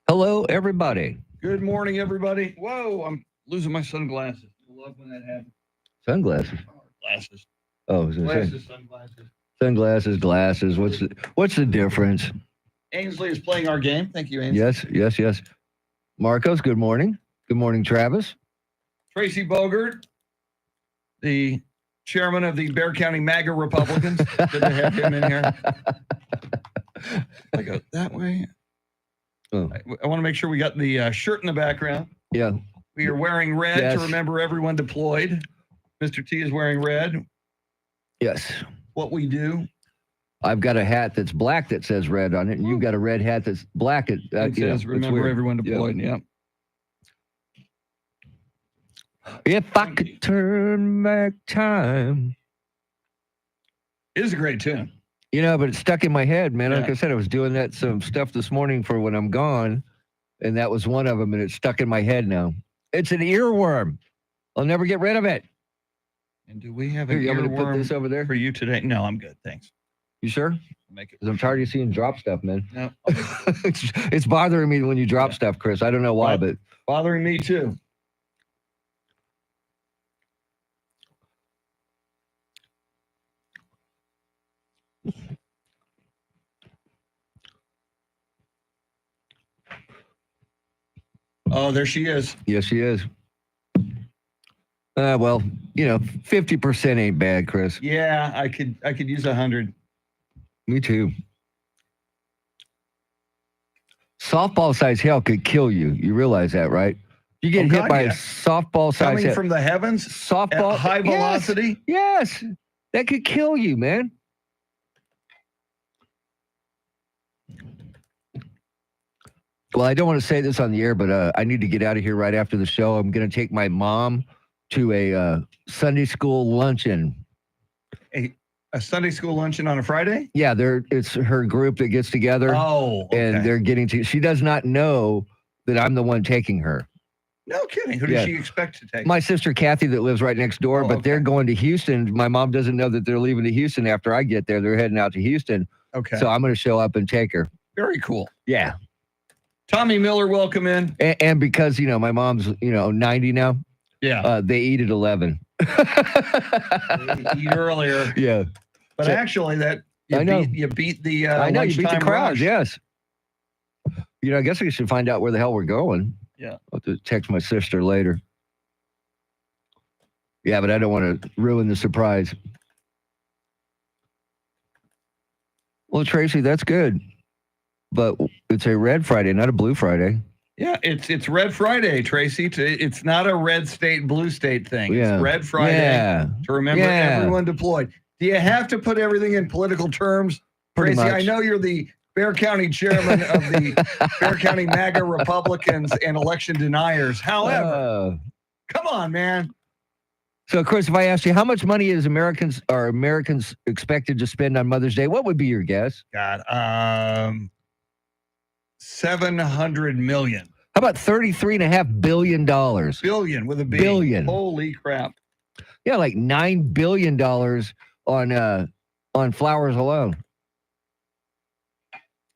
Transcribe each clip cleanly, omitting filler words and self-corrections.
Hello, everybody. Good morning, everybody. Whoa, I'm losing my sunglasses. I love when that happens. Sunglasses. Glasses. Oh, I was gonna say Glasses, sunglasses. sunglasses, glasses. What's the difference? Ainsley is playing our game. Thank you, Ainsley. Yes. Marcos, good morning. Good morning, Travis. Tracy Bogert, the chairman of the Bear County MAGA Republicans. Good to have him in here. I go that way. Oh, I want to make sure we got the shirt in the background. yeah. We are wearing red Yes. to remember everyone deployed. Mr. T is wearing red. Yes. What we do. I've got a hat that's black that says red on it, and you've got a red hat that's black. It says remember everyone deployed. Yeah. If I could turn back time. It is a great tune. But it's stuck in my head, man. Yeah. Like I said, I was doing some stuff this morning for when I'm gone, and that was one of them, and it's stuck in my head now. It's an earworm. I'll never get rid of it. And do we have an Here, you want me to put this earworm over there for you today? No, I'm good. Thanks. You sure? Make it. Because I'm tired of seeing drop stuff, man. No, it's bothering me when you drop stuff, Chris. I don't know why, but bothering me too. Oh, there she is. Yes, she is. Well, 50% ain't bad, Chris. Yeah, I could use 100. Me too. Softball size hail could kill you. You realize that, right? You get hit by a softball size coming from the heavens, softball at high velocity. Yes, that could kill you, man. Well, I don't want to say this on the air, but I need to get out of here right after the show. I'm going to take my mom to a Sunday school luncheon. A Sunday school luncheon on a Friday? Yeah, it's her group that gets together. Oh, okay. And they're getting to. She does not know that I'm the one taking her. No kidding. Who does she expect to take? My sister Kathy that lives right next door, but they're going to Houston. My mom doesn't know that they're leaving to Houston after I get there. They're heading out to Houston. Okay. So I'm going to show up and take her. Very cool. Yeah. Tommy Miller, welcome in. And because, my mom's, 90 now. Yeah. They eat at 11. They eat earlier. Yeah. But actually, you beat the I know, you beat the crowd, rush. yes. I guess we should find out where the hell we're going. Yeah. I'll have to text my sister later. Yeah, but I don't want to ruin the surprise. Well, Tracy, that's good. But it's a red Friday, not a blue Friday. Yeah, it's Red Friday, Tracy. It's not a red state, blue state thing. Yeah. It's Red Friday to remember everyone deployed. Do you have to put everything in political terms? Pretty Tracy, much. I know you're the Bear County chairman of the Bear County MAGA Republicans and election deniers. However, come on, man. So, Chris, if I asked you how much money are Americans expected to spend on Mother's Day, what would be your guess? God, 700 million. How about $33.5 billion? Billion with a B. Billion. Holy crap. Yeah, like $9 billion on flowers alone.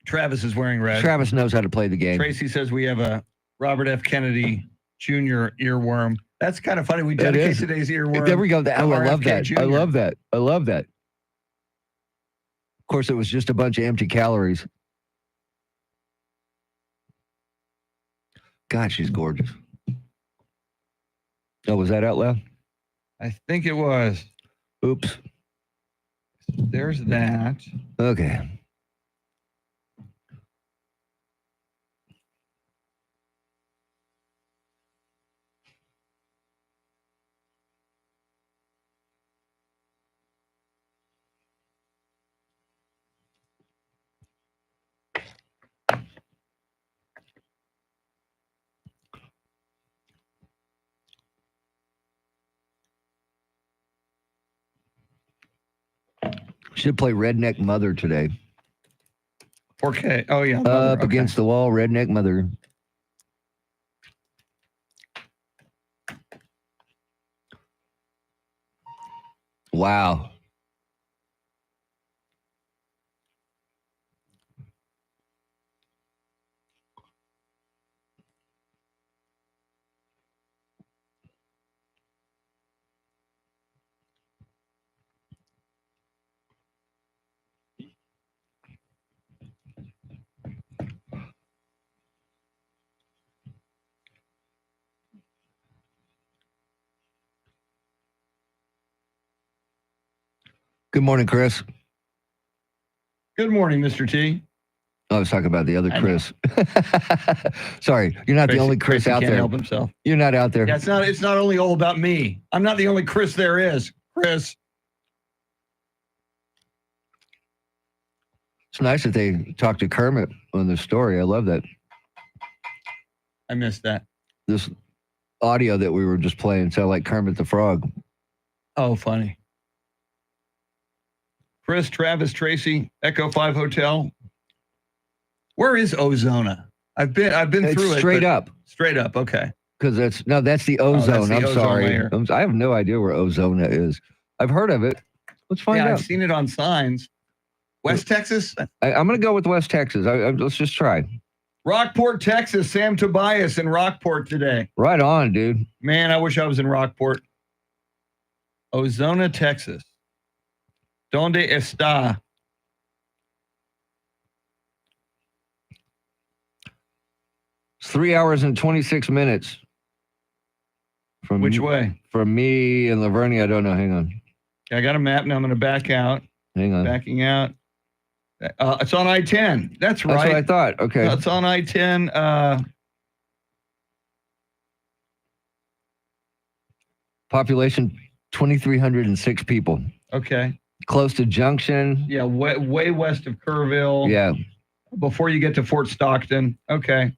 Travis is wearing red. Travis knows how to play the game. Tracy says we have a Robert F. Kennedy Jr. earworm. That's kind of funny. We dedicate today's earworm. There we go. I love that. Jr. I love that. I love that. Of course, it was just a bunch of empty calories. God, she's gorgeous. Oh, was that out loud? I think it was. Oops. There's that. Okay. Should play Redneck Mother today. 4K. Oh, yeah. Up against the wall, Redneck Mother. Wow. Good morning, Chris. Good morning, Mr. T. I was talking about the other I know. Chris. Sorry, you're not the only Chris Tracy out can't there. help himself. You're not out there. Yeah, it's not only all about me. I'm not the only Chris there is. Chris. It's nice that they talked to Kermit on the story. I love that. I missed that. This audio that we were just playing sounded like Kermit the Frog. Oh, funny. Chris, Travis, Tracy, Echo 5 Hotel. Where is Ozona? I've been It's through it. straight up. Straight up, okay. Because that's the ozone. the I'm ozone sorry. layer. I have no idea where Ozona is. I've heard of it. Let's find out. I've seen it on signs. West Texas? I'm going to go with West Texas. Let's just try. Rockport, Texas. Sam Tobias in Rockport today. Right on, dude. Man, I wish I was in Rockport. Ozona, Texas. ¿Dónde está? It's 3 hours and 26 minutes. From Which way? From me and Lavernia, I don't know. Hang on. I got a map now. I'm going to back out. Hang on. Backing out. It's on I-10. That's right. That's what I thought. Okay. It's on I-10. Population 2,306 people. Okay. Close to Junction. Yeah, way west of Kerrville. Yeah. Before you get to Fort Stockton. Okay.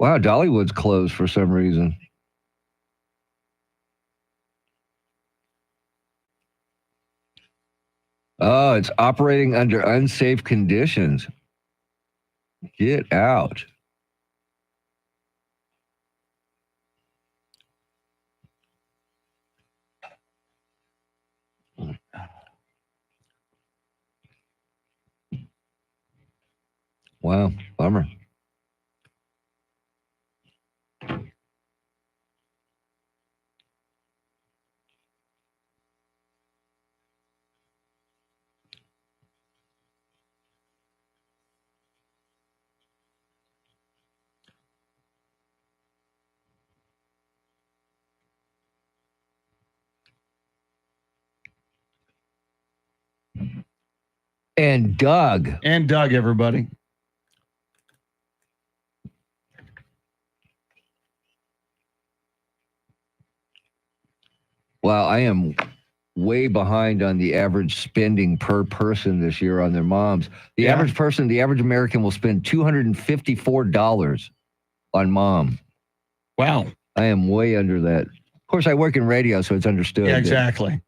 Wow, Dollywood's closed for some reason. Oh, it's operating under unsafe conditions. Get out. Wow, bummer. And Doug. And Doug, everybody. Wow, I am way behind on the average spending per person this year on their moms. The average person, the average American will spend $254 on mom. Wow. I am way under that. Of course, I work in radio, so it's understood. Yeah, exactly.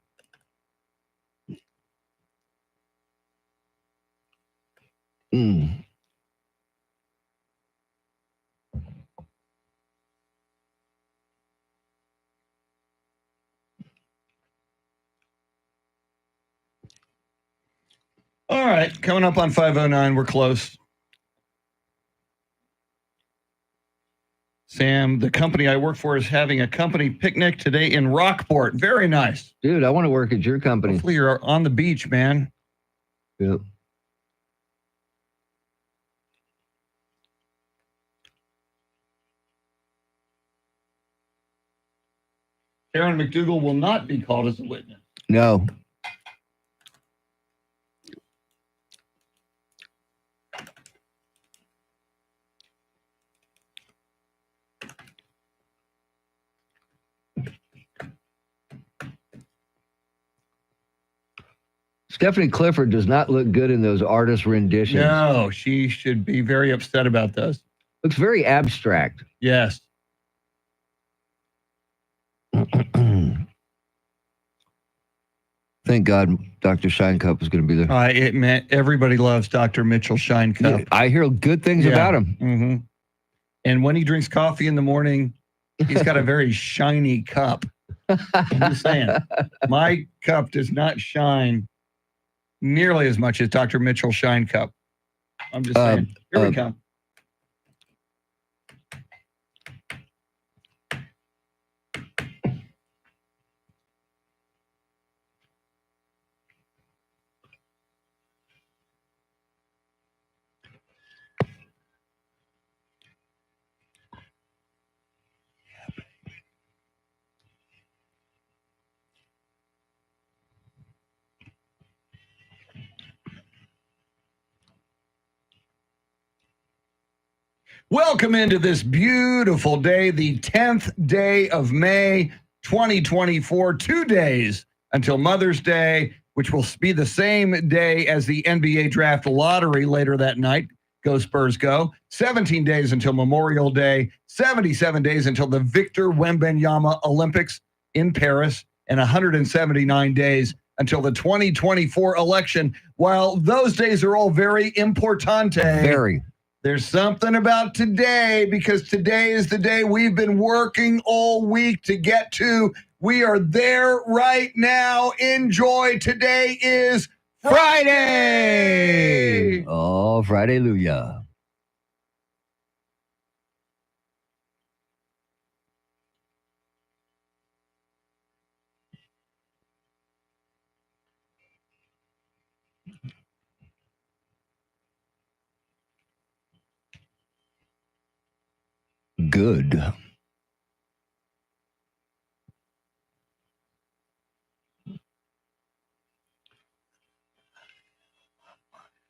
All right, coming up on 5:09, we're close. Sam, the company I work for is having a company picnic today in Rockport. Very nice. Dude, I want to work at your company. Hopefully you're on the beach, man. Yep. Karen McDougal will not be called as a witness. No. Stephanie Clifford does not look good in those artist renditions. No, she should be very upset about this. Looks very abstract. Yes. Thank God Dr. Shinecup is going to be there. It meant everybody loves Dr. Mitchell Shinecup. Yeah, I hear good things about him. Mm-hmm. And when he drinks coffee in the morning, he's got a very shiny cup. I'm just saying, my cup does not shine nearly as much as Dr. Mitchell Shinecup. I'm just saying. Here we come. Welcome into this beautiful day, the 10th day of May, 2024. 2 days until Mother's Day, which will be the same day as the NBA Draft Lottery later that night. Go Spurs go. 17 days until Memorial Day, 77 days until the Victor Wembanyama Olympics in Paris, and 179 days until the 2024 election. While those days are all very importante, there's something about today, because today is the day we've been working all week to get to. We are there right now. Enjoy. Today is Friday. Oh, Friday-luya. Good.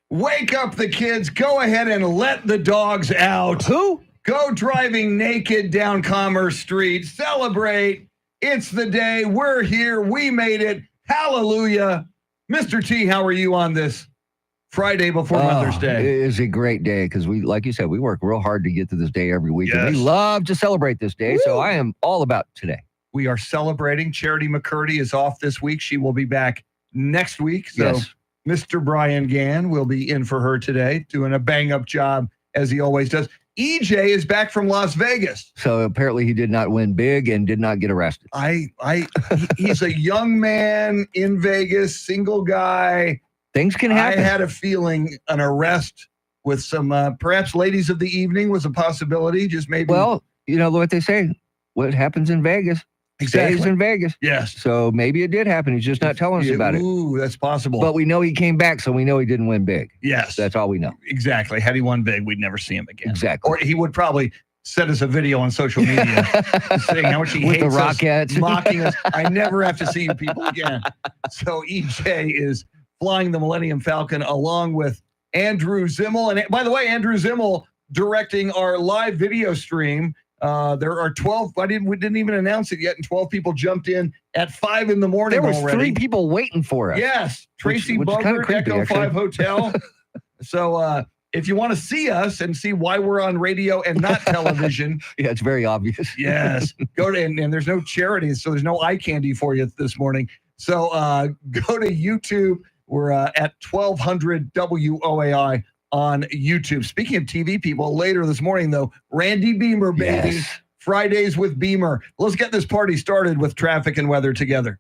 Wake up the kids. Go ahead and let the dogs out. Who? Go driving naked down Commerce Street. Celebrate. It's the day. We're here. We made it. Hallelujah. Mr. T, how are you on this Friday before Mother's Day? It is a great day because we, like you said, we work real hard to get to this day every week. Yes. And we love to celebrate this day. Woo! So I am all about today. We are celebrating. Charity McCurdy is off this week. She will be back next week. So Yes. Mr. Brian Gann will be in for her today, doing a bang-up job as he always does. EJ is back from Las Vegas. So apparently he did not win big and did not get arrested. He's a young man in Vegas, single guy. Things can happen. I had a feeling an arrest with some perhaps ladies of the evening was a possibility. Just maybe. Well, you know what they say. What happens in Vegas stays in Vegas. Yes. So maybe it did happen. He's just not telling us about it. Ooh, that's possible. But we know he came back, so we know he didn't win big. Yes. That's all we know. Exactly. Had he won big, we'd never see him again. Exactly. Or he would probably send us a video on social media saying how much he With hates the us, Rockettes. mocking us. I never have to see you people again. So EJ is flying the Millennium Falcon along with Andrew Zimmel. And by the way, Andrew Zimmel directing our live video stream. There are 12. We didn't even announce it yet, and 12 people jumped in at 5 in the morning. There was already. 3 people waiting for us. Yes, Tracy which is kinda Bogert, creepy, Echo actually. 5 Hotel. So if you want to see us and see why we're on radio and not television, Yeah, it's very obvious. yes, go to and there's no charities, so there's no eye candy for you this morning. So go to YouTube. We're at 1200 WOAI on YouTube. Speaking of TV people, later this morning, though, Randy Beamer, baby. Yes. Fridays with Beamer. Let's get this party started with traffic and weather together.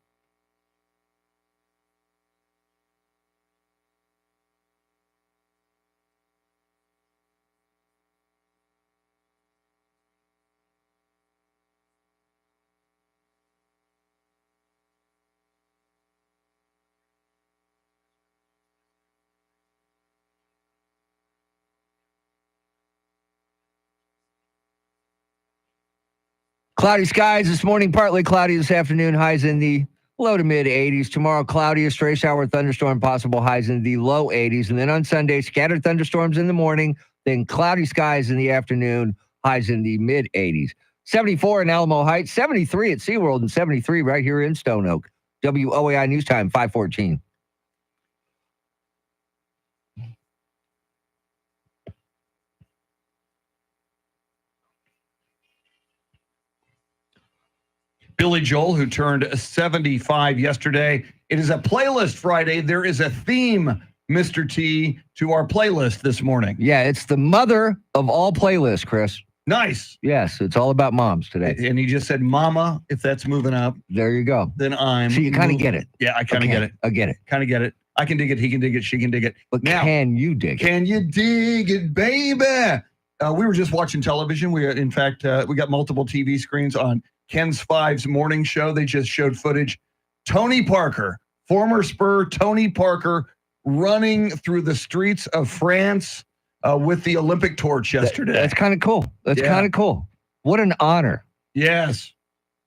Cloudy skies this morning, partly cloudy this afternoon, highs in the low to mid 80s. Tomorrow, cloudy, a stray shower thunderstorm possible, highs in the low 80s. And then on Sunday, scattered thunderstorms in the morning, then cloudy skies in the afternoon, highs in the mid 80s. 74 in Alamo Heights, 73 at SeaWorld, and 73 right here in Stone Oak. WOAI News Time, 514. Billy Joel, who turned 75 yesterday. It is a playlist Friday. There is a theme, Mr. T, to our playlist this morning. Yeah, it's the mother of all playlists, Chris. Nice. Yes, it's all about moms today. And he just said, Mama, if that's moving up, There you go. then I'm. So you kind of moving. get it. Yeah, I kind of get it. I get it. Kind of get it. I can dig it. He can dig it. She can dig it. But Now- can you dig it? Can you dig it, baby? We were just watching television. We got multiple TV screens on Ken's Five's morning show. They just showed footage. Tony Parker, former Spur Tony Parker, running through the streets of France with the Olympic torch yesterday. That's kind of cool. That's Yeah. kind of cool. What an honor. Yes.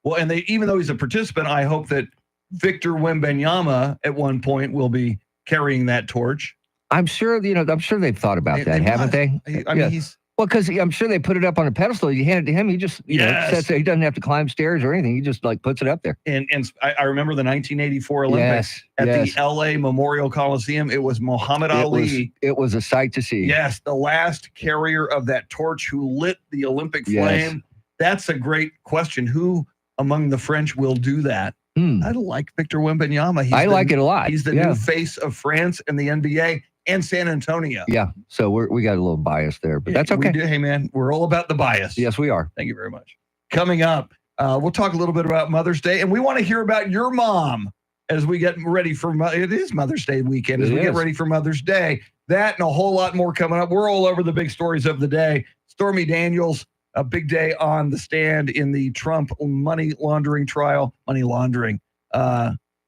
Well, and even though he's a participant, I hope that Victor Wembanyama at one point will be carrying that torch. I'm sure they've thought about They that, haven't must. they? I mean, Yeah. he's Well, because I'm sure they put it up on a pedestal. You hand it to him, he just Yes. sets it. He doesn't have to climb stairs or anything. He just like puts it up there. And I remember the 1984 Olympics at the LA Memorial Coliseum. It was Muhammad Ali. It was a sight to see. Yes, the last carrier of that torch who lit the Olympic flame. That's a great question. Who among the French will do that? I like Victor Wembanyama. I like it a lot. He's the new face of France and the NBA and San Antonio. Yeah, so we got a little bias there, but that's okay. Hey, man, we're all about the bias. Yes, we are. Thank you very much. Coming up, we'll talk a little bit about Mother's Day, and we want to hear about your mom as we get ready for it is Mother's Day weekend, as we get ready for Mother's Day. That and a whole lot more coming up. We're all over the big stories of the day. Stormy Daniels, a big day on the stand in the Trump money laundering trial.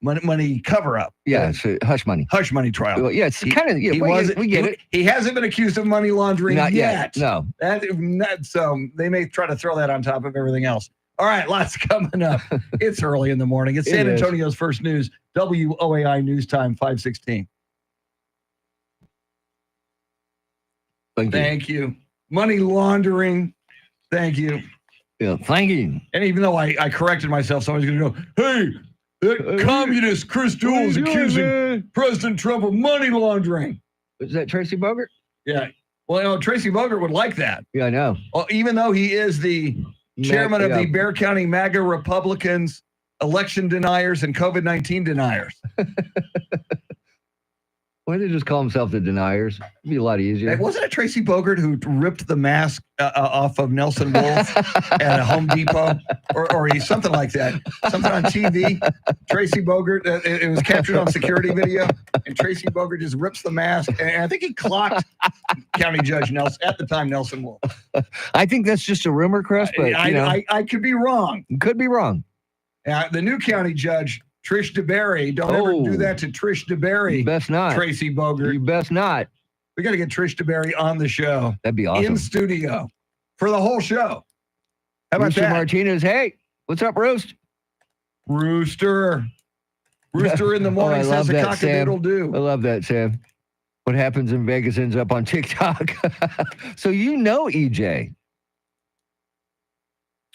Money cover up. Yeah, it's a hush money trial. Well, yeah, it's kind of we get it. He hasn't been accused of money laundering Not yet. No. So they may try to throw that on top of everything else. All right, lots coming up. It's early in the morning. It's San Antonio's First News, WOAI News Time 516. Thank you. Money laundering. Thank you. Yeah, thank you. And even though I corrected myself, somebody's going to go, hey, that communist Chris Duell is accusing President Trump of money laundering. Is that Tracy Bogart? Yeah. Well, Tracy Bogart would like that. Yeah, I know. Well, even though he is the chairman of the Bexar County MAGA Republicans, election deniers, and COVID-19 deniers. Why don't they just call himself the deniers? It'd be a lot easier. Hey, wasn't it Tracy Bogart who ripped the mask off of Nelson Wolf at a Home Depot? Or something like that. Something on TV. Tracy Bogart, it was captured on security video, and Tracy Bogart just rips the mask. And I think he clocked County Judge Nelson, at the time, Nelson Wolf. I think that's just a rumor, Chris, but I could be wrong. Could be wrong. The new county judge, Trish DeBerry. Don't ever do that to Trish DeBerry. You best not. Tracy Bogart. You best not. We got to get Trish DeBerry on the show. That'd be awesome. In studio for the whole show. How about Rooster that? Martinez. Hey, what's up, Roost? Rooster in the morning says a cock-a-doodle-doo. I love that, Sam. What happens in Vegas ends up on TikTok. So you know EJ.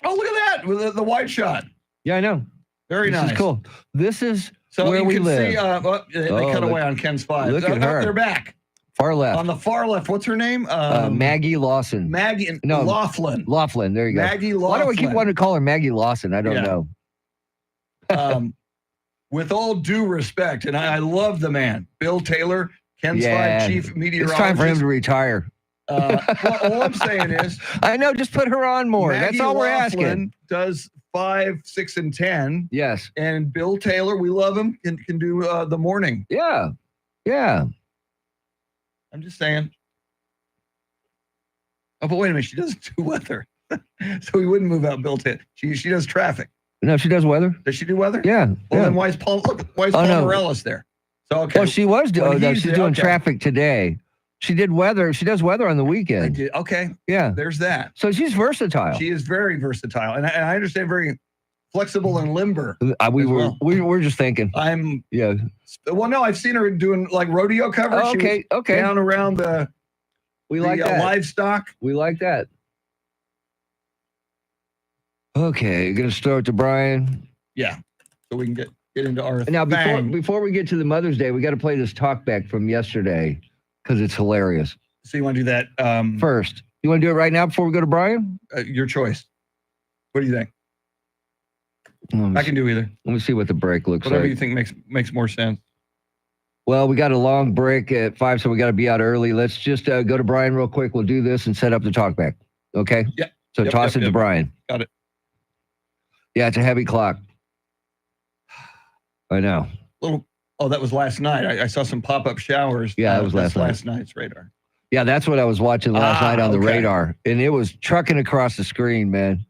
Oh, look at that. With the wide shot. Yeah, I know. Very nice. This is cool. This is so where we live. See, they cut away on Ken's five. Look at her. They're back. Far left. On the far left. What's her name? Maggie Lawson. Laughlin. Laughlin. There you go. Maggie Laughlin. Why do we keep wanting to call her Maggie Lawson? I don't know. With all due respect, and I love the man, Bill Taylor, Ken's five chief meteorologist. It's time for him to retire. Well, all I'm saying is, I know. Just put her on more. Maggie That's all we're Laughlin asking. Does 5, 6, and 10. Yes. And Bill Taylor, we love him. Can do the morning. Yeah. I'm just saying. Oh, but wait a minute. She doesn't do weather, so we wouldn't move out Bill Taylor. She does traffic. No, she does weather. Does she do weather? Yeah. Well, then why is Paul Morellis there? So okay. Well, she was she's doing traffic today. She did weather. She does weather on the weekend. Okay. Yeah. There's that. So she's versatile. She is very versatile, and I understand very flexible and limber. We're just thinking. Well, no, I've seen her doing like rodeo coverage. Oh, okay. Down around the livestock. We like that. Okay, gonna start to Brian. Yeah, so we can get into our now. Before we get to the Mother's Day, we got to play this talkback from yesterday because it's hilarious. So you want to do that first? You want to do it right now before we go to Brian? Your choice. What do you think? I can do either. Let me see what the break looks like. Whatever you think makes more sense. Well, we got a long break at 5, so we got to be out early. Let's just go to Brian real quick. We'll do this and set up the talkback. Okay? Yeah. So toss it to Brian. Got it. Yeah, it's a heavy clock. I know. That was last night. I saw some pop-up showers. Yeah, that was last night's radar. Yeah, that's what I was watching last night on the radar. And it was trucking across the screen, man.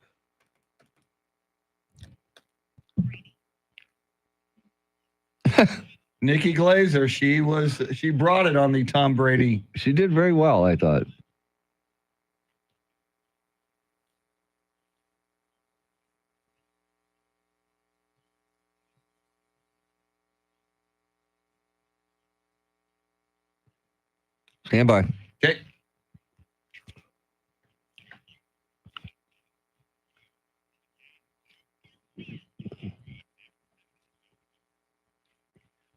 Nikki Glazer, she brought it on the Tom Brady. She did very well, I thought. Stand by. Okay.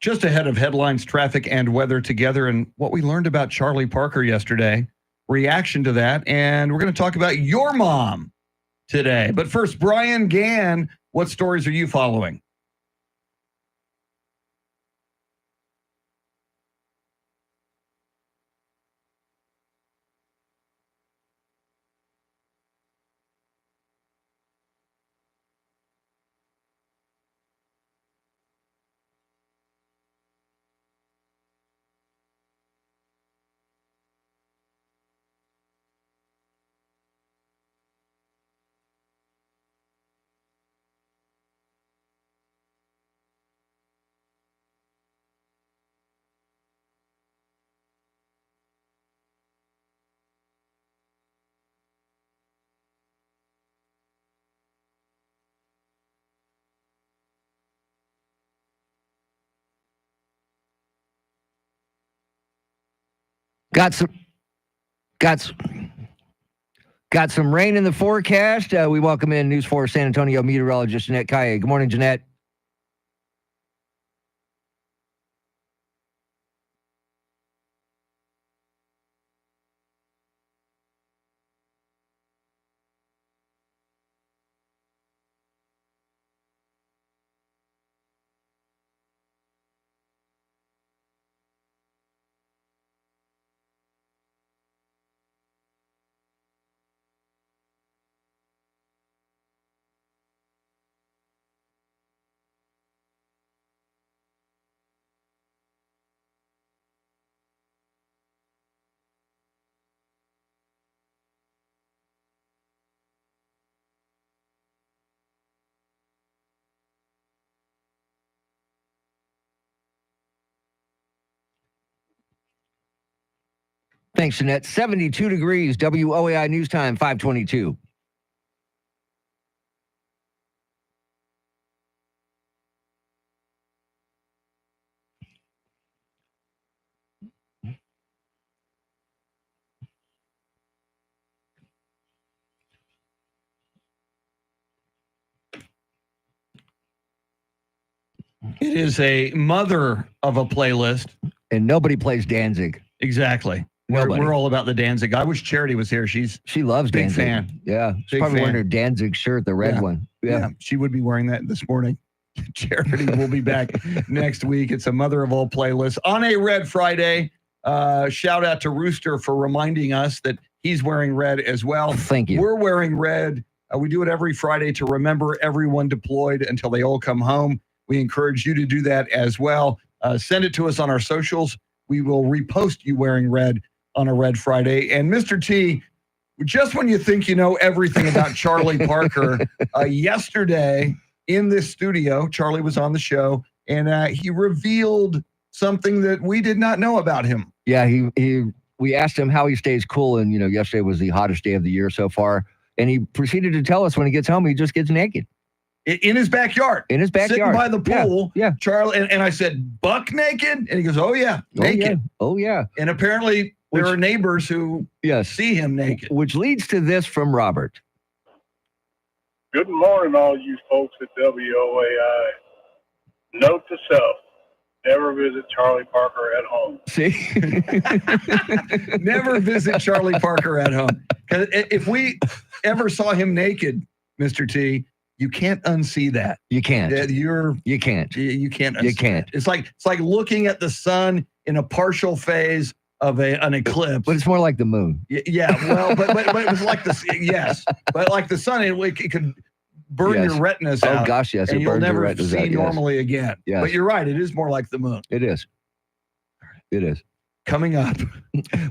Just ahead of headlines, traffic, and weather together, and what we learned about Charlie Parker yesterday, reaction to that, and we're going to talk about your mom today. But first, Brian Gann, what stories are you following? Got some rain in the forecast. We welcome in News 4 San Antonio meteorologist Jeanette Kaye. Good morning, Jeanette. Thanks, Jeanette. 72 degrees, WOAI News Time, 522. It is a mother of a playlist. And nobody plays Danzig. Exactly. We're all about the Danzig. I wish Charity was here. She loves big Danzig. Fan. Yeah. She's Big probably fan. wearing her Danzig shirt, the red one. Yeah. She would be wearing that this morning. Charity will be back next week. It's a mother of all playlists. On a Red Friday, shout out to Rooster for reminding us that he's wearing red as well. Thank you. We're wearing red. We do it every Friday to remember everyone deployed until they all come home. We encourage you to do that as well. Send it to us on our socials. We will repost you wearing red on a Red Friday. And Mr. T, just when you think you know everything about Charlie Parker, yesterday in this studio, Charlie was on the show, and he revealed something that we did not know about him. Yeah, we asked him how he stays cool, and yesterday was the hottest day of the year so far, and he proceeded to tell us when he gets home, he just gets naked. In his backyard. In his backyard. Sitting by the pool. Yeah. Charlie, and I said, buck naked? And he goes, oh, yeah, naked. Oh, yeah. And apparently there are neighbors who see him naked. Which leads to this from Robert. Good morning, all you folks at WOAI. Note to self, never visit Charlie Parker at home. See? Never visit Charlie Parker at home. Because if we ever saw him naked, Mr. T, you can't unsee that. You can't. You can't. You can't. It's like looking at the sun in a partial phase of an eclipse. But it's more like the moon. Yeah. Well, but it was like the yes, but like the sun, it could burn your retinas out. Oh gosh, yes. And you'll never see normally again. Yes. But you're right. It is more like the moon. It is. It is. Coming up,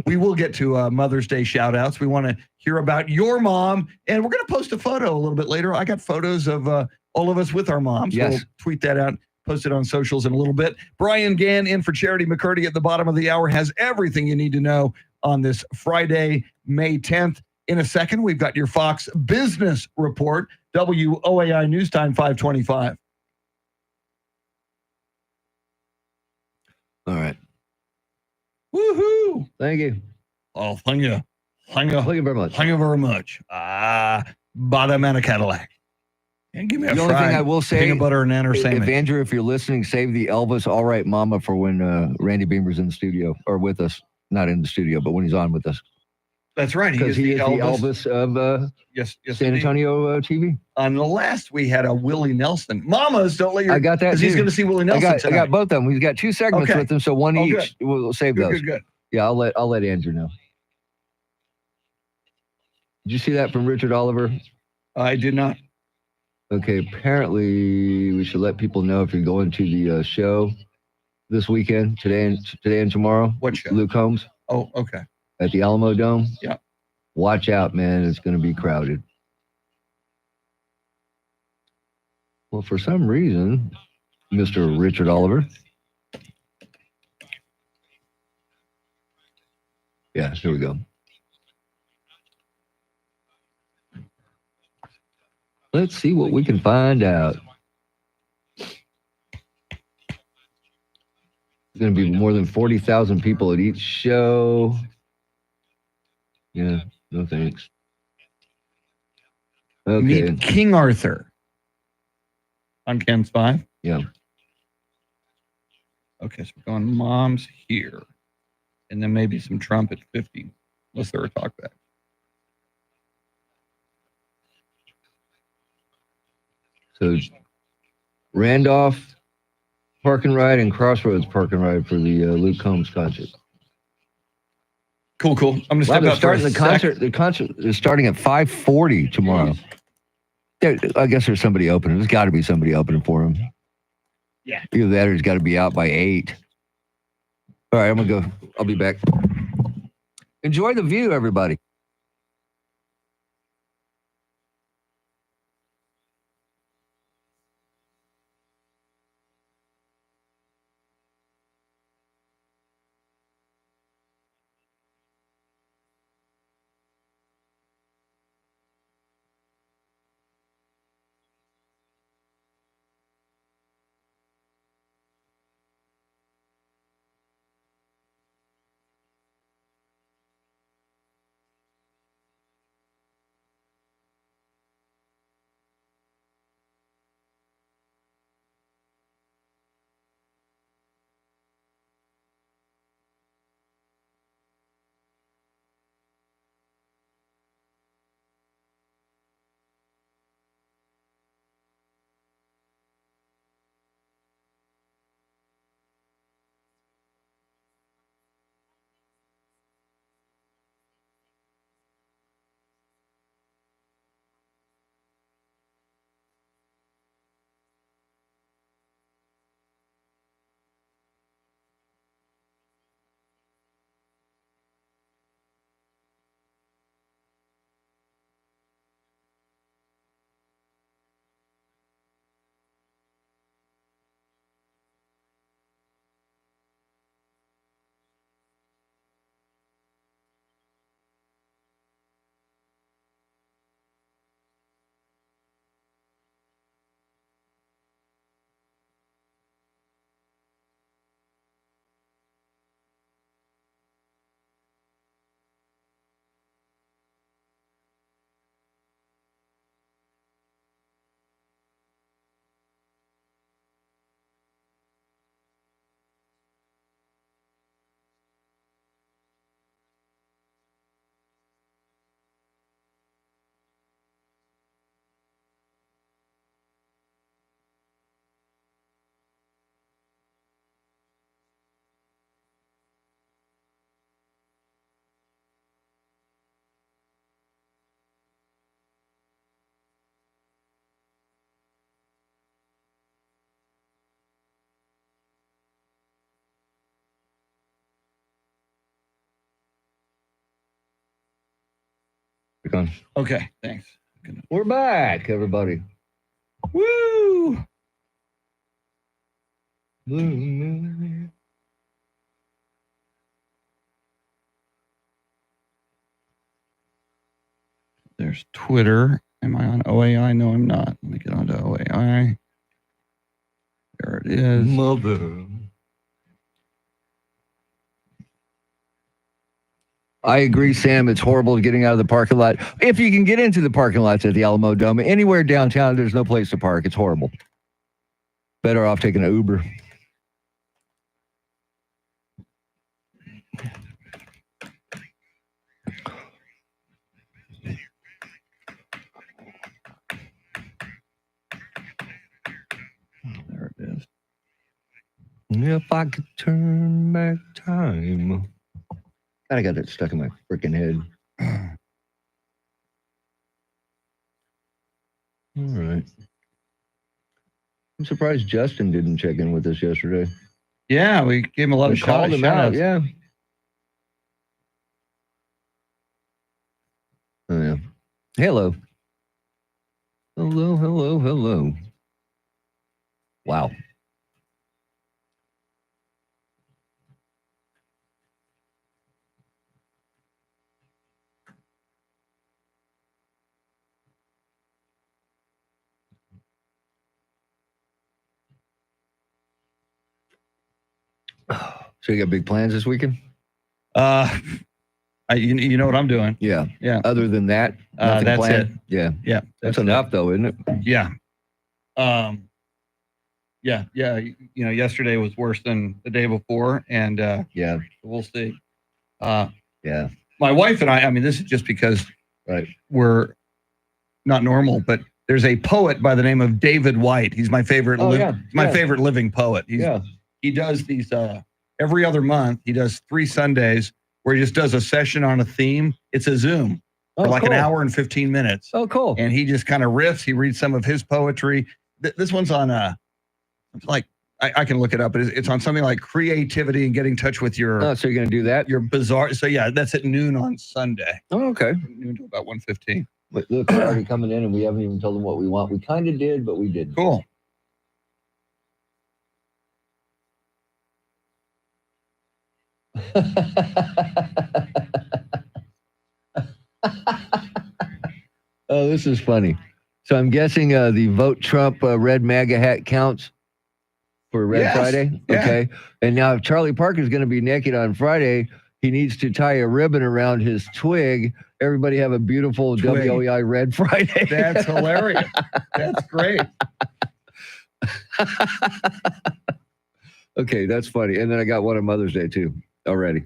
we will get to Mother's Day shout outs. We want to hear about your mom, and we're going to post a photo a little bit later. I got photos of all of us with our moms. Yes. We'll tweet that out, post it on socials in a little bit. Brian Gann in for Charity McCurdy at the bottom of the hour has everything you need to know on this Friday, May 10th. In a second, we've got your Fox Business Report, WOAI News Time 525. All right. Woohoo! Thank you. Oh, thank you. Thank you. Thank you very much. Thank you very much. Bottom and a Cadillac. And give me a The only thing fried I will say, peanut butter and nanner if sandwich. Andrew, if you're listening, save the Elvis "All Right, Mama" for when Randy Beamer's in the studio or with us. Not in the studio, but when he's on with us. That's right. Because he is the Elvis of yes, San Antonio TV. On the last, we had a Willie Nelson. Mamas, don't let your... I got that, because he's going to see Willie Nelson I got both of them. We've got 2 segments with them, so one each. Good. We'll save those. Good. Yeah, I'll let Andrew know. Did you see that from Richard Oliver? I did not. Okay, apparently we should let people know if you're going to the show this weekend, today and tomorrow. What show? Luke Combs. Oh, okay. At the Alamo Dome. Yeah. Watch out, man. It's going to be crowded. Well, for some reason, Mr. Richard Oliver. Yeah, here we go. Let's see what we can find out. There's going to be more than 40,000 people at each show. Yeah, no thanks. Okay. Meet King Arthur on Cams 5. Yeah. Okay, so we're going moms here. And then maybe some Trump at 50, unless they're a talkback. So Randolph Park and Ride and Crossroads Park and Ride for the Luke Combs concert. Cool. I'm going to step out starting the concert. The concert is starting at 5:40 tomorrow. I guess there's somebody opening. There's got to be somebody opening for him. Yeah. Either that or he's got to be out by 8. All right, I'm going to go. I'll be back. Enjoy the view, everybody. Okay, thanks. We're back, everybody. Woo! There's Twitter. Am I on OAI? No, I'm not. Let me get onto OAI. There it is. Mother. I agree, Sam. It's horrible getting out of the parking lot. If you can get into the parking lots at the Alamo Dome, anywhere downtown, there's no place to park. It's horrible. Better off taking an Uber. There it is. If I could turn back time. I got that stuck in my freaking head. All right. I'm surprised Justin didn't check in with us yesterday. Yeah, we gave him a lot We of called him out. shout-outs. Yeah. Oh, yeah. Hello. Hello, hello, hello. Wow. So you got big plans this weekend? You know what I'm doing? Yeah. Yeah. Other than that, nothing that's planned? it. Yeah. Yeah, That's enough, it. though, isn't it? Yeah. Yeah. You know, yesterday was worse than the day before, and Yeah. we'll see. Yeah. My wife and I mean, this is just because Right. we're not normal, but there's a poet by the name of David White. He's my favorite. Oh, yeah. My Yeah. favorite living poet. Yeah. He does these every other month. He does 3 Sundays where he just does a session on a theme. It's a Zoom for like cool. an hour and 15 minutes. Oh, cool. And he just kind of riffs. He reads some of his poetry. This one's on like I can look it up, but it's on something like creativity and getting in touch with your. Oh, so you're going to do that? Your bizarre. So yeah, that's at noon on Sunday. Oh, okay. Noon to about 1:15. But look, they're already coming in, and we haven't even told them what we want. We kind of did, but we didn't. Cool. Oh, this is funny. So I'm guessing the vote Trump red MAGA hat counts for Red Friday. Yeah. Okay. And now if Charlie Parker's going to be naked on Friday, he needs to tie a ribbon around his twig. Everybody have a beautiful Twig. WEI Red Friday. That's hilarious. That's great. Okay, that's funny. And then I got one on Mother's Day too already.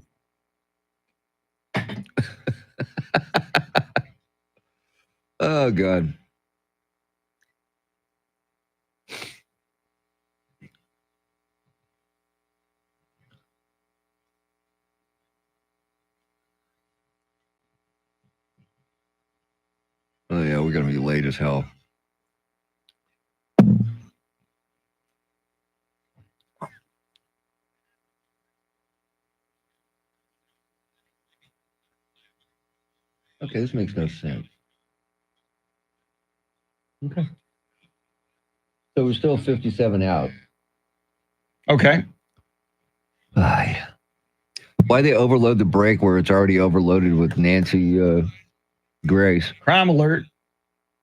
Oh, God. Oh, yeah, we're going to be late as hell. Okay, this makes no sense. Okay. So we're still 57 out. Okay. Why they overload the break where it's already overloaded with Nancy Grace? Crime alert.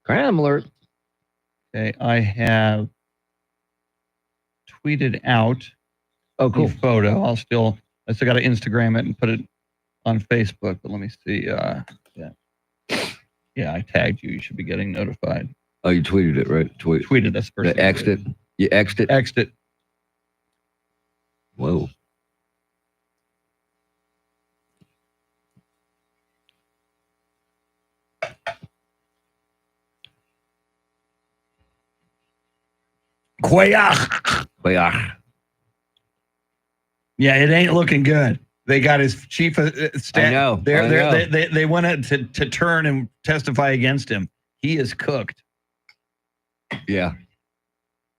Crime alert. Okay, I have tweeted out cool. the photo. I still got to Instagram it and put it on Facebook. But let me see. Yeah, I tagged you. You should be getting notified. Oh, you tweeted it, right? Tweeted us first. X'd it. You X'd it. X'd it. Whoa. Quayach. Yeah, it ain't looking good. They got his chief of staff. I know. They went out to turn and testify against him. He is cooked. Yeah.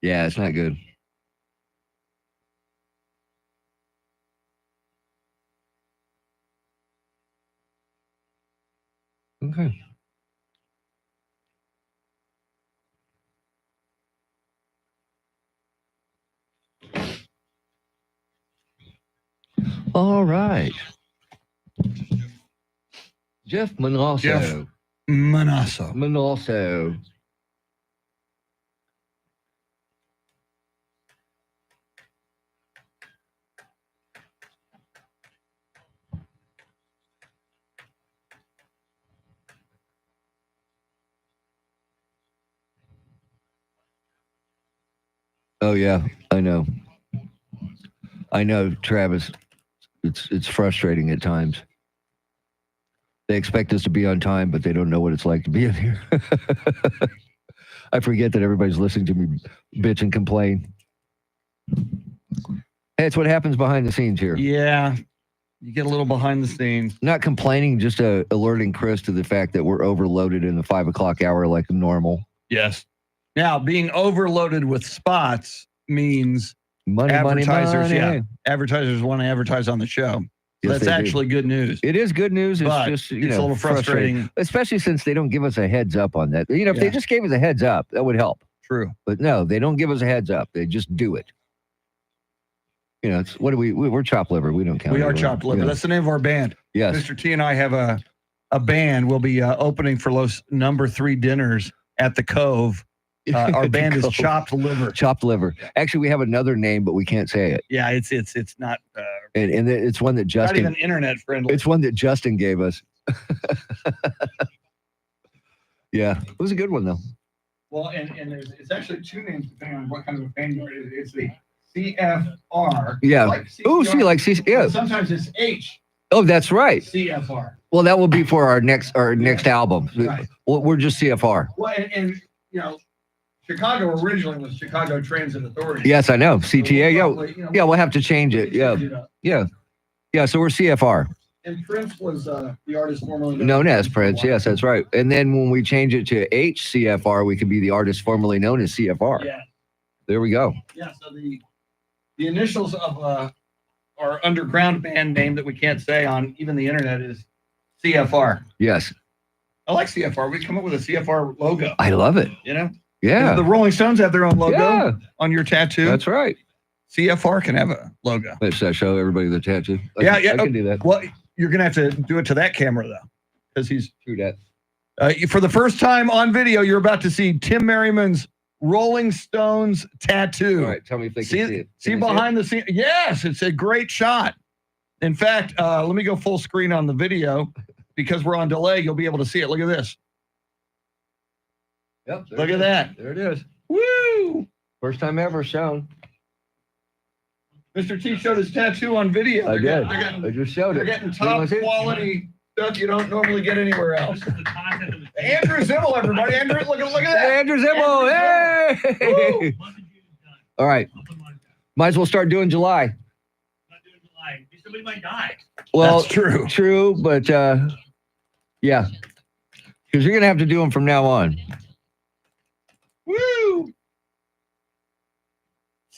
Yeah, it's not good. Okay. All right. Jeff Manasso. Jeff Manasso. Manasso. Oh yeah, I know. I know, Travis. It's frustrating at times. They expect us to be on time, but they don't know what it's like to be in here. I forget that everybody's listening to me bitch and complain. Hey, it's what happens behind the scenes here. Yeah. You get a little behind the scenes. Not complaining, just alerting Chris to the fact that we're overloaded in the 5 o'clock hour like normal. Yes. Now, being overloaded with spots means Money. Yeah, advertisers want to advertise on the show. So Yes, that's actually good news. It is good news. It's But just it's a little frustrating. especially since they don't give us a heads up on that. If they just gave us a heads up, that would help. True. But no, they don't give us a heads up. They just do it. It's what do we're chopped liver. We don't count. We are chopped liver. That's the name of our band. Yes. Mr. T and I have a band. We'll be opening for Los number 3 dinners at the Cove. Our band is Chopped Liver. Chopped Liver. Actually, we have another name, but we can't say it. Yeah, it's not. And it's one that Justin. Not even internet friendly. It's one that Justin gave us. Yeah, it was a good one though. Well, and it's actually 2 names depending on what kind of a fan you are. It's the CFR. Yeah. Yeah. Sometimes it's H. Oh, that's right. CFR. Well, that will be for our next album. Right. We're just CFR. Well, and Chicago originally was Chicago Transit Authority. Yes, I know. CTA. We'll have to change it. Yeah. So we're CFR. And Prince was the artist formerly known as Prince. Yes, that's right. And then when we change it to HCFR, we can be the artist formerly known as CFR. Yeah. There we go. Yeah. So the initials of our underground band name that we can't say on even the internet is CFR. Yes. I like CFR. We come up with a CFR logo. I love it. Yeah. The Rolling Stones have their own logo on your tattoo. That's right. CFR can have a logo. Let's show everybody the tattoo. I can do that. Well, you're going to have to do it to that camera, though, because he's true that. For the first time on video, you're about to see Tim Merriman's Rolling Stones tattoo. All right, tell me if they can see it. See behind the scene? Yes, it's a great shot. In fact, let me go full screen on the video because we're on delay. You'll be able to see it. Look at this. Yep. Look at that. There it is. Woo! First time ever shown. Mr. T showed his tattoo on video. I did. I just showed it. They're getting top quality stuff you don't normally get anywhere else. Andrew Zimmel, everybody. Andrew, look at that. Hey, Andrew Zimmel. Hey! All right. Might as well start doing July. Not doing July. Somebody might die. Well, that's true. True, but yeah. Because you're going to have to do them from now on. Woo!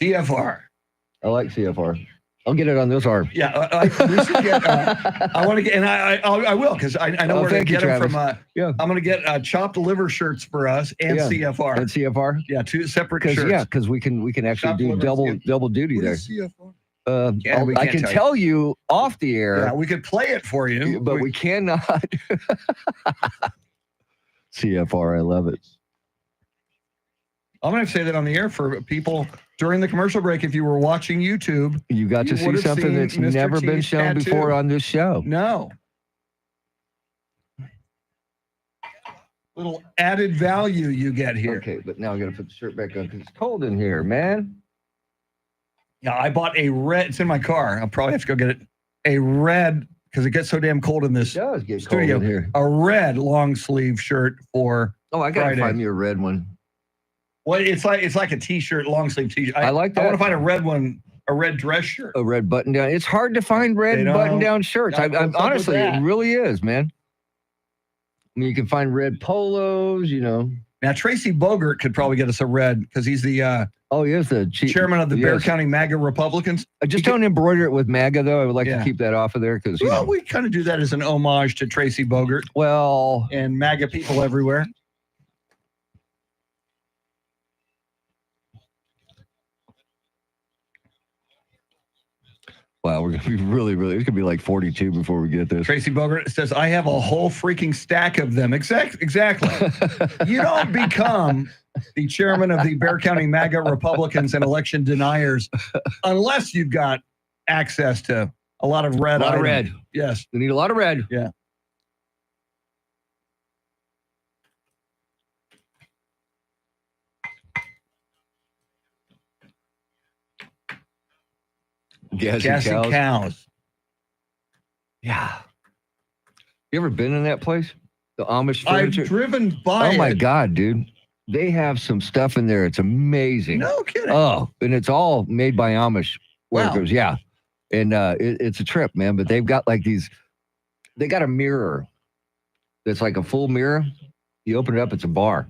CFR. I like CFR. I'll get it on this arm. Yeah, we should get. I want to get, and I will because I know where to get them from. I'm going to get chopped liver shirts for us and CFR. And CFR. Yeah, 2 separate shirts. Yeah, because we can actually do double duty there. CFR? I can tell you off the air. Yeah, we could play it for you, but we cannot. CFR, I love it. I'm going to say that on the air for people during the commercial break. If you were watching YouTube, you got to see something that's never been shown before on this show. No. Little added value you get here. Okay, but now I got to put the shirt back on because it's cold in here, man. Yeah, I bought a red. It's in my car. I'll probably have to go get it. A red, because it gets so damn cold in this studio. Cold in here. A red long sleeve shirt for. Oh, I got to find me a red one. Well, it's like a t-shirt, long sleeve t-shirt. I like that. I want to find a red one, a red dress shirt. A red button down. It's hard to find red button down shirts. Honestly, it really is, man. I mean, you can find red polos, Now, Tracy Bogert could probably get us a red because he's the he is the chairman of the Bexar County MAGA Republicans. Just don't embroider it with MAGA, though. I would like to keep that off of there because we kind of do that as an homage to Tracy Bogert. Well, and MAGA people everywhere. Wow, we're going to be really, it's going to be like 42 before we get this. Tracy Bogert says, I have a whole freaking stack of them. Exactly. You don't become the chairman of the Bexar County MAGA Republicans and election deniers unless you've got access to a lot of red. A lot of red. Yes. We need a lot of red. Yeah. Gassy cows. Yeah. You ever been in that place? The Amish I've furniture? driven by Oh, my it. God, dude. They have some stuff in there. It's amazing. No kidding. Oh, and it's all made by Amish workers. Wow. Yeah. And it's a trip, man. But they've got like they got a mirror that's like a full mirror. You open it up, it's a bar.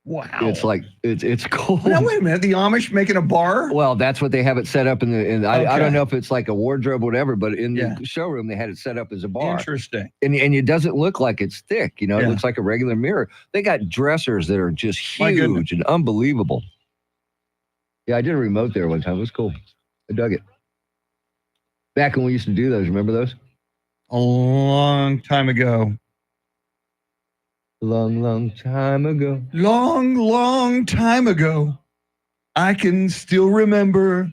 Wow. It's like, it's cool. Now, wait a minute. The Amish making a bar? Well, that's what they have it set up in I Okay. don't know if it's like a wardrobe or whatever, but in Yeah. the showroom, they had it set up as a bar. Interesting. And it doesn't look like it's thick, It Yeah. looks like a regular mirror. They got dressers that are just My goodness. huge and unbelievable. Yeah, I did a remote there one time. It was cool. I dug it. Back when we used to do those, remember those? A long time ago. Long time ago. Long time ago. I can still remember.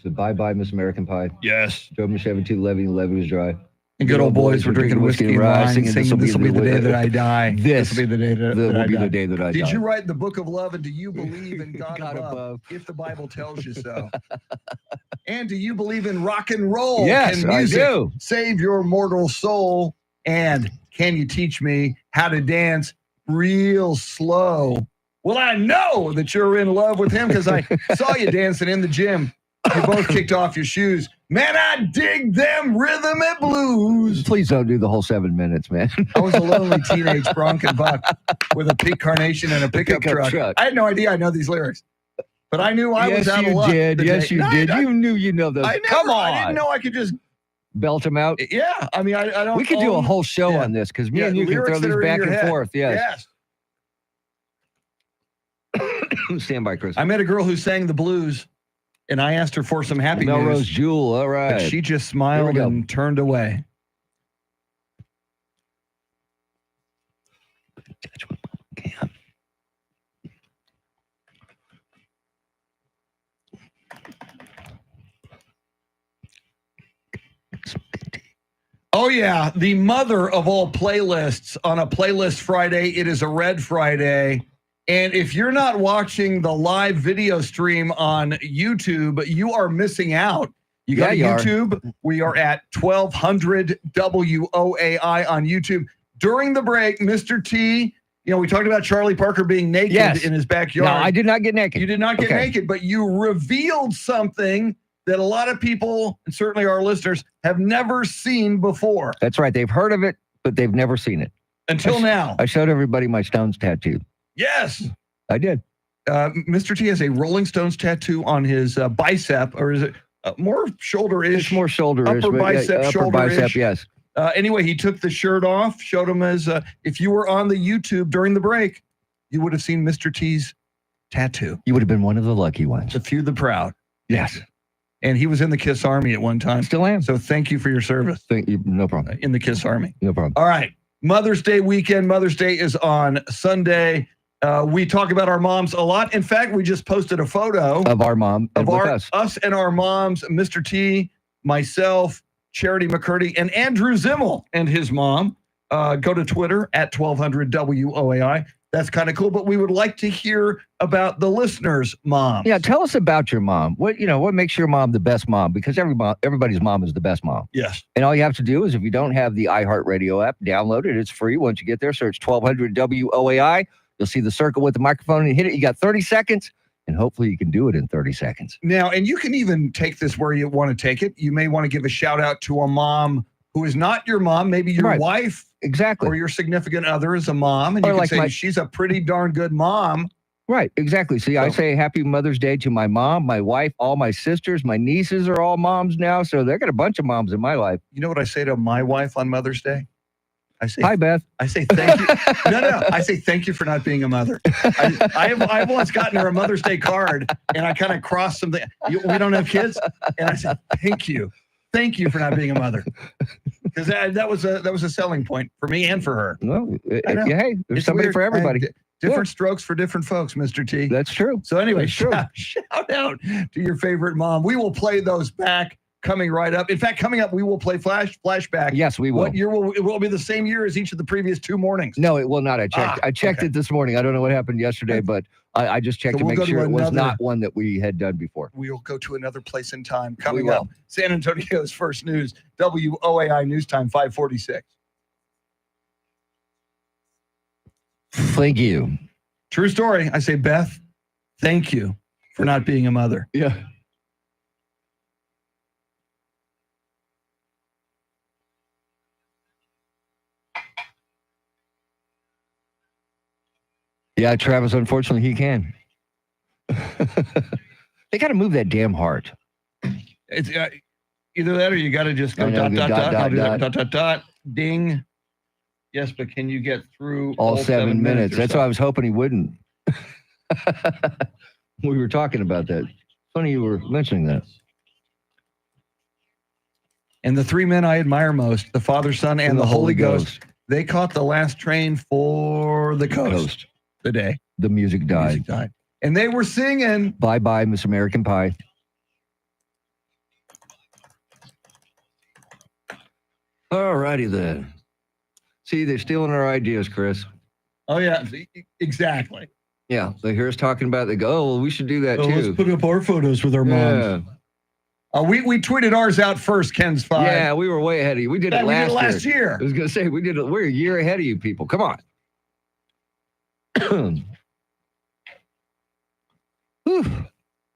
So bye-bye, Miss American Pie. Yes. Drove my Chevy to the levee was dry. And good old boys were drinking whiskey and rye, singing, "This will be the day that I die. This will be the day that will I be die." the day that I die. Did you write the book of love, and do you believe in God, God above, above. if the Bible tells you so? And do you believe in rock and roll? Yes, Can I music do. save your mortal soul? And can you teach me how to dance real slow? Well, I know that you're in love with him because I saw you dancing in the gym. You both kicked off your shoes. Man, I dig them rhythm and blues. Please don't do the whole 7 minutes, man. I was a lonely teenage bronco buck with a pink carnation and a pickup truck. I had no idea I know these lyrics. But I knew I was out of luck. Yes, you did. You knew those. Come on. I didn't know I could just belt them out. Yeah, I mean, I don't. We could do a own- whole show yeah. on this because me Yeah, and you can lyrics throw that these are in back your and head. forth. Yes. Yes. Stand by, Chris. I met a girl who sang the blues, and I asked her for some happy Melrose news, Jewel. All but right. she just smiled go. and turned away. Touch with my can. Oh, yeah. The mother of all playlists on a playlist Friday. It is a Red Friday. And if you're not watching the live video stream on YouTube, you are missing out. You go to Yeah, you are. YouTube. We are at 1200 WOAI on YouTube. During the break, Mr. T, we talked about Charlie Parker being naked Yes. in his backyard. No, I did not get naked. You did not get Okay. naked, but you revealed something that a lot of people, and certainly our listeners, have never seen before That's right. They've heard of it, but they've never seen it. until now. I showed everybody my Stones tattoo. Yes. I did. Mr. T has a Rolling Stones tattoo on his bicep, or is it more shoulder-ish? It's more shoulder-ish. upper but bicep, upper shoulder-ish. bicep, yes. Anyway, he took the shirt off, showed him as, if you were on the YouTube during the break, you would have seen Mr. T's tattoo. You would have been one of the lucky ones. To few the proud. Yes. And he was in the KISS Army at one time. Still am. So thank you for your service Thank you. No problem. in the KISS Army. No problem. All right. Mother's Day weekend. Mother's Day is on Sunday. We talk about our moms a lot. In fact, we just posted a photo Of our mom and of with us. and our moms, Mr. T, myself, Charity McCurdy, and Andrew Zimmel and his mom. Go to Twitter at 1200 WOAI. That's kind of cool, but we would like to hear about the listeners' moms. Yeah, tell us about your mom. What makes your mom the best mom? Because everybody's mom is the best mom. Yes. And all you have to do is, if you don't have the iHeartRadio app, download it. It's free. Once you get there, search 1200 WOAI. You'll see the circle with the microphone and hit it. You got 30 seconds, and hopefully you can do it in 30 seconds. Now, and you can even take this where you want to take it. You may want to give a shout out to a mom who is not your mom, maybe your Right. wife Exactly. or your significant other is a mom, and Or you can like say she's a pretty darn good mom. Right, exactly. See, I So- say happy Mother's Day to my mom, my wife, all my sisters, my nieces are all moms now. So they got a bunch of moms in my life. You know what I say to my wife on Mother's Day? I say, Hi, Beth. I say thank you. No. I say thank you for not being a mother. I've once gotten her a Mother's Day card, and I kind of crossed something. We don't have kids, and I said thank you for not being a mother, because that was a selling point for me and for her. Well, I know. hey, there's It's somebody weird. for everybody. Different strokes for different folks, Mr. T. That's true. So anyway, That's true. shout out to your favorite mom. We will play those back coming right up. In fact, coming up, we will play Flashback. Yes, we will. What year it will be the same year as each of the previous 2 mornings? No, it will not. I checked it this morning. I don't know what happened yesterday, but I just checked to make sure it was not one that we had done before. We will go to another place in time. Coming up, San Antonio's first news, WOAI News Time, 546. Thank you. True story. I say, Beth, thank you for not being a mother. Yeah. Yeah, Travis, unfortunately, he can. They got to move that damn heart. It's either that or you got to just go dot, ding. Yes, but can you get through all 7 minutes? That's so? why I was hoping he wouldn't. We were talking about that. Funny you were mentioning that. And the 3 men I admire most, the Father, Son, and the Holy Ghost, they caught the last train for the coast. The day the music died. And they were singing Bye-bye, Miss American Pie. All righty then. See, they're stealing our ideas, Chris. Oh, yeah, exactly. Yeah, they hear us talking about it. They go, oh, well, we should do that too. Let's put up our photos with our moms. We tweeted ours out first, Ken's 5. Yeah, we were way ahead of you. We did it last year. I was going to say, we're a year ahead of you people. Come on.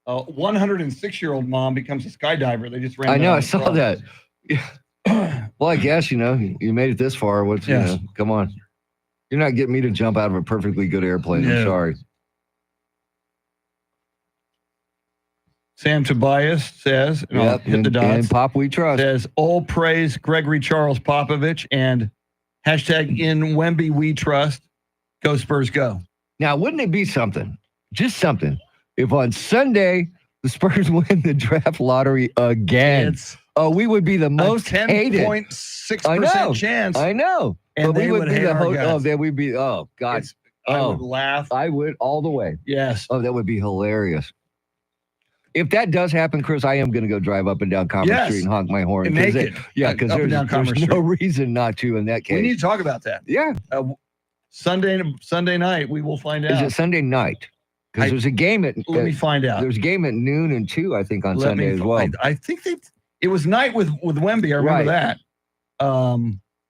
106-year-old mom becomes a skydiver. They just ran. I know. I saw that. Well, I guess you made it this far. Come on. You're not getting me to jump out of a perfectly good airplane. No. I'm sorry. Sam Tobias says, hit the dots. And Pop We Trust says, all praise Gregory Charles Popovich and hashtag in Wemby We Trust. Go Spurs, go. Now, wouldn't it be something, just something, if on Sunday the Spurs win the draft lottery again? We would be the most hated. 10.6% chance. I know. And but we would be the host. Then we'd be, oh, God. I would laugh. I would all the way. Yes. Oh, that would be hilarious. If that does happen, Chris, I am going to go drive up and down Commerce Street and honk my horn. Naked. Because there's no reason not to in that case. We need to talk about that. Yeah. Sunday night, we will find out. Is it Sunday night? Because there's a game at. Let me find out. There's a game at noon and 2, I think, on Sunday as well. I think it was night with Wemby. I remember that.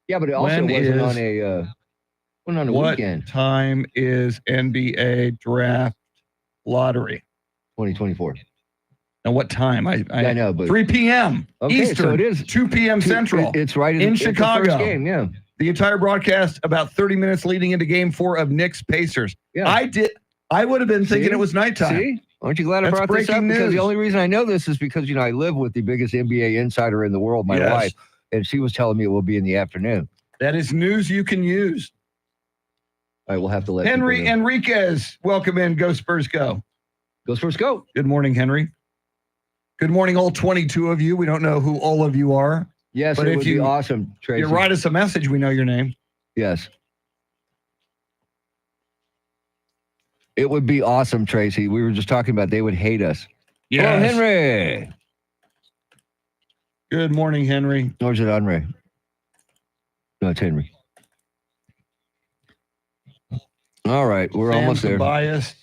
Yeah, but it also wasn't on a weekend. What time is NBA draft lottery? 2024. And what time? I know, but 3 p.m. Eastern. So it is 2 p.m. Central. It's right in Chicago. The first game, yeah. The entire broadcast about 30 minutes leading into Game 4 of Knicks Pacers. Yeah. I would have been thinking it was nighttime. See? Aren't you glad I brought this up? Because the only reason I know this is because I live with the biggest NBA insider in the world, my wife, and she was telling me it will be in the afternoon. That is news you can use. All right, we'll have to let Henry Enriquez, welcome in. Go Spurs, go. Go Spurs, go. Good morning, Henry. Good morning, all 22 of you. We don't know who all of you are. Yes, but it would be awesome, Tracy. You write us a message, we know your name. Yes. It would be awesome, Tracy. We were just talking about they would hate us. Yes. Hello, Henry. Good morning, Henry. Or is it Henry? No, it's Henry. All right, we're almost there. Biased.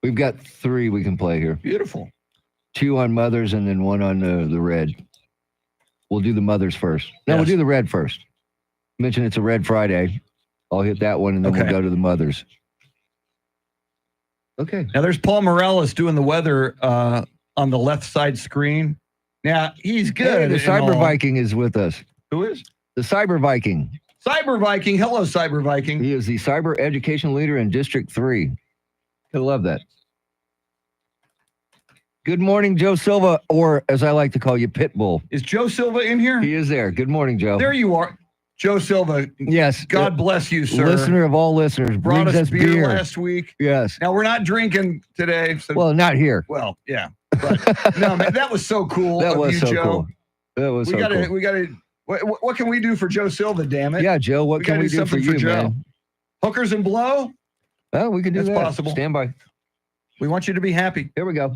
We've got 3 we can play here. Beautiful. 2 on mothers and then 1 on the red. We'll do the mothers first. No, we'll do the red first. Mention it's a Red Friday. I'll hit that one and then we'll go to the mothers. Okay. Now there's Paul Morales doing the weather on the left side screen. Now he's good. Hey, the Cyber Viking is with us. Who is? The Cyber Viking. Cyber Viking. Hello, Cyber Viking. He is the cyber education leader in District 3. He'll love that. Good morning, Joe Silva, or as I like to call you, Pitbull. Is Joe Silva in here? He is there. Good morning, Joe. There you are. Joe Silva. Yes. God bless you, sir. Listener of all listeners. Brought us beer last week. Yes. Now, we're not drinking today. So, well, not here. Well, yeah. But, no, man, that was so cool. That was so Joe. Cool. That was cool. We got to. What can we do for Joe Silva, damn it? Yeah, Joe, what can we do for you, man? Hookers and blow? Oh, we can do that. That's possible. Stand by. We want you to be happy. Here we go.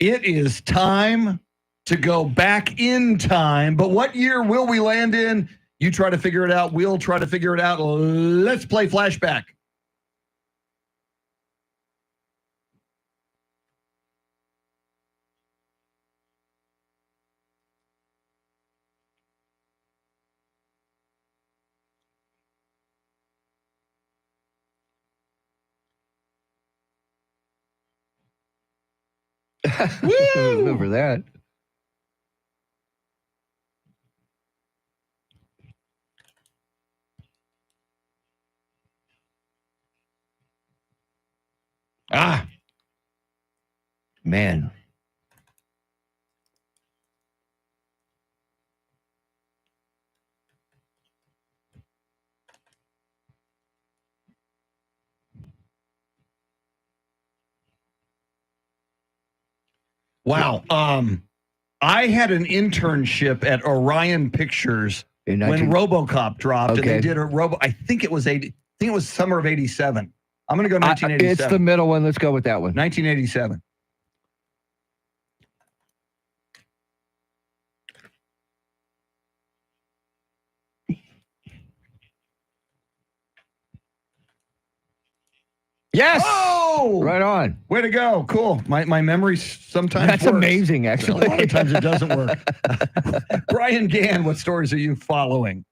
It is time to go back in time. But what year will we land in? You try to figure it out. We'll try to figure it out. Let's play Flashback. Remember that. Man. Wow. I had an internship at Orion Pictures In when 19 RoboCop dropped, and Okay. they did a I think it was summer of '87. I'm going to go 1987. It's the middle one. Let's go with that one. 1987. Yes. Oh, Right on. way to go. Cool. My memory sometimes That's works. amazing, A actually. lot of times it doesn't work. Brian Gann, what stories are you following?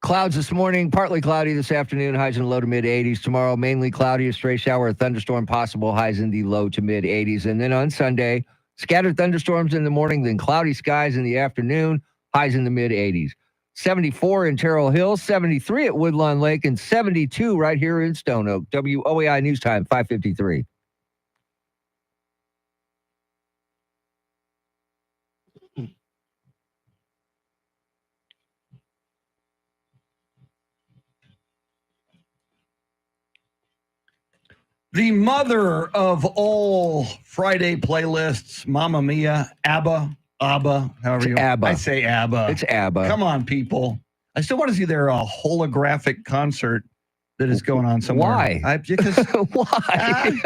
Clouds this morning, partly cloudy this afternoon, highs in the low to mid 80s. Tomorrow, mainly cloudy, a stray shower or thunderstorm possible, highs in the low to mid 80s. And then on Sunday, scattered thunderstorms in the morning, then cloudy skies in the afternoon, highs in the mid 80s. 74 in Terrell Hills, 73 at Woodlawn Lake, and 72 right here in Stone Oak. WOAI News Time, 5:53. The mother of all Friday playlists, Mamma Mia, ABBA, however you ABBA. I say ABBA. It's ABBA. Come on, people. I still want to see their holographic concert that is going on somewhere. Why? Because Why?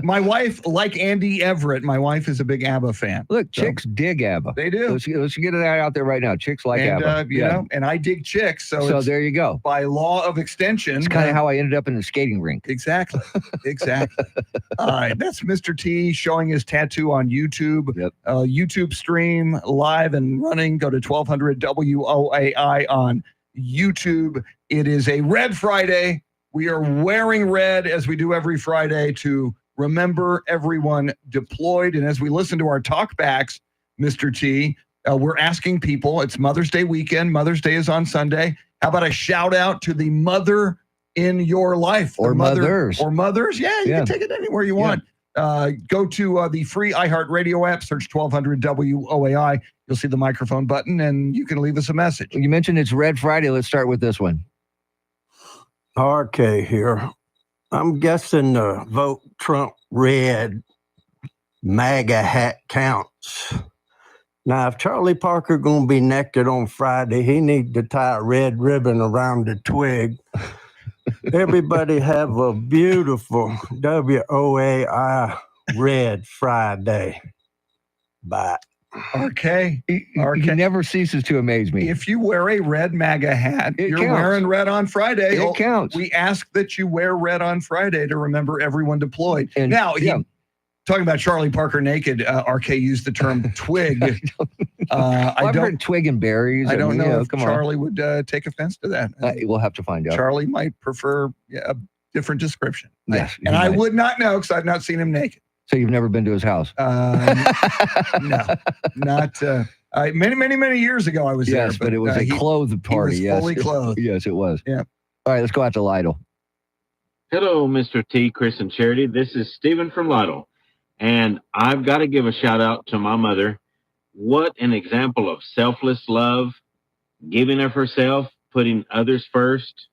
my wife, like Andy Everett, my wife is a big ABBA fan. Look, So, chicks dig ABBA. They do. Let's get it out there right now. Chicks like And, ABBA. you know, and I dig chicks. So it's, there you go. by law of extension. It's kind of how I ended up in the skating rink. Exactly. All right. That's Mr. T showing his tattoo on YouTube. Yep. YouTube stream live and running. Go to 1200 WOAI on YouTube. It is a Red Friday. We are wearing red as we do every Friday to remember everyone deployed. And as we listen to our talkbacks, Mr. T, we're asking people, it's Mother's Day weekend. Mother's Day is on Sunday. How about a shout out to the mother in your life? Or mothers. Or mothers. Yeah, you can take it anywhere you want. Go to the free iHeartRadio app, search 1200 WOAI. You'll see the microphone button and you can leave us a message. You mentioned it's Red Friday. Let's start with this one. RK here. I'm guessing the vote Trump red MAGA hat counts. Now, if Charlie Parker going to be naked on Friday, he need to tie a red ribbon around the twig. Everybody have a beautiful WOAI Red Friday. Bye. RK. He RK. never ceases to amaze me. If you wear a red MAGA hat, It you're counts. wearing red on Friday. It counts. We ask that you wear red on Friday to remember everyone deployed. And, now, yeah. talking about Charlie Parker naked, RK used the term twig. I've heard twig and berries. I don't know if come Charlie would take offense to that. We'll have to find out. Charlie might prefer a different description. Yes, and I would not know because I've not seen him naked. So you've never been to his house? No, not many years ago. I was there. Yes, but it was a clothed party. He was fully clothed. Yes, it was. Yeah. All right, let's go out to Lytle. Hello, Mr. T, Chris, and Charity. This is Stephen from Lytle, and I've got to give a shout out to my mother. What an example of selfless love, giving of herself, putting others first,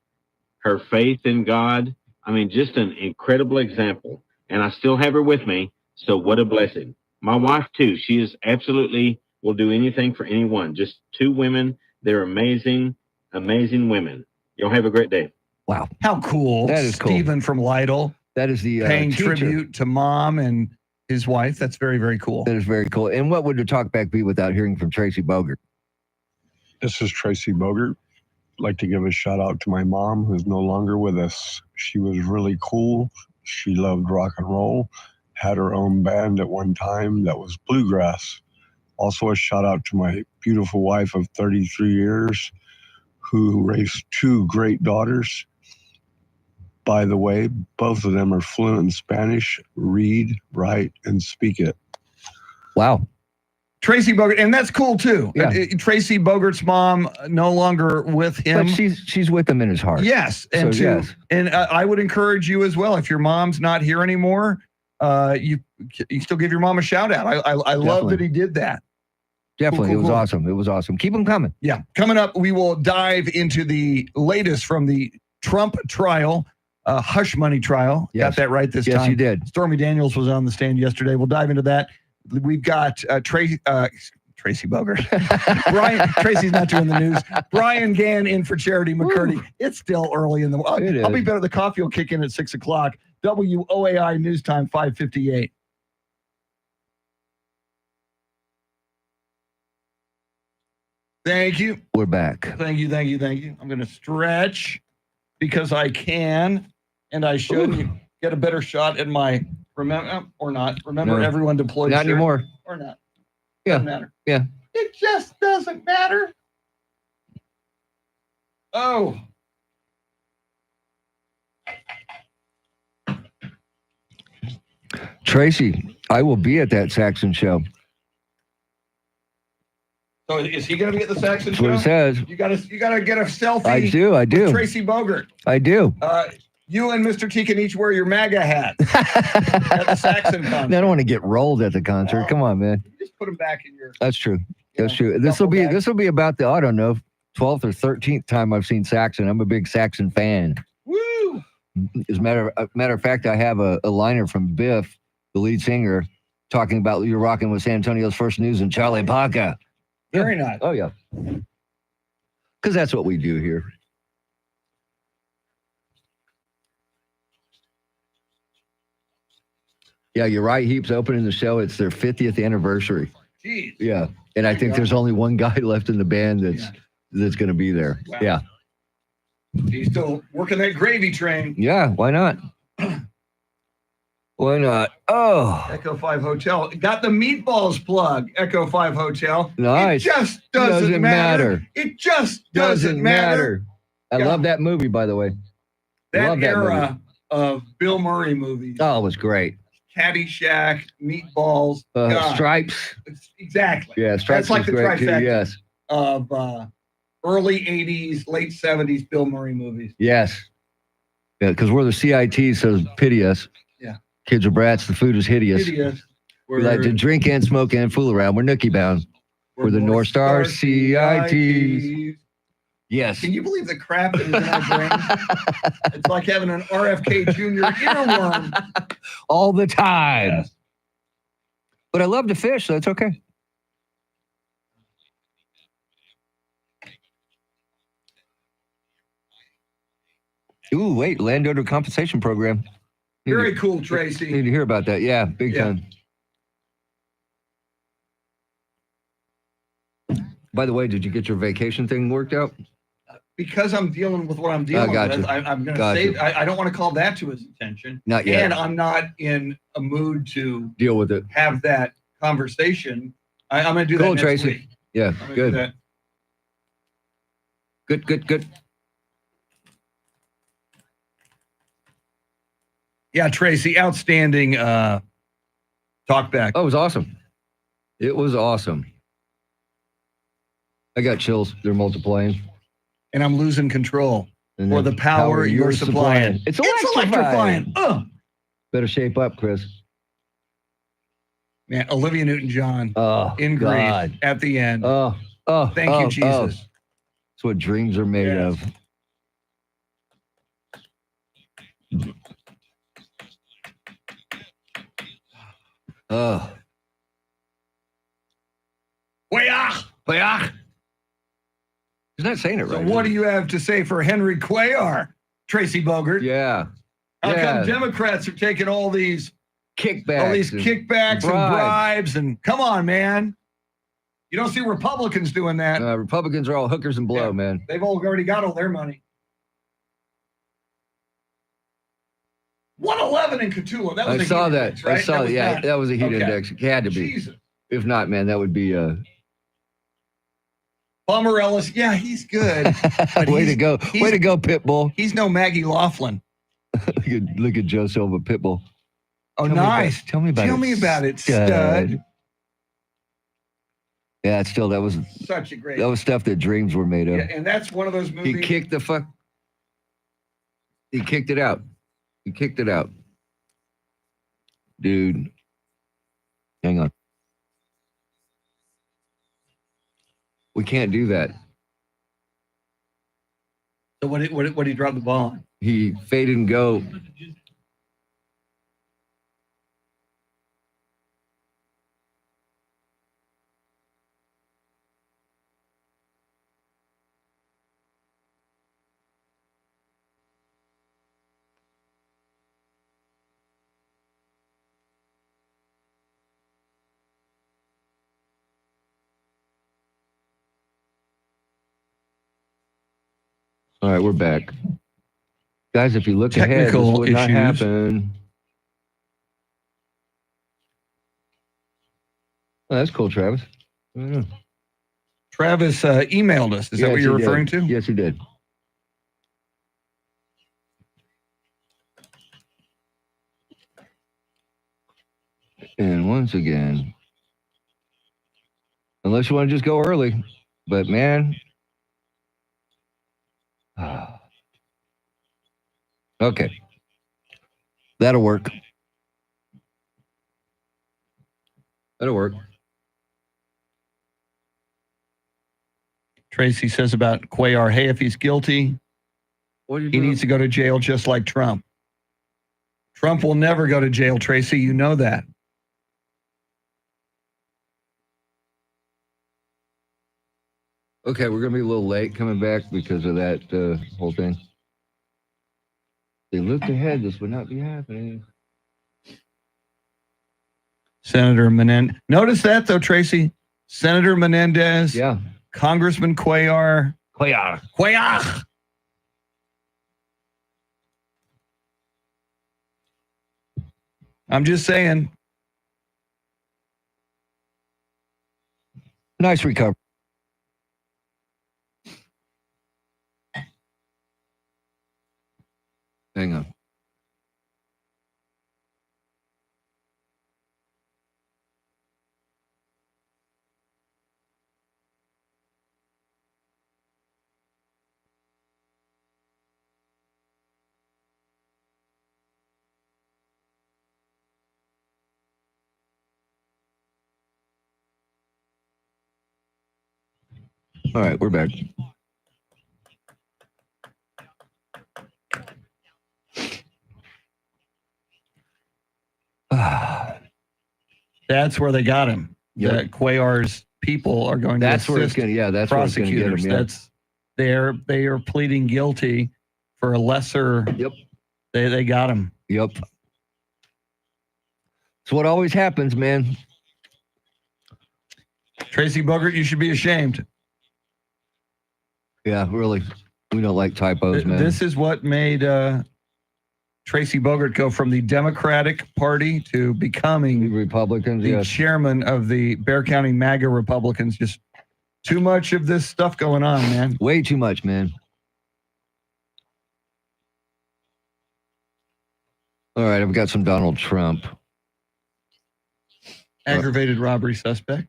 her faith in God. I mean, just an incredible example. And I still have her with me, so what a blessing. My wife, too, she is absolutely will do anything for anyone. Just two women. They're amazing, amazing women. Y'all have a great day. Wow. How cool. That is cool. Stephen from Lytle. That is the paying teacher. tribute to mom and his wife. That's very, very cool. That is very cool. And what would the talkback be without hearing from Tracy Bogert? This is Tracy Bogert. I'd like to give a shout out to my mom, who's no longer with us. She was really cool. She loved rock and roll, had her own band at one time that was bluegrass. Also a shout out to my beautiful wife of 33 years, who raised two great daughters. By the way, both of them are fluent in Spanish, read, write, and speak it. Wow. Tracy Bogert, and that's cool too. Yeah. Tracy Bogert's mom no longer with him. But she's with him in his heart. Yes, and yes. I would encourage you as well. If your mom's not here anymore, you still give your mom a shout out. I love that he did that. Definitely, Cool. It was awesome. It was awesome. Keep them coming. Yeah, coming up, we will dive into the latest from the Trump trial, hush money trial. Yes. Got that right this time. Yes, you did. Stormy Daniels was on the stand yesterday. We'll dive into that. We've got Tracy Bogert. Tracy's not doing the news. Brian Gann in for Charity McCurdy. It's still early in the morning. I'll be better. The coffee will kick in at 6 o'clock. WOAI News Time 5:58. Thank you. We're back. Thank you. I'm going to stretch because I can and I should. You get a better shot at my remember or not. Remember, everyone deployed. Not anymore. Or not. Yeah. Doesn't matter. Yeah. It just doesn't matter. Oh. Tracy, I will be at that Saxon show. So is he going to be at the Saxon That's what show? it says. You got to get a selfie. I do. With Tracy Bogert. I do. You and Mr. T can each wear your MAGA hat at the Saxon concert. I don't want to get rolled at the concert. Come on, man. You just put them back in your. That's true. That's true. This will be about the, I don't know, 12th or 13th time I've seen Saxon. I'm a big Saxon fan. Woo! As a matter of fact, I have a liner from Biff, the lead singer, talking about you're rocking with San Antonio's First News and Charlie Parker. Very nice. Oh, yeah. Because that's what we do here. Yeah, you're right. Heap's opening the show. It's their 50th anniversary. Jeez. Yeah. And I think there's only one guy left in the band that's going to be there. Wow. Yeah. He's still working that gravy train. Yeah. Why not? Why not? Oh. Echo 5 Hotel. Got the meatballs plug, Echo 5 Hotel. Nice. It just doesn't matter. It just doesn't matter. I love that movie, by the way. That era of Bill Murray movies. Oh, it was great. Caddyshack, Meatballs. Stripes. Exactly. Yeah, Stripes That's like was the great trifecta too, yes. Of early 80s, late 70s Bill Murray movies. Yes. Yeah, because we're the CIT, so pity us. Yeah. Kids are brats. The food is hideous. We like to drink and smoke and fool around. We're nookie bound. We're the North Star CITs. Yes. Can you believe the crap that is in our brain? It's like having an RFK Jr. earworm. All the time. Yes. But I love to fish, so it's okay. Ooh, wait, landowner compensation program. Very cool, Tracy. Need to hear about that. Yeah, big time. By the way, did you get your vacation thing worked out? Because I'm dealing with what I'm dealing gotcha. with, I'm going to Gotcha. say I don't want to call that to his attention. Not yet. And I'm not in a mood to Deal with it. have that conversation. I'm going to do that Cool, next Tracy. week. Yeah, I'm gonna do good. that. Good. Yeah, Tracy, outstanding talk back. Oh, it was awesome. It was awesome. I got chills. They're multiplying. And I'm losing control. And For the power you're supplying. It's It's electrifying. Better shape up, Chris. Man, Olivia Newton-John Oh, in grief God. at the end. Thank you, Jesus. That's what dreams are made Yes. of. Oh. Cuellar. He's not saying it So right. what is do you have to say for Henry Cuellar, Tracy Bogert? he? Yeah. How Yeah. come Democrats are taking all these Kickbacks. and kickbacks and bribes. bribes and come on, man. You don't see Republicans doing that. Republicans are all hookers and blow, Yeah. man. They've already got all their money. 111 in Cotulla. That was I a saw heat that. index, right? I saw was that. Yeah, not- that was a heat Okay. index. It had to be. Jesus. If not, man, that would be Pomerellis, yeah, he's good. But way to he's- go. Way to go, Pitbull. He's no Maggie Laughlin. Look at Joe Silva, Pitbull. Oh, Tell me nice. Tell me about it. Tell me about it, stud. Yeah, it's still that was Such a great. stuff that dreams were made of. Yeah, and that's one of those movies. He kicked the fuck. He kicked it out. He kicked it out. Dude. Hang on. We can't do that. So what did he drop the ball on? He fade and go. All right, we're back. Guys, if you look ahead, this Technical would not issues. happen. Oh, that's cool, Travis. Yeah. Travis emailed us. Is that Yes, what you're he did. referring to? Yes, he did. And once again, unless you want to just go early, but man, okay, that'll work. That'll work. Tracy says about Cuellar, hey, if he's guilty, What are you he doing? needs to go to jail just like Trump. Trump will never go to jail, Tracy. You know that. Okay, we're gonna be a little late coming back because of that whole thing. They looked ahead. This would not be happening. Senator Menendez. Notice that, though, Tracy. Senator Menendez, Yeah. Congressman Cuellar. Cuellar. I'm just saying. Nice recovery. Hang on. All right, we're back. That's where they got him. Yep. That Cuellar's people are going That's to where it's assist gonna. Yeah, that's where it's gonna get him. prosecutors. Yeah. That's they are pleading guilty for a lesser. Yep. They got him. Yep. It's what always happens, man. Tracy Bogert, you should be ashamed. Yeah, really. We don't like typos, man. This is what made Tracy Bogart go from the Democratic Party to becoming Republicans, the yes. chairman of the Bear County MAGA Republicans. Just too much of this stuff going on, man. Way too much, man. All right, I've got some Donald Trump. Aggravated robbery suspect.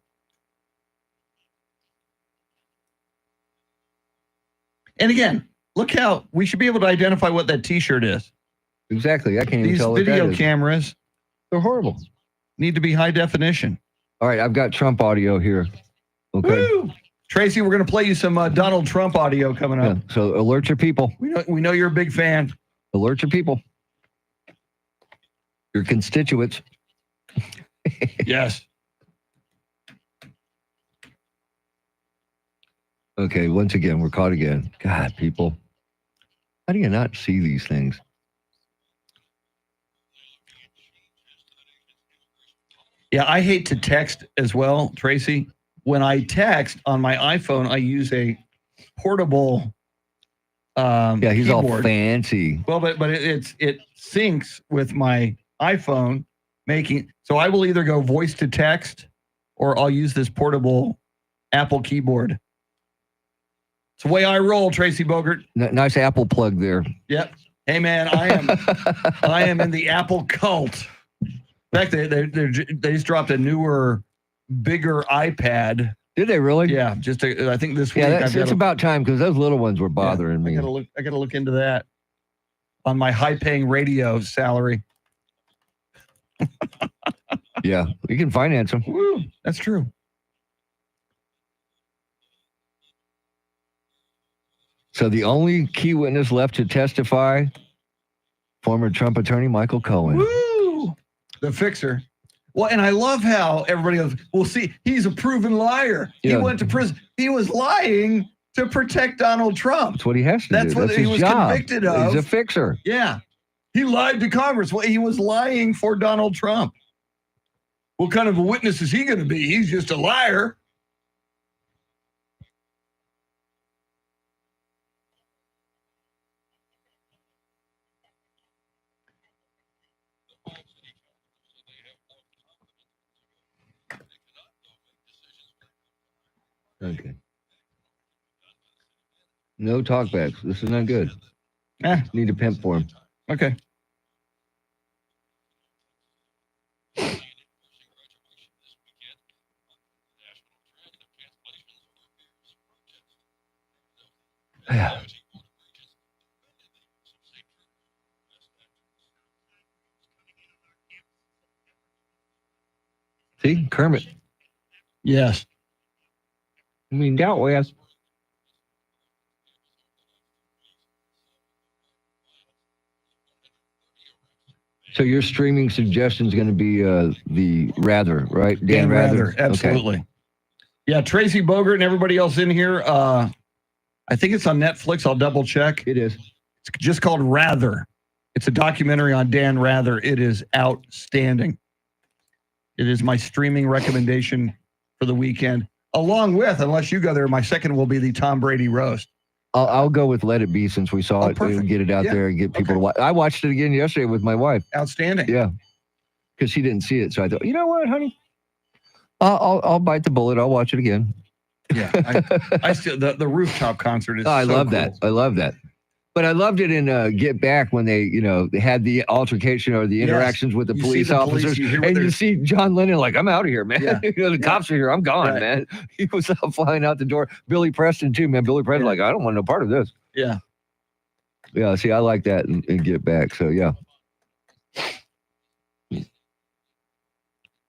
And again, look how we should be able to identify what that T-shirt is. Exactly. I can't even These tell what that video is. cameras They're horrible. need to be high definition. All right, I've got Trump audio here. Okay. Woo! Tracy, we're going to play you some Donald Trump audio coming Yeah, up. so alert your people. We know you're a big fan. Alert your people. Your constituents. Yes. Okay, once again, we're caught again. God, people. How do you not see these things? Yeah, I hate to text as well, Tracy. When I text on my iPhone, I use a portable Yeah, he's all keyboard. fancy. Well, but it syncs with my iPhone, so I will either go voice to text or I'll use this portable Apple keyboard. It's the way I roll, Tracy Bogart. Nice Apple plug there. Yep. Hey man, I am in the Apple cult. In fact, they just dropped a newer, bigger iPad. Did they really? Yeah, I think this week. Yeah, it's about time because those little ones were bothering me. I gotta look into that on my high-paying radio salary. Yeah, we can finance them. Woo, that's true. So the only key witness left to testify, former Trump attorney Michael Cohen. Woo, the fixer. Well, and I love how everybody goes, well, see, he's a proven liar. Yeah. He went to prison. He was lying to protect Donald Trump. That's what he has to That's do. what That's he his was job. convicted of. He's a fixer. Yeah. He lied to Congress. Well, he was lying for Donald Trump. What kind of a witness is he going to be? He's just a liar. Okay. No talkbacks. This is not good. Need a pimp for him. Okay. Yeah. See, Kermit. Yes. I mean, doubt West. So your streaming suggestion is going to be the Rather, right? Dan Rather. Absolutely. Okay. Yeah, Tracy Bogart and everybody else in here. I think it's on Netflix. I'll double check. It is. It's just called Rather. It's a documentary on Dan Rather. It is outstanding. It is my streaming recommendation for the weekend. Along with, unless you go there, my second will be the Tom Brady roast. I'll go with Let It Be since we saw it. Perfect. And get it out there and get people to watch. I watched it again yesterday with my wife. Outstanding. Yeah, because she didn't see it, so I thought, you know what, honey, I'll bite the bullet. I'll watch it again. Yeah, I still the rooftop concert is. I so love cool. that. I love that. But I loved it in Get Back when they had the altercation or the interactions with the You see police the police, officers, you hear what and you they're- see John Lennon like, I'm out of here, man. Yeah. The cops are here. I'm gone, Right. man. He was flying out the door. Billy Preston too, man. Billy Preston like, I don't want no part of this. Yeah. Yeah. See, I like that and Get Back. So yeah.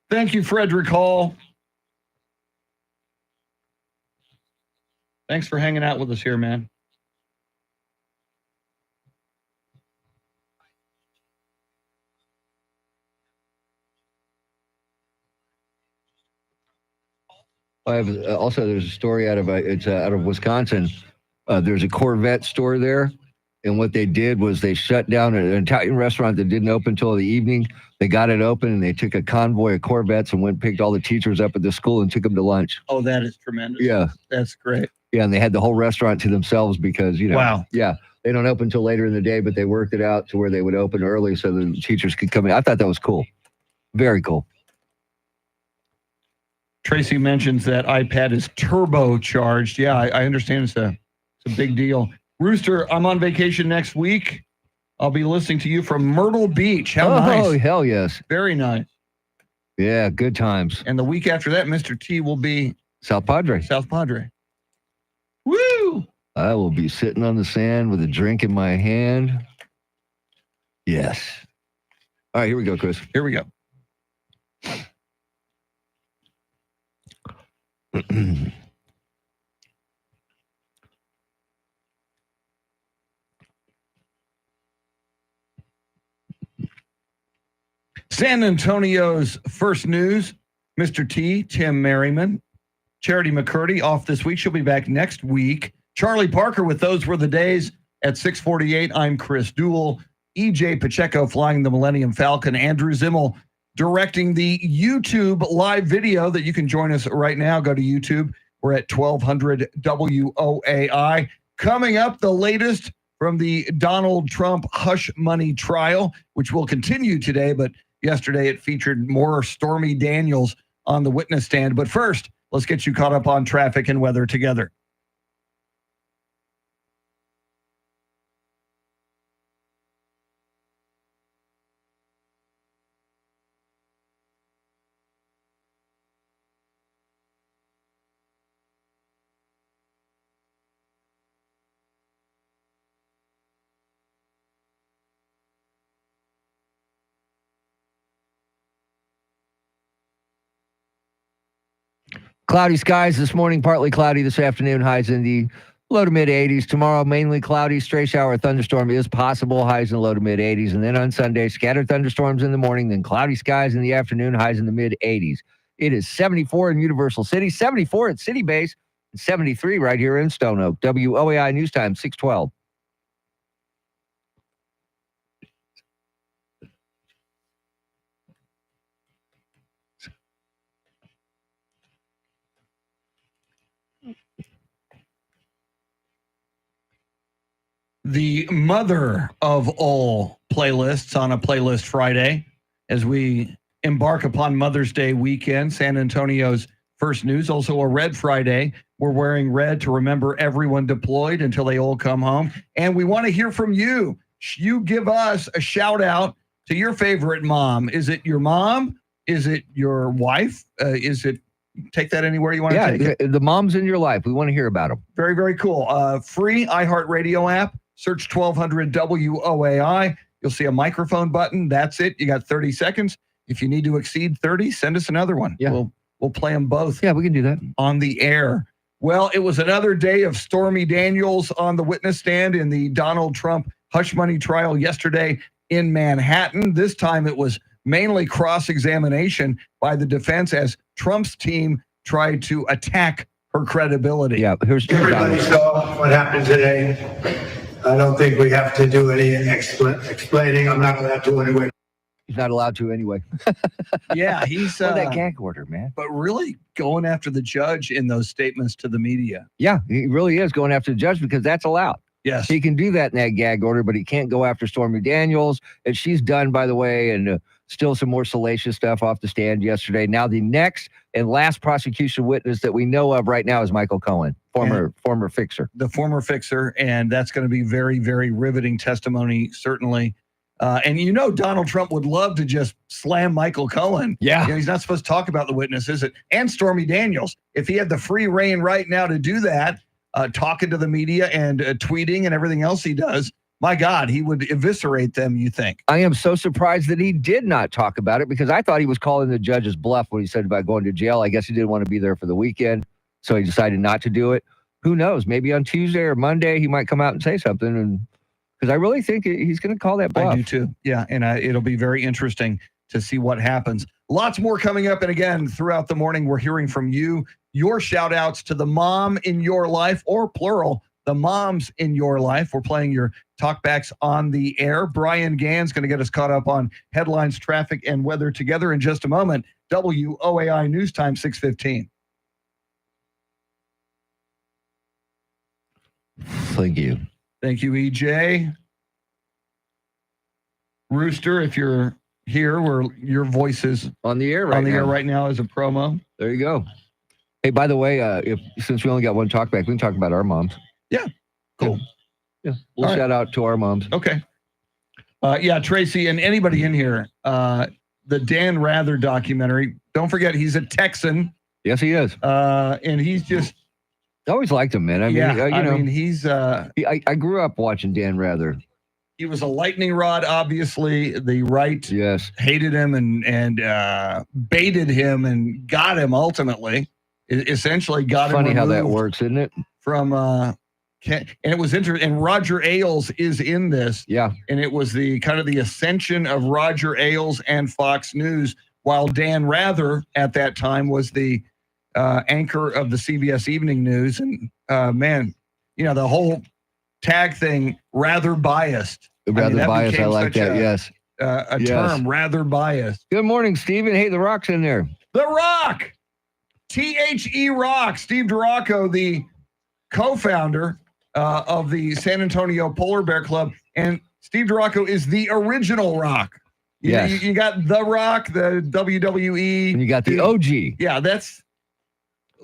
Thank you, Frederick Hall. Thanks for hanging out with us here, man. I have also there's a story out of out of Wisconsin. There's a Corvette store there, and what they did was they shut down an Italian restaurant that didn't open until the evening. They got it open, and they took a convoy of Corvettes and went and picked all the teachers up at the school and took them to lunch. Oh, that is tremendous. Yeah, That's great. Yeah, and they had the whole restaurant to themselves because, Wow. yeah, they don't open until later in the day, but they worked it out to where they would open early so the teachers could come in. I thought that was cool. Very cool. Tracy mentions that iPad is turbocharged. Yeah, I understand it's a big deal. Rooster, I'm on vacation next week. I'll be listening to you from Myrtle Beach. How nice. Oh, hell yes. Very nice. Yeah, good times. And the week after that, Mr. T will be South Padre. South Padre. Woo! I will be sitting on the sand with a drink in my hand. Yes. All right, here we go, Chris. Here we go. San Antonio's first news, Mr. T, Tim Merriman, Charity McCurdy off this week. She'll be back next week. Charlie Parker with Those Were the Days at 6:48. I'm Chris Duell. EJ Pacheco flying the Millennium Falcon. Andrew Zimmel directing the YouTube live video that you can join us right now. Go to YouTube. We're at 1200 WOAI. Coming up, the latest from the Donald Trump hush money trial, which will continue today, but yesterday it featured more Stormy Daniels on the witness stand. But first, let's get you caught up on traffic and weather together. Cloudy skies this morning, partly cloudy this afternoon, highs in the low to mid 80s. Tomorrow, mainly cloudy, stray shower, thunderstorm is possible, highs in the low to mid 80s. And then on Sunday, scattered thunderstorms in the morning, then cloudy skies in the afternoon, highs in the mid 80s. It is 74 in Universal City, 74 at City Base, and 73 right here in Stone Oak. WOAI News Time, 612. The mother of all playlists on a Playlist Friday as we embark upon Mother's Day weekend. San Antonio's first news, also a Red Friday. We're wearing red to remember everyone deployed until they all come home. And we want to hear from you. You give us a shout out to your favorite mom. Is it your mom? Is it your wife? Take that anywhere you want to take it. The moms in your life. We want to hear about them. Very, very cool. Free iHeartRadio app. Search 1200 WOAI. You'll see a microphone button. That's it. You got 30 seconds. If you need to exceed 30, send us another one. Yeah. We'll play them both. Yeah, we can do that. On the air. Well, it was another day of Stormy Daniels on the witness stand in the Donald Trump hush money trial yesterday in Manhattan. This time it was mainly cross-examination by the defense as Trump's team tried to attack her credibility. Yeah, here's everybody saw what happened today. I don't think we have to do any explaining. I'm not allowed to anyway. He's not allowed to anyway. Yeah, he's that gag order, man. But really going after the judge in those statements to the media. Yeah, he really is going after the judge because that's allowed. Yes. He can do that in that gag order, but he can't go after Stormy Daniels. And she's done, by the way, and still some more salacious stuff off the stand yesterday. Now the next and last prosecution witness that we know of right now is Michael Cohen, former fixer. The former fixer, and that's going to be very, very riveting testimony, certainly. And Donald Trump would love to just slam Michael Cohen. Yeah. He's not supposed to talk about the witnesses and Stormy Daniels. If he had the free reign right now to do that, talking to the media and tweeting and everything else he does, my God, he would eviscerate them, you think. I am so surprised that he did not talk about it because I thought he was calling the judge's bluff when he said about going to jail. I guess he didn't want to be there for the weekend, so he decided not to do it. Who knows? Maybe on Tuesday or Monday he might come out and say something, and because I really think he's going to call that bluff. I do too. Yeah, and it'll be very interesting to see what happens. Lots more coming up, and again, throughout the morning, we're hearing from you, your shout outs to the mom in your life, or plural, the moms in your life. We're playing your talkbacks on the air. Brian Gann's going to get us caught up on headlines, traffic, and weather together in just a moment. WOAI News Time, 6:15. Thank you. Thank you, EJ. Rooster, if you're here, where your voice is On the air right on the now. air right now as a promo. There you go. Hey, by the way, since we only got one talk back, we can talk about our moms. Yeah. Cool. Yeah. We'll All right. shout out to our moms. Okay. Yeah, Tracy, and anybody in here, the Dan Rather documentary. Don't forget, he's a Texan. Yes, he is. And he's just. I always liked him, man. I mean, he's. I grew up watching Dan Rather. He was a lightning rod, obviously. The right hated him and baited him and got him ultimately. Essentially got him. Funny how that works, isn't it? From and it was interesting. And Roger Ailes is in this. Yeah. And it was the kind of the ascension of Roger Ailes and Fox News, while Dan Rather at that time was the anchor of the CBS Evening News. And man, the whole tag thing, rather biased. Rather biased. I like that. Yes. A term, rather biased. Good morning, Steven. Hey, The Rock's in there. The Rock. THE Rock. Steve Duraco, the co-founder of the San Antonio Polar Bear Club. And Steve Duraco is the original Rock. You got The Rock, the WWE. And you got the OG. Yeah, that's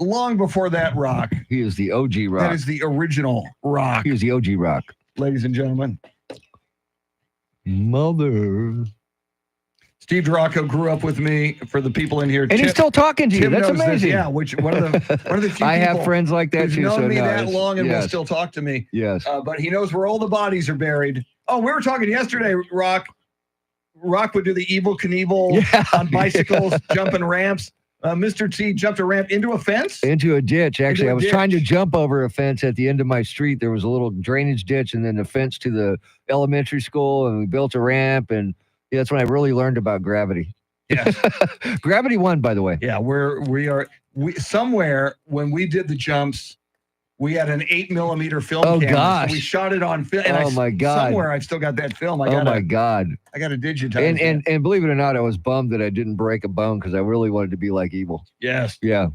long before that Rock. He is the OG Rock. That is the original Rock. He is the OG Rock. Ladies and gentlemen. Mother. Steve Duraco grew up with me. For the people in here, and he's still talking to you. That's amazing. Yeah, one of the few I have friends like that too. Known me that long and will still talk to me. Yes, but he knows where all the bodies are buried. Oh, we were talking yesterday. Rock would do the Evel Knievel on bicycles, jumping ramps. Mr. T jumped a ramp into a fence? Into a ditch. Actually, I was trying to jump over a fence at the end of my street. There was a little drainage ditch and then a fence to the elementary school, and we built a ramp. And that's when I really learned about gravity. Yes. Gravity won, by the way. Yeah, we somewhere when we did the jumps, we had an 8mm film camera. Gosh. So we shot it on film. My God. Somewhere I've still got that film. My God. I got to digitize and believe it or not, I was bummed that I didn't break a bone because I really wanted to be like Evil. Yes. Yeah.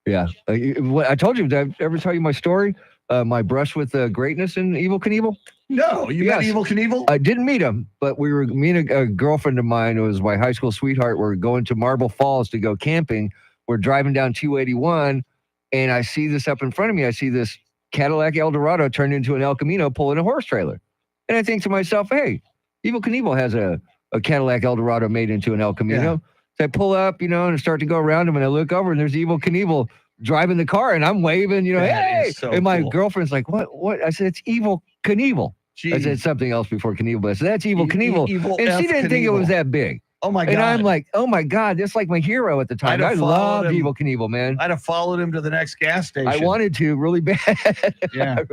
Yeah. I told you, did I ever tell you my story? My brush with greatness in Evel Knievel? No, you met Evel Knievel? I didn't meet him, but me and a girlfriend of mine who was my high school sweetheart. We're going to Marble Falls to go camping. We're driving down 281. And I see this up in front of me. I see this Cadillac Eldorado turned into an El Camino pulling a horse trailer. And I think to myself, hey, Evel Knievel has a Cadillac Eldorado made into an El Camino. Yeah. So I pull up, and start to go around him, and I look over, and there's Evel Knievel driving the car, and I'm waving, hey. So and my cool. girlfriend's like, what? I said, it's Evel Knievel. Jeez. I said something else before Knievel, but I said, that's Evel Knievel. Evil and F. she didn't think it was that big. Oh, my God. And I'm like, oh, my God, that's like my hero at the time. I loved Evel Knievel, man. I'd have followed him to the next gas station. I wanted to really bad. Yeah. I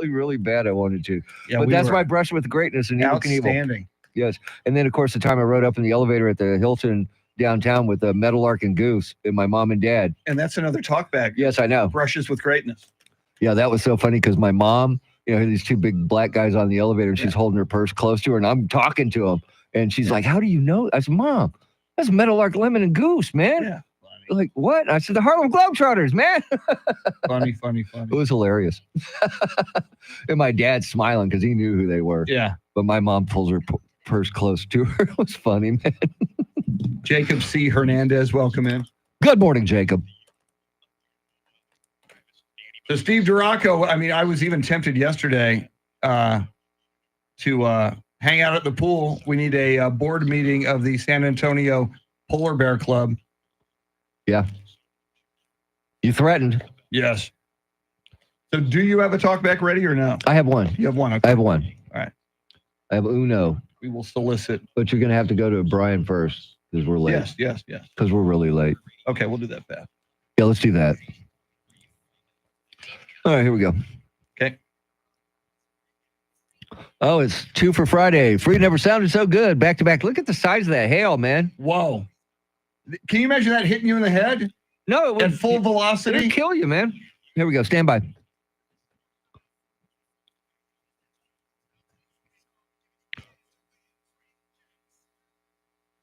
really bad I wanted to. Yeah, but that's my brush with greatness and Evel Knievel. Outstanding. Yes. And then, of course, the time I rode up in the elevator at the Hilton downtown with a Meadowlark and Goose and my mom and dad. And that's another talkback. Yes, I know. Brushes with greatness. Yeah, that was so funny because my mom, these two big black guys on the elevator, and she's holding her purse close to her, and I'm talking to them. And she's like, how do you know? I said, Mom, that's Meadowlark, Lemon, and Goose, man. Yeah. Like, what? I said, the Harlem Globetrotters, man. Funny. It was hilarious. And my dad's smiling because he knew who they were. Yeah. But my mom pulls her purse close to her. It was funny, man. Jacob C. Hernandez, welcome in. Good morning, Jacob. So Steve Duraco, I was even tempted yesterday to hang out at the pool. We need a board meeting of the San Antonio Polar Bear Club. Yeah. You threatened. Yes. So do you have a talkback ready or no? I have one. You have one. Okay. I have one. All right. I have uno. We will solicit. But you're going to have to go to Brian first because we're late. Yes. Because we're really late. Okay, we'll do that fast. Yeah, let's do that. All right, here we go. Okay. Oh, it's 2 for Friday. Free never sounded so good. Back to back. Look at the size of that hail, man. Whoa. Can you imagine that hitting you in the head? No, it would. At full velocity? It'd kill you, man. Here we go. Stand by.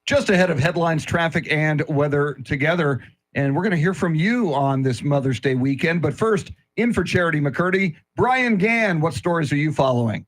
Just ahead of headlines, traffic, and weather together. And we're going to hear from you on this Mother's Day weekend. But first, in for Charity McCurdy. Brian Gann, what stories are you following?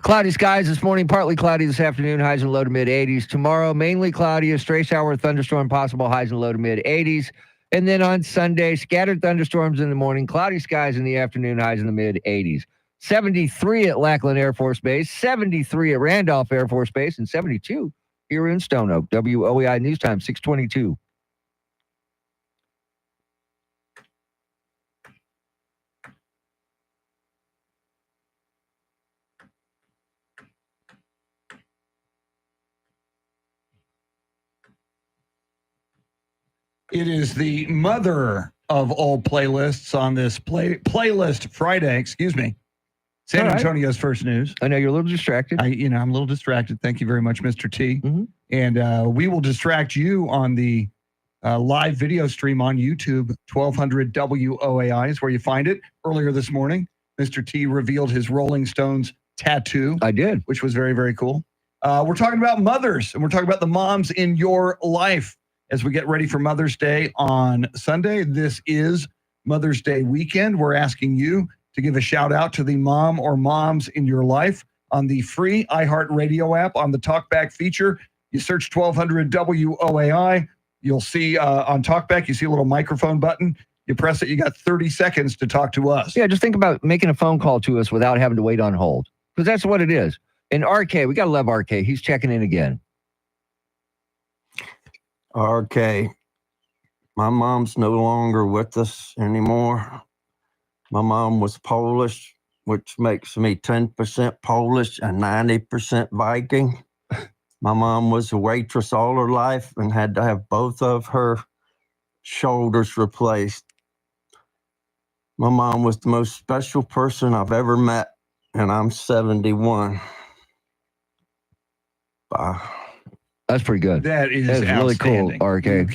Cloudy skies this morning, partly cloudy this afternoon, highs in low to mid 80s. Tomorrow, mainly cloudy, a stray shower, thunderstorm possible, highs in low to mid 80s. And then on Sunday, scattered thunderstorms in the morning, cloudy skies in the afternoon, highs in the mid 80s. 73 at Lackland Air Force Base, 73 at Randolph Air Force Base, and 72 here in Stone Oak. WOEI News Time, 622. It is the mother of all playlists on this playlist Friday. Excuse me. San Antonio's first news. I know you're a little distracted. I'm a little distracted. Thank you very much, Mr. T. Mhm. And we will distract you on the live video stream on YouTube. 1200 WOAI is where you find it. Earlier this morning, Mr. T revealed his Rolling Stones tattoo. I did. Which was very, very cool. We're talking about mothers, and we're talking about the moms in your life as we get ready for Mother's Day on Sunday. This is Mother's Day weekend. We're asking you to give a shout out to the mom or moms in your life on the free iHeartRadio app on the Talkback feature. You search 1200 WOAI. You'll see on Talkback, you see a little microphone button. You press it, you got 30 seconds to talk to us. Yeah, just think about making a phone call to us without having to wait on hold, because that's what it is. And RK, we got to love RK. He's checking in again. RK, my mom's no longer with us anymore. My mom was Polish, which makes me 10% Polish and 90% Viking. My mom was a waitress all her life and had to have both of her shoulders replaced. My mom was the most special person I've ever met, and I'm 71. Bye. That's pretty good. That is really cool, RK. You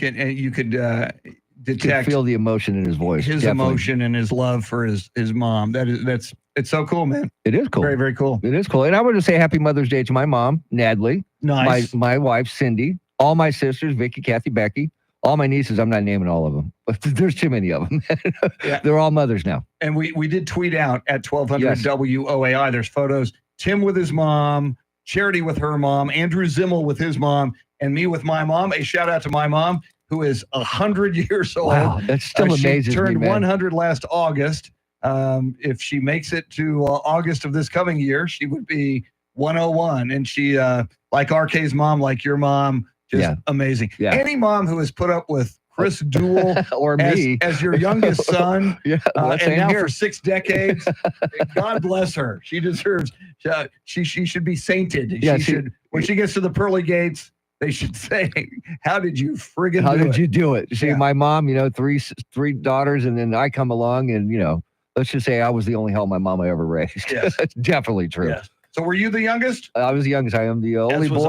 could You detect can feel the emotion in his voice. his definitely. emotion and his love for his mom. It's so cool, man. It is cool. Very, very cool. It is cool. And I want to say happy Mother's Day to my mom, Natalie, Nice. my wife, Cindy, all my sisters, Vicky, Kathy, Becky, all my nieces. I'm not naming all of them, but there's too many of them. Yeah. They're all mothers now. And we did tweet out at 1200 Yes. WOAI. There's photos. Tim with his mom, Charity with her mom, Andrew Zimmel with his mom, and me with my mom. A shout out to my mom, who is 100 years old. Wow, that still amazes She turned me, man. 100 last August. If she makes it to August of this coming year, she would be 101. And she, like RK's mom, like your mom, just amazing. Yeah. Any mom who has put up with Chris Duell Or me. as your youngest son, Yeah, well, and same now here. for 6 decades, God bless her. She deserves. She should be sainted. Yeah, she should. When she gets to the pearly gates, they should say, "How did you friggin' How do did it?" you do it? See, Yeah. my mom, three daughters, and then I come along, and let's just say I was the only hell my mama ever raised. Yes. That's definitely true. Yes. So were you the youngest? I was the youngest. I am the only was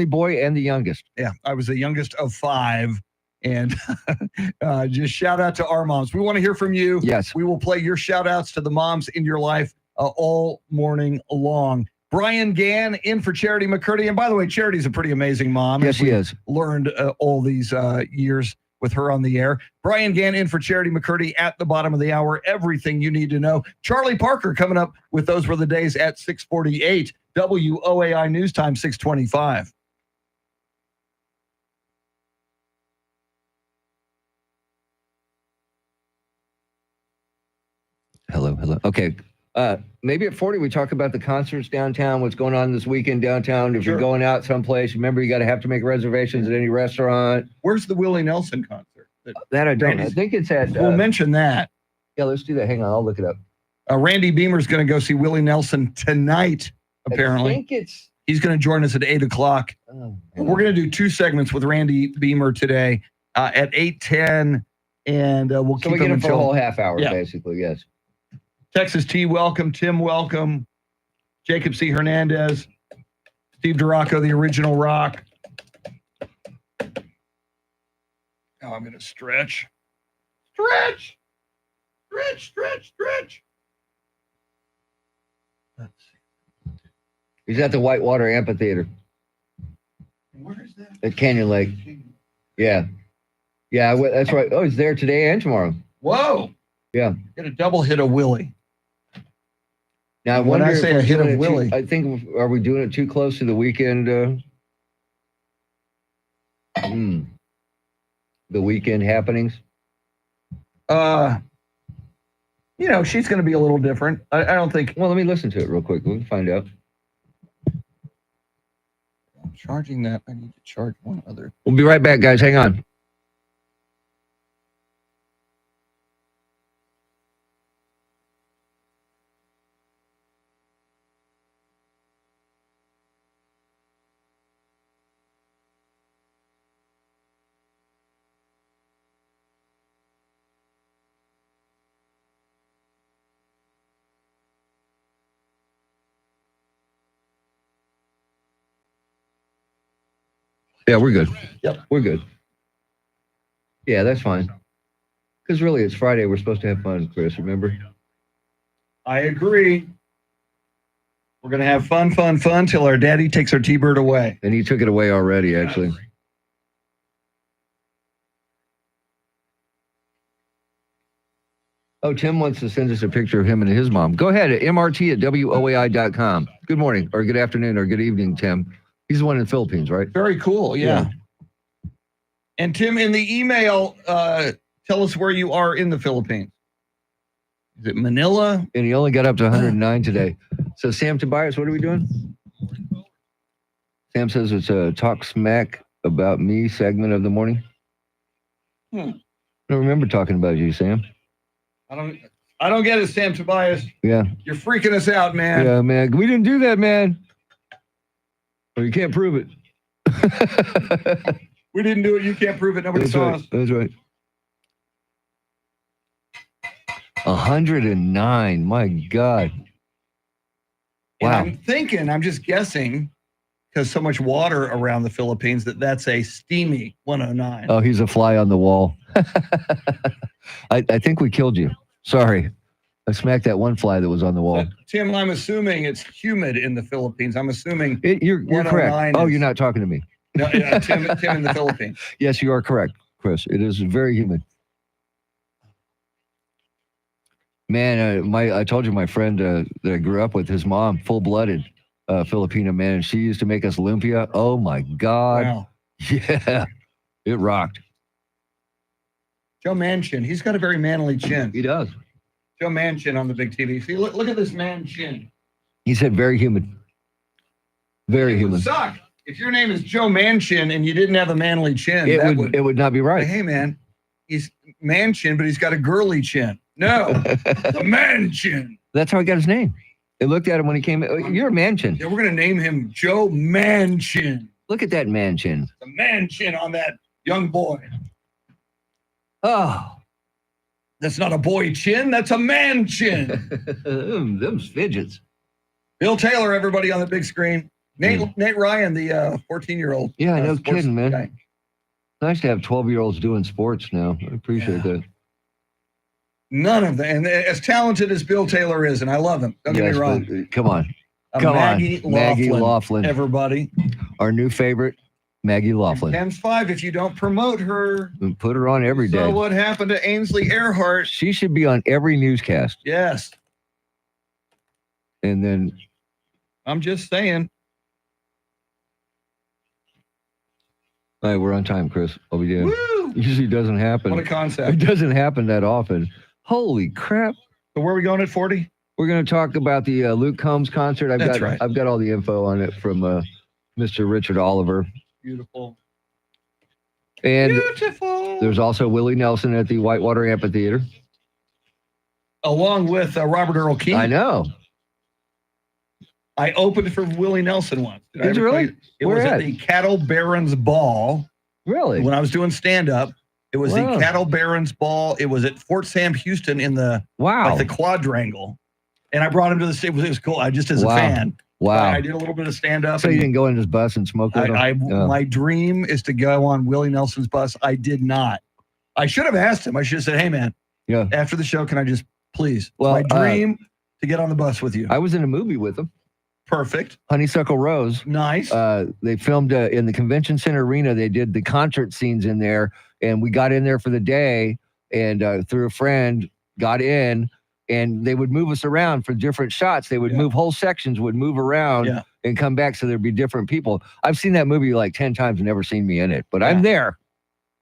boy, and the youngest. Yeah, I was the youngest of 5. And just shout out to our moms. We want to hear from you. Yes. We will play your shout outs to the moms in your life all morning long. Brian Gann in for Charity McCurdy. And by the way, Charity's a pretty amazing mom. Yes, she is. Learned all these years with her on the air. Brian Gann in for Charity McCurdy at the bottom of the hour. Everything you need to know. Charlie Parker coming up with Those Were the Days at 6:48. WOAI News Time 625. Hello. Okay. Maybe at 40, we talk about the concerts downtown, what's going on this weekend downtown. If Sure. you're going out someplace, remember you got to have to make reservations at any restaurant. Where's the Willie Nelson concert? That I don't. I Randy's- think it's at. We'll mention that. Yeah, let's do that. Hang on, I'll look it up. Randy Beamer's going to go see Willie Nelson tonight, apparently. I think it's. He's going to join us at 8 o'clock. Oh, We're going to do 2 segments with Randy Beamer today at 8:10, and we'll so keep we get him him for a until whole half hour, Yeah. basically. Yes. Texas T. Welcome, Tim. Welcome, Jacob C. Hernandez, Steve Duraco, the original Rock. Oh, I'm going to stretch. He's at the Whitewater Amphitheater Where is that? at Canyon Lake. Yeah. Yeah, that's right. Oh, he's there today and tomorrow. Whoa. Yeah. Get a double hit of Willie. Now, I When wonder I if say we're a hit doing of it Willie- I think, are we doing it too close to the weekend? The weekend happenings? She's going to be a little different. I don't think. Well, let me listen to it real quick. We can find out. I'm charging that. I need to charge one other. We'll be right back, guys. Hang on. Yeah, we're good. Yep. We're good. Yeah, that's fine. Because really, it's Friday. We're supposed to have fun, Chris, remember? I agree. We're going to have fun till our daddy takes our T-Bird away. And he took it away already, actually. Oh, Tim wants to send us a picture of him and his mom. Go ahead at mrt@woai.com. Good morning, or good afternoon, or good evening, Tim. He's the one in the Philippines, right? Very cool. Yeah. And Tim, in the email, tell us where you are in the Philippines. Is it Manila? And he only got up to 109 today. So, Sam Tobias, what are we doing? Sam says it's a Talk Smack About Me segment of the morning. I don't remember talking about you, Sam. I don't get it, Sam Tobias. Yeah. You're freaking us out, man. Yeah, man. We didn't do that, man. Or you can't prove it. We didn't do it. You can't prove it. Nobody That's saw right. us. That's right. 109. My God. And Wow. I'm thinking, I'm just guessing, because so much water around the Philippines, that's a steamy 109. Oh, he's a fly on the wall. I think we killed you. Sorry. I smacked that one fly that was on the wall. Tim, I'm assuming it's humid in the Philippines. I'm assuming You're correct. 109 Oh, is- you're not talking to me. no, Tim in the Philippines. Yes, you are correct, Chris. It is very humid. Man, I told you my friend that I grew up with, his mom, full-blooded Filipino man, and she used to make us lumpia. Oh my God. Wow. Yeah, it rocked. Joe Manchin, he's got a very manly chin. He does. Joe Manchin on the big TV. See, look at this man chin. He said very humid. Very It would humid. suck if your name is Joe Manchin and you didn't have a manly chin. It would not be right. Hey, man, he's Manchin, but he's got a girly chin. No, the Manchin. That's how he got his name. They looked at him when he came in. You're a Manchin. Yeah, we're gonna name him Joe Manchin. Look at that Manchin. The Manchin on that young boy. Oh, That's not a boy chin. That's a man chin. them's fidgets. Bill Taylor, everybody on the big screen. Nate Ryan, the 14-year-old. Yeah, no sports kidding, man. guy. Nice to have 12-year-olds doing sports now. I appreciate that. None of them. And as talented as Bill Taylor is, and I love him. Don't get Yes, me wrong. but, come on. Maggie Laughlin. Everybody. Our new favorite, Maggie Laughlin. Times 5 if you don't promote her. We put her on every So day. what happened to Ainsley Earhart? She should be on every newscast. Yes. And then I'm just saying. All right, we're on time, Chris. I'll be damned. Woo! Usually doesn't happen. What a It concept. doesn't happen that often. Holy crap. So where are we going at 40? We're going to talk about the Luke Combs concert. That's right. I've got all the info on it from Mr. Richard Oliver. Beautiful. And Beautiful. there's also Willie Nelson at the Whitewater Amphitheater. Along with Robert Earl Keen. I know. I opened for Willie Nelson once. Did you really? It Where was at? at the Cattle Barons Ball. Really? When I was doing stand-up. It was Wow. the Cattle Barons Ball. It was at Fort Sam Houston in the Wow. the quadrangle. And I brought him to the stage. It was cool. I just as a Wow. fan. Wow. I did a little bit of stand-up. So you didn't go in his bus and smoke with him? No. My dream is to go on Willie Nelson's bus. I did not. I should have asked him. I should have said, hey, man, Yeah. after the show, can I just please? Well, my dream to get on the bus with you. I was in a movie with him. Perfect. Honeysuckle Rose. Nice. They filmed in the convention center arena. They did the concert scenes in there, and we got in there for the day, and through a friend got in, and they would move us around for different shots. They would move whole sections, would move around and come back, so there'd be different people. I've seen that movie like 10 times and never seen me in it, but I'm there.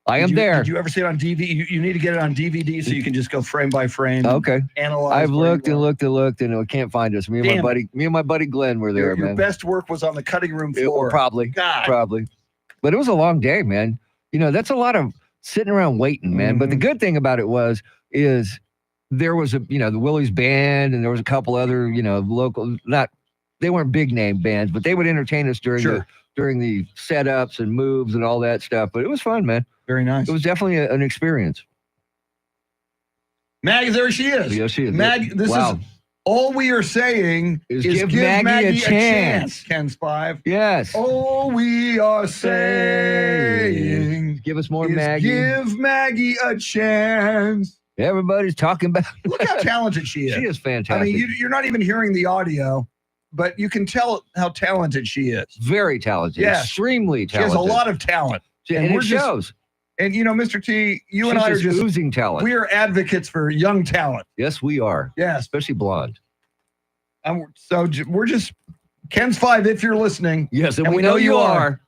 I am there. Did you ever see it on DVD? You need to get it on DVD so you can just go frame by frame. Okay. Analyze. I've looked and looked and looked, and I can't find us. Me and my buddy Glenn were there, Your man. best work was on the cutting room floor. Probably. God. Probably. But it was a long day, man. You know, that's a lot of sitting around waiting, man. But the good thing about it is there was the Willie's band, and there was a couple other, local, they weren't big name bands, but they would entertain us during the setups and moves and all that stuff. But it was fun, man. Very nice. It was definitely an experience. Maggie, there she is. Yes, she is. Maggie, this is all we are saying is give Maggie a chance. Ken's 5. Yes. All we are saying give us more is Maggie. Give Maggie a chance. Everybody's talking about Look how talented she is. She is fantastic. I mean, you're not even hearing the audio, but you can tell how talented she is. Very talented. Yes. Extremely talented. She has a lot of talent. And it shows. And Mr. T, you and I are just oozing talent. We are advocates for young talent. Yes, we are. Yeah, especially blonde. So we're just Ken's 5 if you're listening. Yes, and we know you are.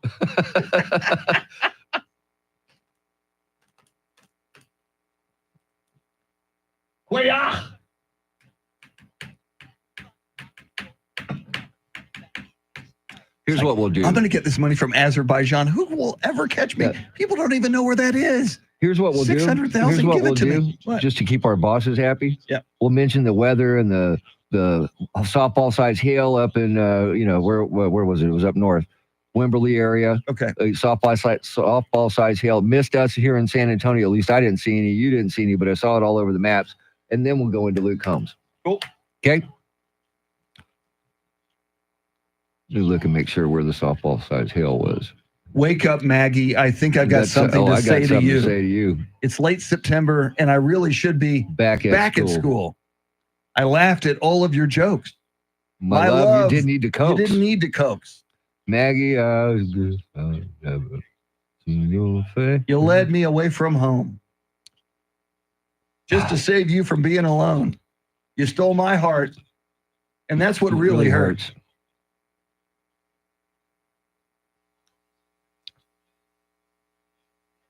Here's what we'll do. I'm going to get this money from Azerbaijan. Who will ever catch me? People don't even know where that is. Here's what we'll do. $600,000. Give it to me. Just to keep our bosses happy. Yeah. We'll mention the weather and the softball size hail up in where was it? It was up north, Wimberley area. Okay. Softball size hail missed us here in San Antonio. At least I didn't see any. You didn't see any, but I saw it all over the maps. And then we'll go into Luke Combs. Cool. Okay. Let me look and make sure where the softball size hail was. Wake up, Maggie. I think I've got something to say to you. It's late September, and I really should be back at school. I laughed at all of your jokes. My love, you didn't need to coax. You didn't need to coax. Maggie, I was good. I'll never see your face. You led me away from home just to save you from being alone. You stole my heart, and that's what really hurts.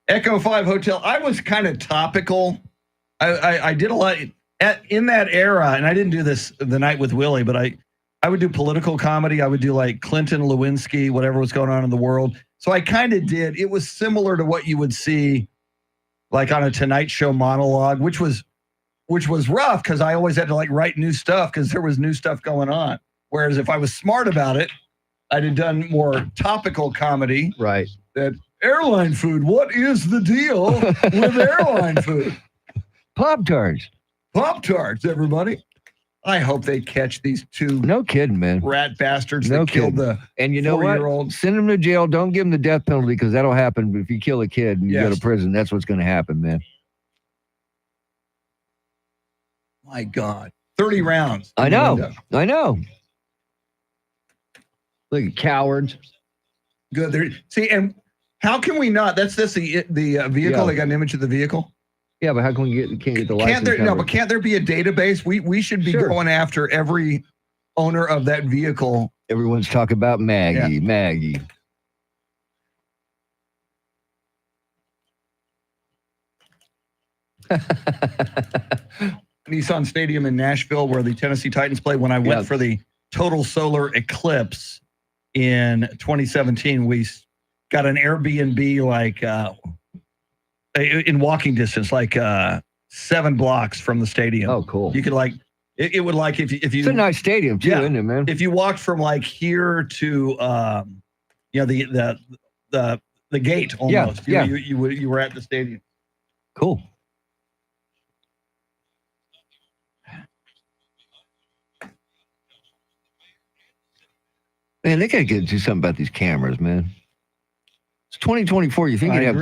Echo 5 Hotel. I was kind of topical. I did a lot in that era, and I didn't do this the night with Willie, but I would do political comedy. I would do like Clinton, Lewinsky, whatever was going on in the world. So I kind of did. It was similar to what you would see like on a Tonight Show monologue, which was rough because I always had to like write new stuff because there was new stuff going on. Whereas if I was smart about it, I'd have done more topical comedy. Right. That airline food. What is the deal with airline food? Pop-Tarts. Pop-Tarts, everybody. I hope they catch these two. No kidding, man. Rat bastards that killed the and you know what? Send them to jail. Don't give them the death penalty because that'll happen if you kill a kid and you go to prison. That's what's going to happen, man. My God. 30 rounds. I know. Look at cowards. Good. See, and how can we not? That's the vehicle. They got an image of the vehicle. Yeah, but how can we can't get the license? But can't there be a database? We should be going after every owner of that vehicle. Everyone's talking about Maggie. Maggie. Nissan Stadium in Nashville, where the Tennessee Titans play. When I went for the Total Solar Eclipse in 2017, we got an Airbnb like in walking distance, like 7 blocks from the stadium. Oh, cool. You could like it would like if you. It's a nice stadium too, isn't it, man? If you walked from like here to the gate almost, you were at the stadium. Cool. Man, they gotta do something about these cameras, man. It's 2024. You think you'd have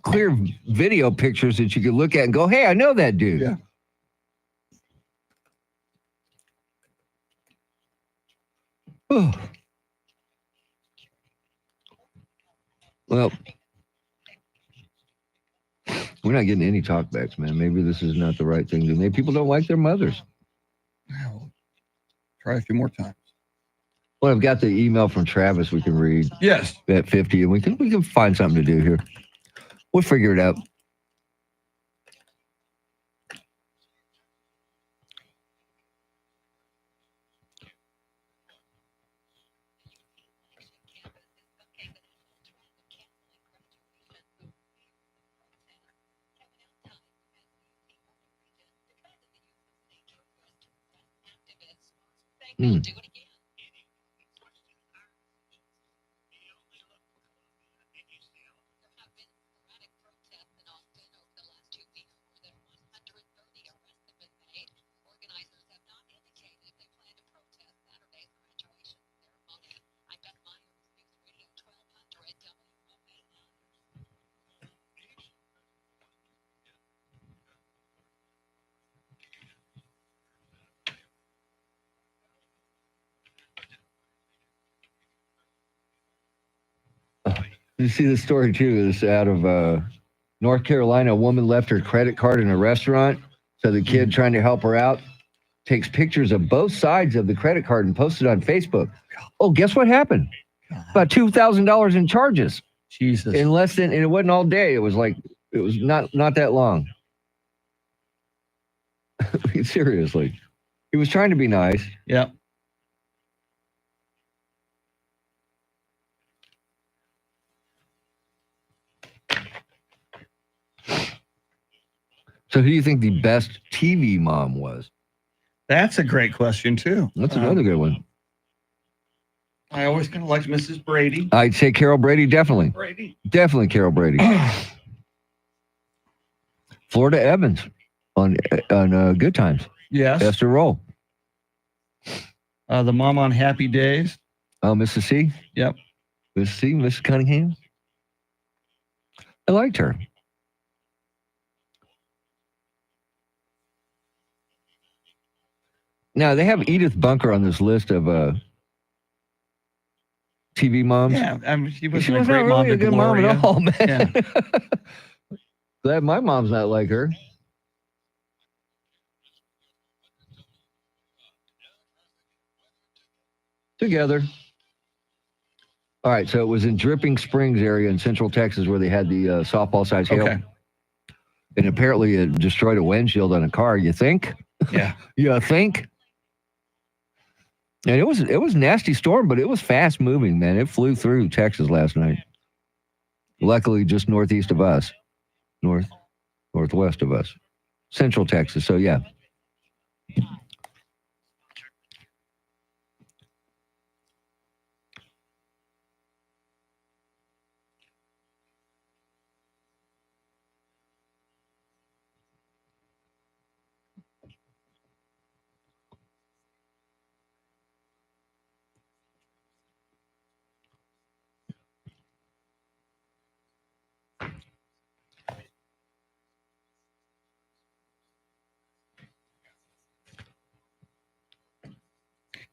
clear video pictures that you could look at and go, "Hey, I know that dude." Yeah. Oh. Well, we're not getting any talkbacks, man. Maybe this is not the right thing to do. Maybe people don't like their mothers. Well, try a few more times. Well, I've got the email from Travis we can read. Yes. At 50, and we can find something to do here. We'll figure it out. You see the story too is out of North Carolina. A woman left her credit card in a restaurant. So the kid trying to help her out takes pictures of both sides of the credit card and posts it on Facebook. Oh, guess what happened? About $2,000 in charges. Jesus. In less than, and it wasn't all day. It was not that long. I mean, seriously. He was trying to be nice. Yeah. So who do you think the best TV mom was? That's a great question, too. That's another good one. I always kind of liked Mrs. Brady. I'd say Carol Brady, definitely. Definitely Carol Brady. Florida Evans on Good Times. Yes. Esther Roll. The mom on Happy Days. Oh, Mrs. C? Yep. Mrs. C, Mrs. Cunningham. I liked her. Now, they have Edith Bunker on this list of TV moms. Yeah, I mean, she She wasn't a was great not mom really to a good mom Gloria. at all, man. Yeah. Glad my mom's not like her. Together. All right, so it was in Dripping Springs area in Central Texas where they had the softball size hail. Okay. And apparently it destroyed a windshield on a car. You think? Yeah. You think? And it was a nasty storm, but it was fast moving, man. It flew through Texas last night. Luckily, just northeast of us, northwest of us, Central Texas. So yeah.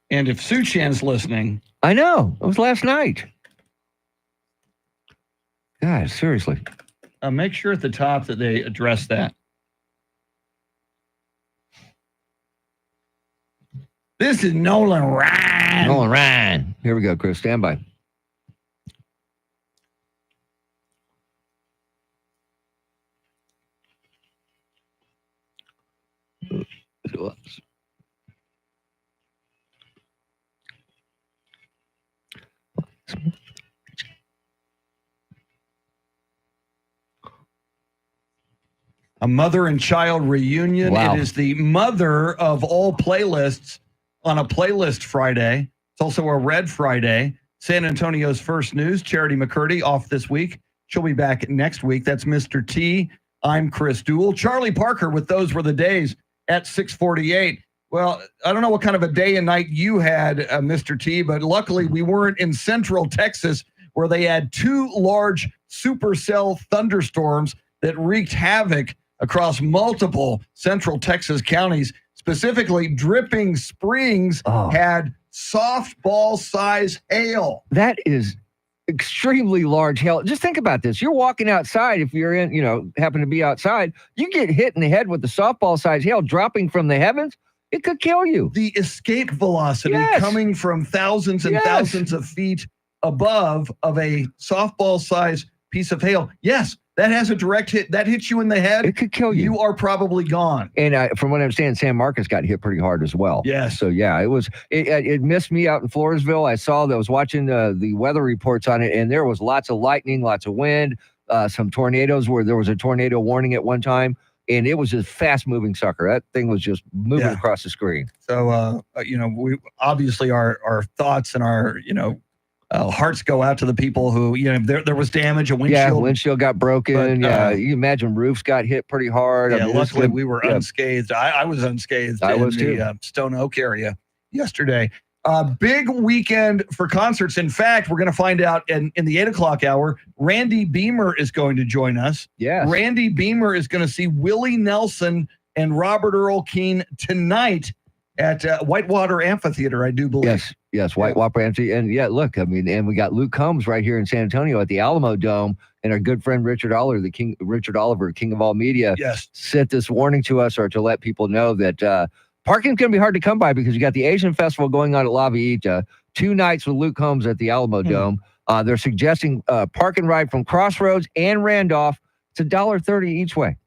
And if Sue Chan's listening, I know. It was last night. God, seriously. make sure at the top that they address that. This is Nolan Ryan. Nolan Ryan. Here we go, Chris. Stand by. A mother and child reunion. Wow. It is the mother of all playlists on a playlist Friday. It's also a Red Friday. San Antonio's First News, Charity McCurdy, off this week. She'll be back next week. That's Mr. T. I'm Chris Duell. Charlie Parker with Those Were the Days at 648. Well, I don't know what kind of a day and night you had, Mr. T, but luckily we weren't in Central Texas where they had two large supercell thunderstorms that wreaked havoc across multiple Central Texas counties. Specifically, Dripping Springs had softball size hail. That is extremely large hail. Just think about this. You're walking outside. If you're happen to be outside, you get hit in the head with the softball size hail dropping from the heavens. It could kill you. The escape velocity coming from thousands and thousands of feet above of a softball size piece of hail. Yes, that has a direct hit. That hits you in the head. It could kill you. You are probably gone. And from what I understand, San Marcos got hit pretty hard as well. Yes. So yeah, it missed me out in Floresville. I was watching the weather reports on it, and there was lots of lightning, lots of wind, some tornadoes where there was a tornado warning at one time. And it was a fast-moving sucker. That thing was just moving across the screen. So, we obviously our thoughts and our, hearts go out to the people who, there was damage. A windshield. Yeah, windshield got broken. But, you imagine roofs got hit pretty hard. Yeah, luckily we were unscathed. I was unscathed in the Stone Oak area yesterday. Big weekend for concerts. In fact, we're going to find out in the 8 o'clock hour, Randy Beamer is going to join us. Yeah. Randy Beamer is going to see Willie Nelson and Robert Earl Keen tonight at Whitewater Amphitheater, I do believe. Yes, Whitewater Amphitheater. And and we got Luke Combs right here in San Antonio at the Alamo Dome, and our good friend Richard Oliver, King of All Media, sent this warning to us or to let people know that parking's going to be hard to come by because you got the Asian Festival going on at La Villita, 2 nights with Luke Combs at the Alamo Dome. They're suggesting park and ride from Crossroads and Randolph. It's $1.30 each way.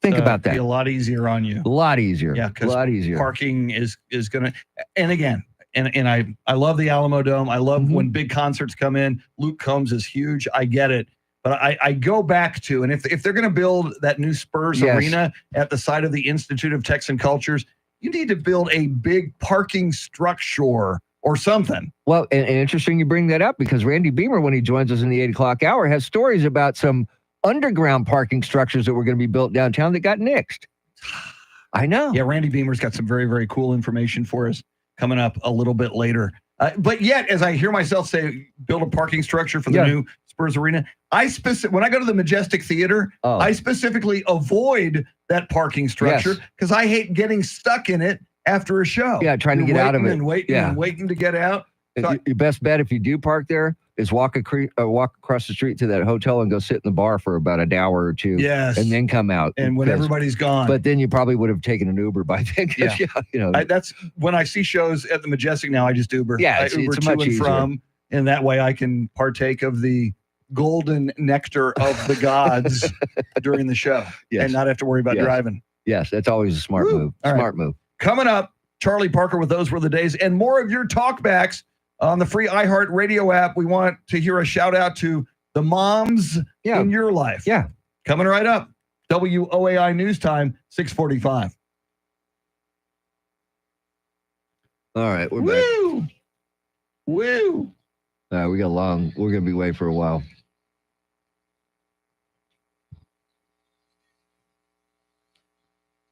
Think about that. Be a lot easier on you. A lot easier. Yeah, a lot easier. Parking is going to, and again, and I love the Alamo Dome. I love when big concerts come in. Luke Combs is huge. I get it. But I go back to, and if they're going to build that new Spurs arena at the site of the Institute of Texan Cultures, you need to build a big parking structure or something. Well, and interesting you bring that up because Randy Beamer, when he joins us in the 8 o'clock hour, has stories about some underground parking structures that were going to be built downtown that got nixed. I know. Yeah, Randy Beamer's got some very, very cool information for us coming up a little bit later. But yet, as I hear myself say, build a parking structure for the new Spurs arena, when I go to the Majestic Theater, I specifically avoid that parking structure because I hate getting stuck in it after a show. Yeah, trying to get out of it. And waiting to get out. So your best bet if you do park there is walk across the street to that hotel and go sit in the bar for about an hour or two. Yes. And then come out. And when everybody's gone. But then you probably would have taken an Uber by then. That's when I see shows at the Majestic now, I just Uber. Yeah, I Uber it's to much and easier. from, and that way I can partake of the golden nectar of the gods during the show and not have to worry about driving. Yes, that's always a smart move. Smart move. Coming up, Charlie Parker with Those Were the Days, and more of your talkbacks on the free iHeart Radio app. We want to hear a shout out to the moms in your life. Yeah. Coming right up. WOAI News Time, 6:45. All right, we're back. Woo! We got long. We're going to be away for a while.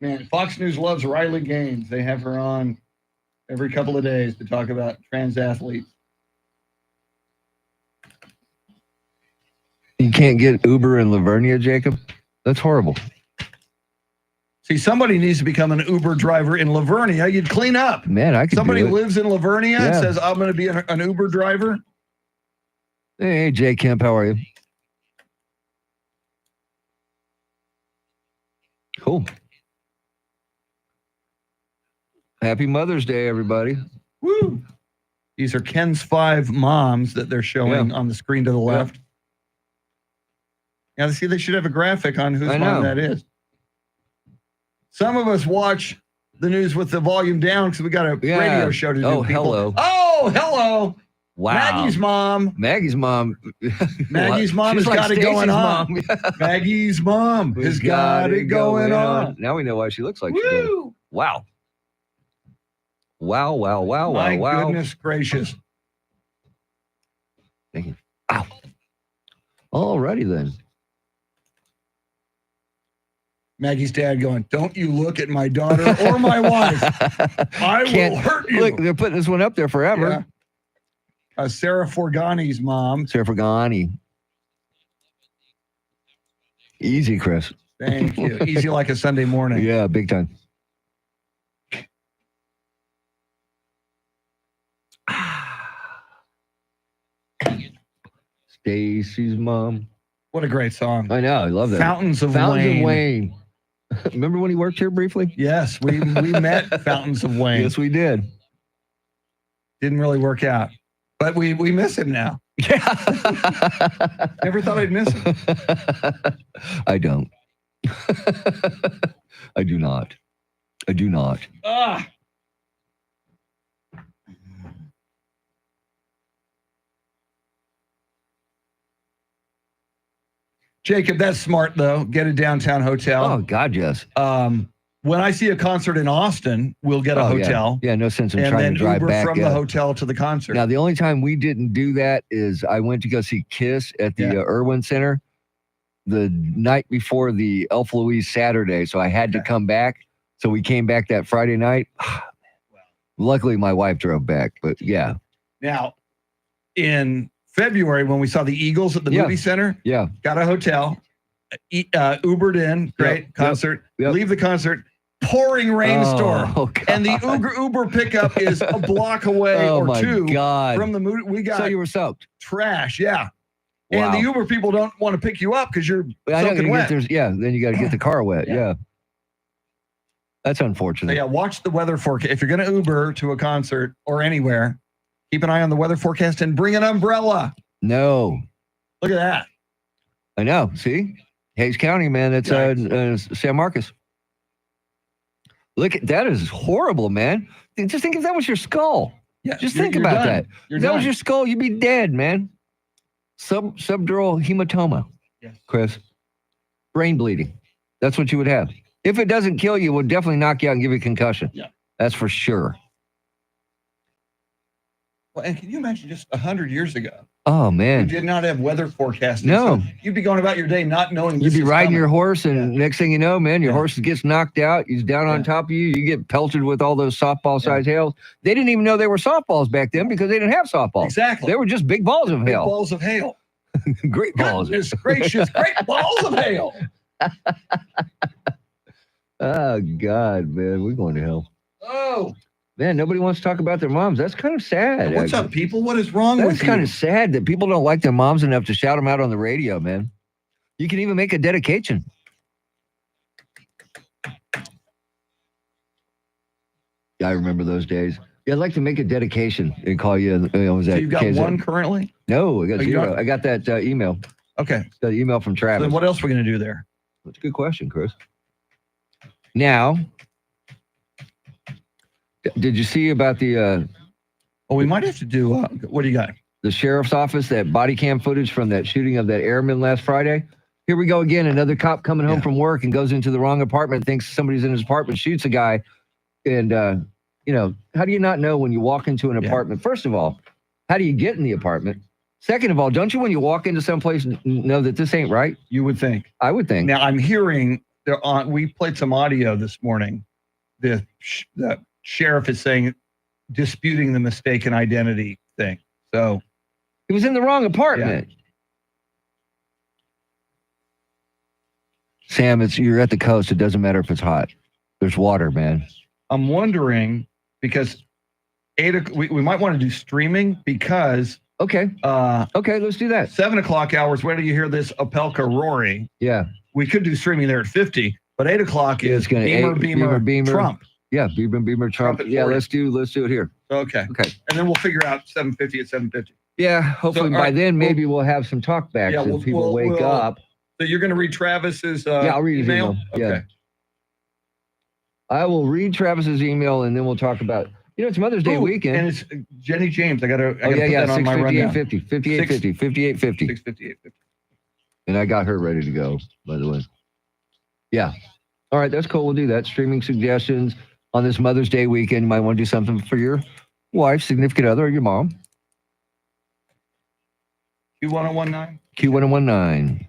Man, Fox News loves Riley Gaines. They have her on every couple of days to talk about trans athletes. You can't get Uber in Lavernia, Jacob? That's horrible. See, somebody needs to become an Uber driver in Lavernia. You'd clean up. Man, I could Somebody do it. lives in Lavernia and says, I'm going to be an Uber driver. Hey, Jay Kemp, how are you? Cool. Happy Mother's Day, everybody. Woo! These are Ken's 5 moms that they're showing on the screen to the left. Now, see, they should have a graphic on whose mom that is. Some of us watch the news with the volume down because we got a radio show to do. Oh, hello. Oh, hello. Wow. Maggie's mom. Maggie's mom. Maggie's mom has got it going on. Maggie's mom has got it going on. Now we know why she looks like she does. Wow. Wow. My goodness gracious. Thank you. Ow. Alrighty then. Maggie's dad going, don't you look at my daughter or my wife. I will hurt you. Look, they're putting this one up there forever. Yeah. Sarah Forgani's mom. Sarah Forgani. Easy, Chris. Thank you. Easy like a Sunday morning. Yeah, big time. Stacy's mom. What a great song. I know. I love that. Fountains of Wayne. Remember when he worked here briefly? Yes, we met Fountains of Wayne. Yes, we did. Didn't really work out, but we miss him now. Yeah. Never thought I'd miss him. I don't. I do not. I do not. Jacob, that's smart though. Get a downtown hotel. Oh God, yes. When I see a concert in Austin, we'll get a hotel. Yeah, no sense in trying to drive Uber back. from the hotel to the concert. Now, the only time we didn't do that is I went to go see Kiss at the Irwin Center the night before the Elf Louise Saturday, so I had to come back. So we came back that Friday night. Luckily, my wife drove back, but yeah. Now, in February, when we saw the Eagles at the movie center, got a hotel, Ubered in, great concert, leave the concert, pouring rainstorm, and the Uber pickup is a block away or two from the movie. We got so you were soaked. Trash, and the Uber people don't want to pick you up because you're soaking wet. Then you got to get the car wet. Yeah. That's unfortunate. So watch the weather forecast. If you're going to Uber to a concert or anywhere, keep an eye on the weather forecast and bring an umbrella. No. Look at that. I know. See? Hayes County, man. That's San Marcos. Look, that is horrible, man. Just think if that was your skull. Yeah, just think about that. If that was done. your skull, you'd be dead, man. Subdural hematoma, Chris. Brain bleeding. That's what you would have. If it doesn't kill you, it will definitely knock you out and give you a concussion. Yeah. That's for sure. Well, and can you imagine just 100 years ago? Oh, man. You did not have weather forecasting. No. So you'd be going about your day not knowing You'd be riding your horse, and next thing you know, man, your horse gets knocked out. He's down on top of you. You get pelted with all those softball-sized hails. They didn't even know they were softballs back then because they didn't have softballs. Exactly. They were just big balls of hail. Big balls of hail. Great balls. Goodness gracious, great balls of hail. Oh, God, man. We're going to hell. Oh. Man, nobody wants to talk about their moms. That's kind of sad. What's up, people? What is wrong with you? That's kind of sad that people don't like their moms enough to shout them out on the radio, man. You can even make a dedication. Yeah, I remember those days. Yeah, I'd like to make a dedication and call you. Was that so you've got one currently? No, I got zero. I got that email. Okay. The email from Travis. So then what else are we going to do there? That's a good question, Chris. Now, did you see about the... well, we might have to do... what do you got? The sheriff's office, that body cam footage from that shooting of that airman last Friday. Here we go again. Another cop coming home from work and goes into the wrong apartment, thinks somebody's in his apartment, shoots a guy. And, how do you not know when you walk into an apartment? First of all, how do you get in the apartment? Second of all, don't you, when you walk into someplace, know that this ain't right? You would think. I would think. Now, I'm hearing... we played some audio this morning. The sheriff is saying, disputing the mistaken identity thing. So he was in the wrong apartment. Yeah. Sam, you're at the coast. It doesn't matter if it's hot. There's water, man. I'm wondering because we might want to do streaming because okay, let's do that. 7:00 hours. Where do you hear this Opelka Rory? Yeah. We could do streaming there at 50, but 8:00 is Beamer, Trump. Yeah, Beamer, Trump. Trump at Yeah, 40. let's do it here. Okay. Okay. And then we'll figure out 750 at 750. Yeah, hopefully So, by all right, then maybe we'll have some talkbacks Yeah, if people wake up. So you're going to read Travis's Yeah, I'll read his email? email. Yeah. Okay. I will read Travis's email and then we'll talk about. It's Mother's Day weekend. And it's Jenny James. I got to Oh, put that on my rundown. 5850. 658.50. And I got her ready to go, by the way. Yeah. All right, that's cool. We'll do that. Streaming suggestions on this Mother's Day weekend. You might want to do something for your wife, significant other, or your mom. Q1019. Q1019.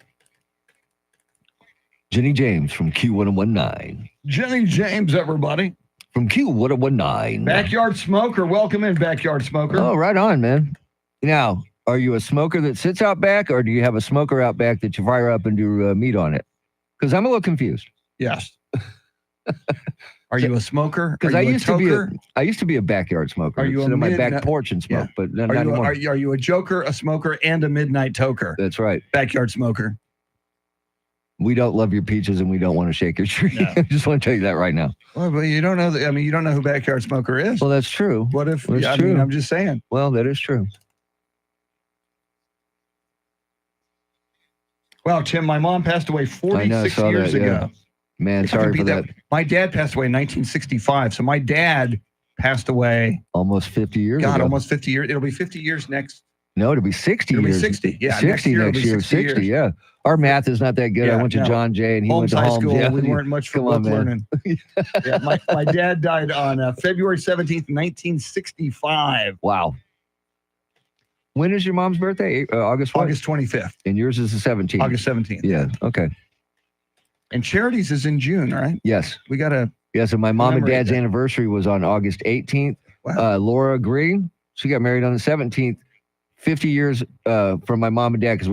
Jenny James from Q1019. Jenny James, everybody. From Q1019. Backyard Smoker. Welcome in, Backyard Smoker. Oh, right on, man. Now, are you a smoker that sits out back, or do you have a smoker out back that you fire up and do meat on it? Because I'm a little confused. Yes. Are you a smoker? Because I used to be a backyard smoker. Are you sit a on my back midnight- porch and smoke, Yeah. but not Are anymore. you a joker, a smoker, and a midnight toker? That's right. Backyard Smoker. We don't love your peaches and we don't want to shake your tree. No. I just want to tell you that right now. Well, but you don't know. You don't know who Backyard Smoker is. Well, that's true. What if? That's I true. mean, I'm just saying. Well, that is true. Wow, Tim, my mom passed away I 46 saw years that, yeah. ago. Man, If I sorry could for beat that. My dad passed away in 1965. So my dad passed away, Almost 50 years God, ago. almost 50 years. It'll be 50 years next. No, it'll be 60 It'll be years. 60. Yeah, 60 it'll next be year. 60 60, years. yeah. Our math is not that good. Yeah, I went to no. John Jay and he Holmes went to High Holmes. School. Yeah. We weren't much for Come on, book man. learning. Yeah, my dad died on February 17th, 1965. Wow. When is your mom's birthday? August what? August 25th. And yours is the 17th. August 17th. Yeah. Okay. And Charity's is in June, right? Yes. We got to. Yes. And my mom and Commemorate dad's that. anniversary was on August 18th. Wow. Laura Green, she got married on the 17th. 50 years from my mom and dad because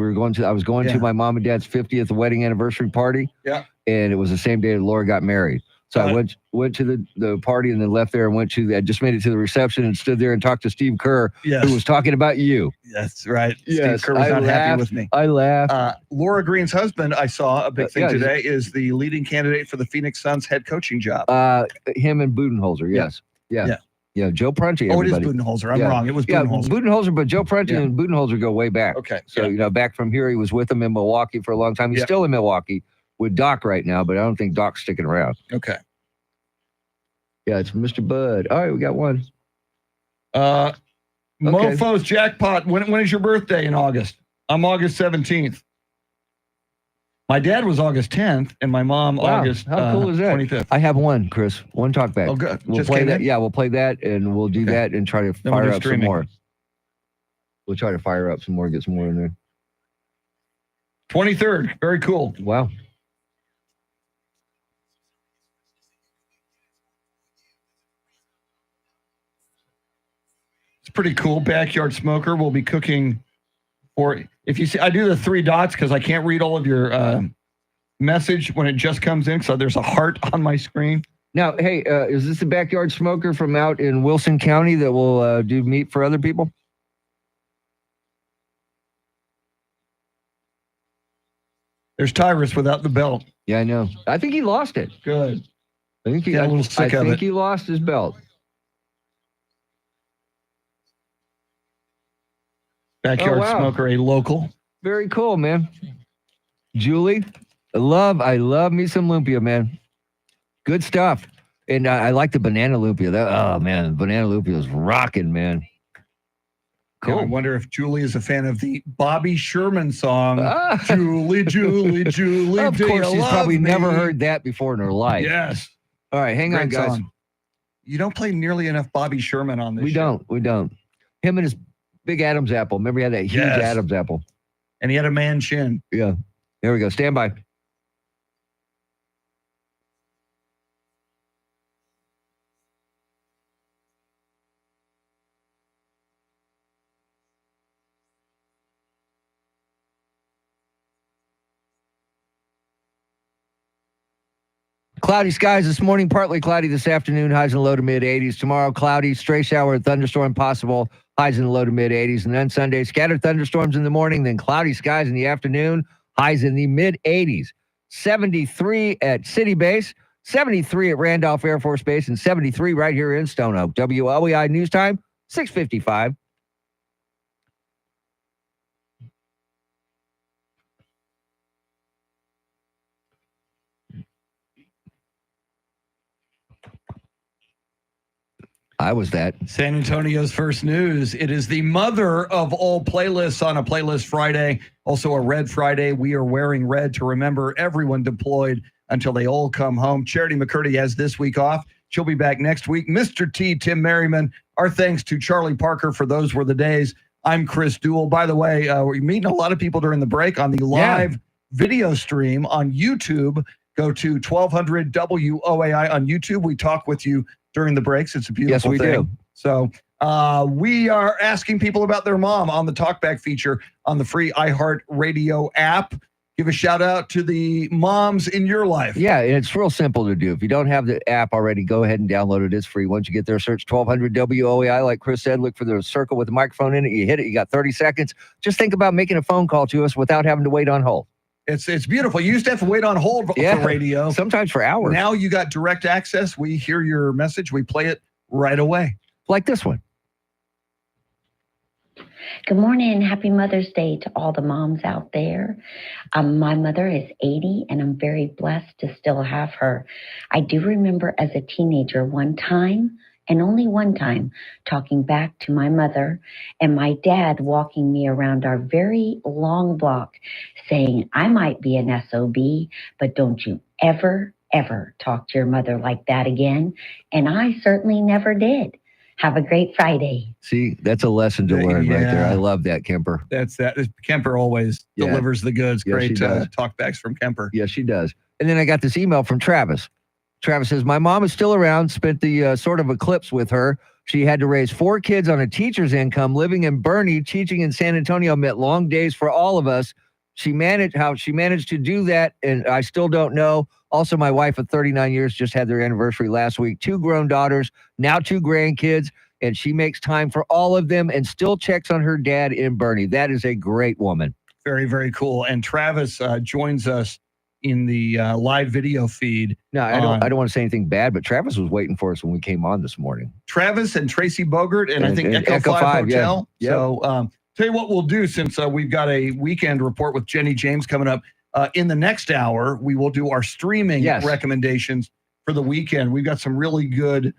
I was going Yeah. to my mom and dad's 50th wedding anniversary party. Yeah. And it was the same day that Laura got married. So I went to the party and then left there and I just made it to the reception and stood there and talked to Steve Kerr, Yes. who was talking about you. That's right. Yes, Steve Kerr was I not happy laughed. with me. I laughed. Laura Green's husband, I saw a big thing yeah, today, is the leading candidate for the Phoenix Suns head coaching job. Him and Budenholzer. Yes. Yeah. Joe Prunty. Oh, it is everybody. Budenholzer. I'm Yeah. wrong. It was Yeah, Budenholzer. Budenholzer, but Joe Prunty Yeah. and Budenholzer go way back. Okay. So, back from here, he was with them in Milwaukee for a long time. He's Yeah. still in Milwaukee with Doc right now, but I don't think Doc's sticking around. Okay. Yeah, it's Mr. Bud. All right, we got one. Mofo's Jackpot. When is your birthday in August? I'm August 17th. My dad was August 10th, and my mom Wow, August how cool is that? 25th. I have one, Chris. One talk back. Oh, good. We'll Just play came that. in? Yeah, we'll play that, and we'll do Okay. that and try to Then we'll fire do up streaming. some more. We'll try to fire up some more, get some more in there. 23rd. Very cool. Wow. It's pretty cool. Backyard Smoker will be cooking for, if you see, I do the 3 dots because I can't read all of your message when it just comes in. So there's a heart on my screen. Now, hey, is this a backyard smoker from out in Wilson County that will do meat for other people? There's Tyrus without the belt. Yeah, I know. I think he lost it. Good. I think he Got a little sick I of think it. he lost his belt. Backyard Oh, wow. Smoker, a local. Very cool, man. Julie, I love me some lumpia, man. Good stuff. And I like the banana lumpia. Oh man, banana lumpia is rocking, man. Cool. I Cool. wonder if Julie is a fan of the Bobby Sherman song. Ah. Julie, Julie, Julie. Of do course, you she's love probably me? never heard that before in her life. Yes. All right, hang on, Great guys. song. You don't play nearly enough Bobby Sherman on this show. We don't. Him and his big Adam's apple. Remember he had that huge Yes. Adam's apple. And he had a man chin. Yeah. There we go. Stand by. Cloudy skies this morning, partly cloudy this afternoon, highs in the low to mid 80s. Tomorrow, cloudy, stray shower, thunderstorm possible, highs in the low to mid 80s. And then Sunday, scattered thunderstorms in the morning, then cloudy skies in the afternoon, highs in the mid 80s. 73 at City Base, 73 at Randolph Air Force Base, and 73 right here in Stone Oak. WLEI News Time, 6:55. I was that. San Antonio's first news. It is the mother of all playlists on a Playlist Friday, also a Red Friday. We are wearing red to remember everyone deployed until they all come home. Charity McCurdy has this week off. She'll be back next week. Mr. T, Tim Merriman. Our thanks to Charlie Parker for Those Were the Days. I'm Chris Duell. By the way, we're meeting a lot of people during the break on the live video stream on YouTube. Go to 1200 WOAI on YouTube. We talk with you during the breaks. It's a beautiful thing. Yes, we do. So we are asking people about their mom on the Talkback feature on the free iHeartRadio app. Give a shout out to the moms in your life. Yeah, and it's real simple to do. If you don't have the app already, go ahead and download it. It's free. Once you get there, search 1200 WOAI. Like Chris said, look for the circle with the microphone in it. You hit it. You got 30 seconds. Just think about making a phone call to us without having to wait on hold. It's beautiful. You used to have to wait on hold for radio. Sometimes for hours. Now you got direct access. We hear your message. We play it right away. Like this one. Good morning. Happy Mother's Day to all the moms out there. My mother is 80, and I'm very blessed to still have her. I do remember as a teenager one time, and only one time, talking back to my mother and my dad walking me around our very long block saying, I might be an SOB, but don't you ever, ever talk to your mother like that again. And I certainly never did. Have a great Friday. See, that's a lesson to learn right there. I love that, Kemper. That's that. Kemper always delivers the goods. Yes, Great she does. talkbacks from Kemper. Yes, she does. And then I got this email from Travis. Travis says, my mom is still around, spent the sort of eclipse with her. She had to raise 4 kids on a teacher's income, living in Bernie, teaching in San Antonio meant long days for all of us. How she managed to do that, and I still don't know. Also, my wife of 39 years just had their anniversary last week. 2 grown daughters, now 2 grandkids, and she makes time for all of them and still checks on her dad in Bernie. That is a great woman. Very, very cool. And Travis joins us in the live video feed. No, I don't want to say anything bad, but Travis was waiting for us when we came on this morning. Travis and Tracy Bogert and I think Echo 5 Hotel. Yeah. So tell you what we'll do, since we've got a weekend report with Jenny James coming up. In the next hour, we will do our streaming recommendations for the weekend. We've got some really good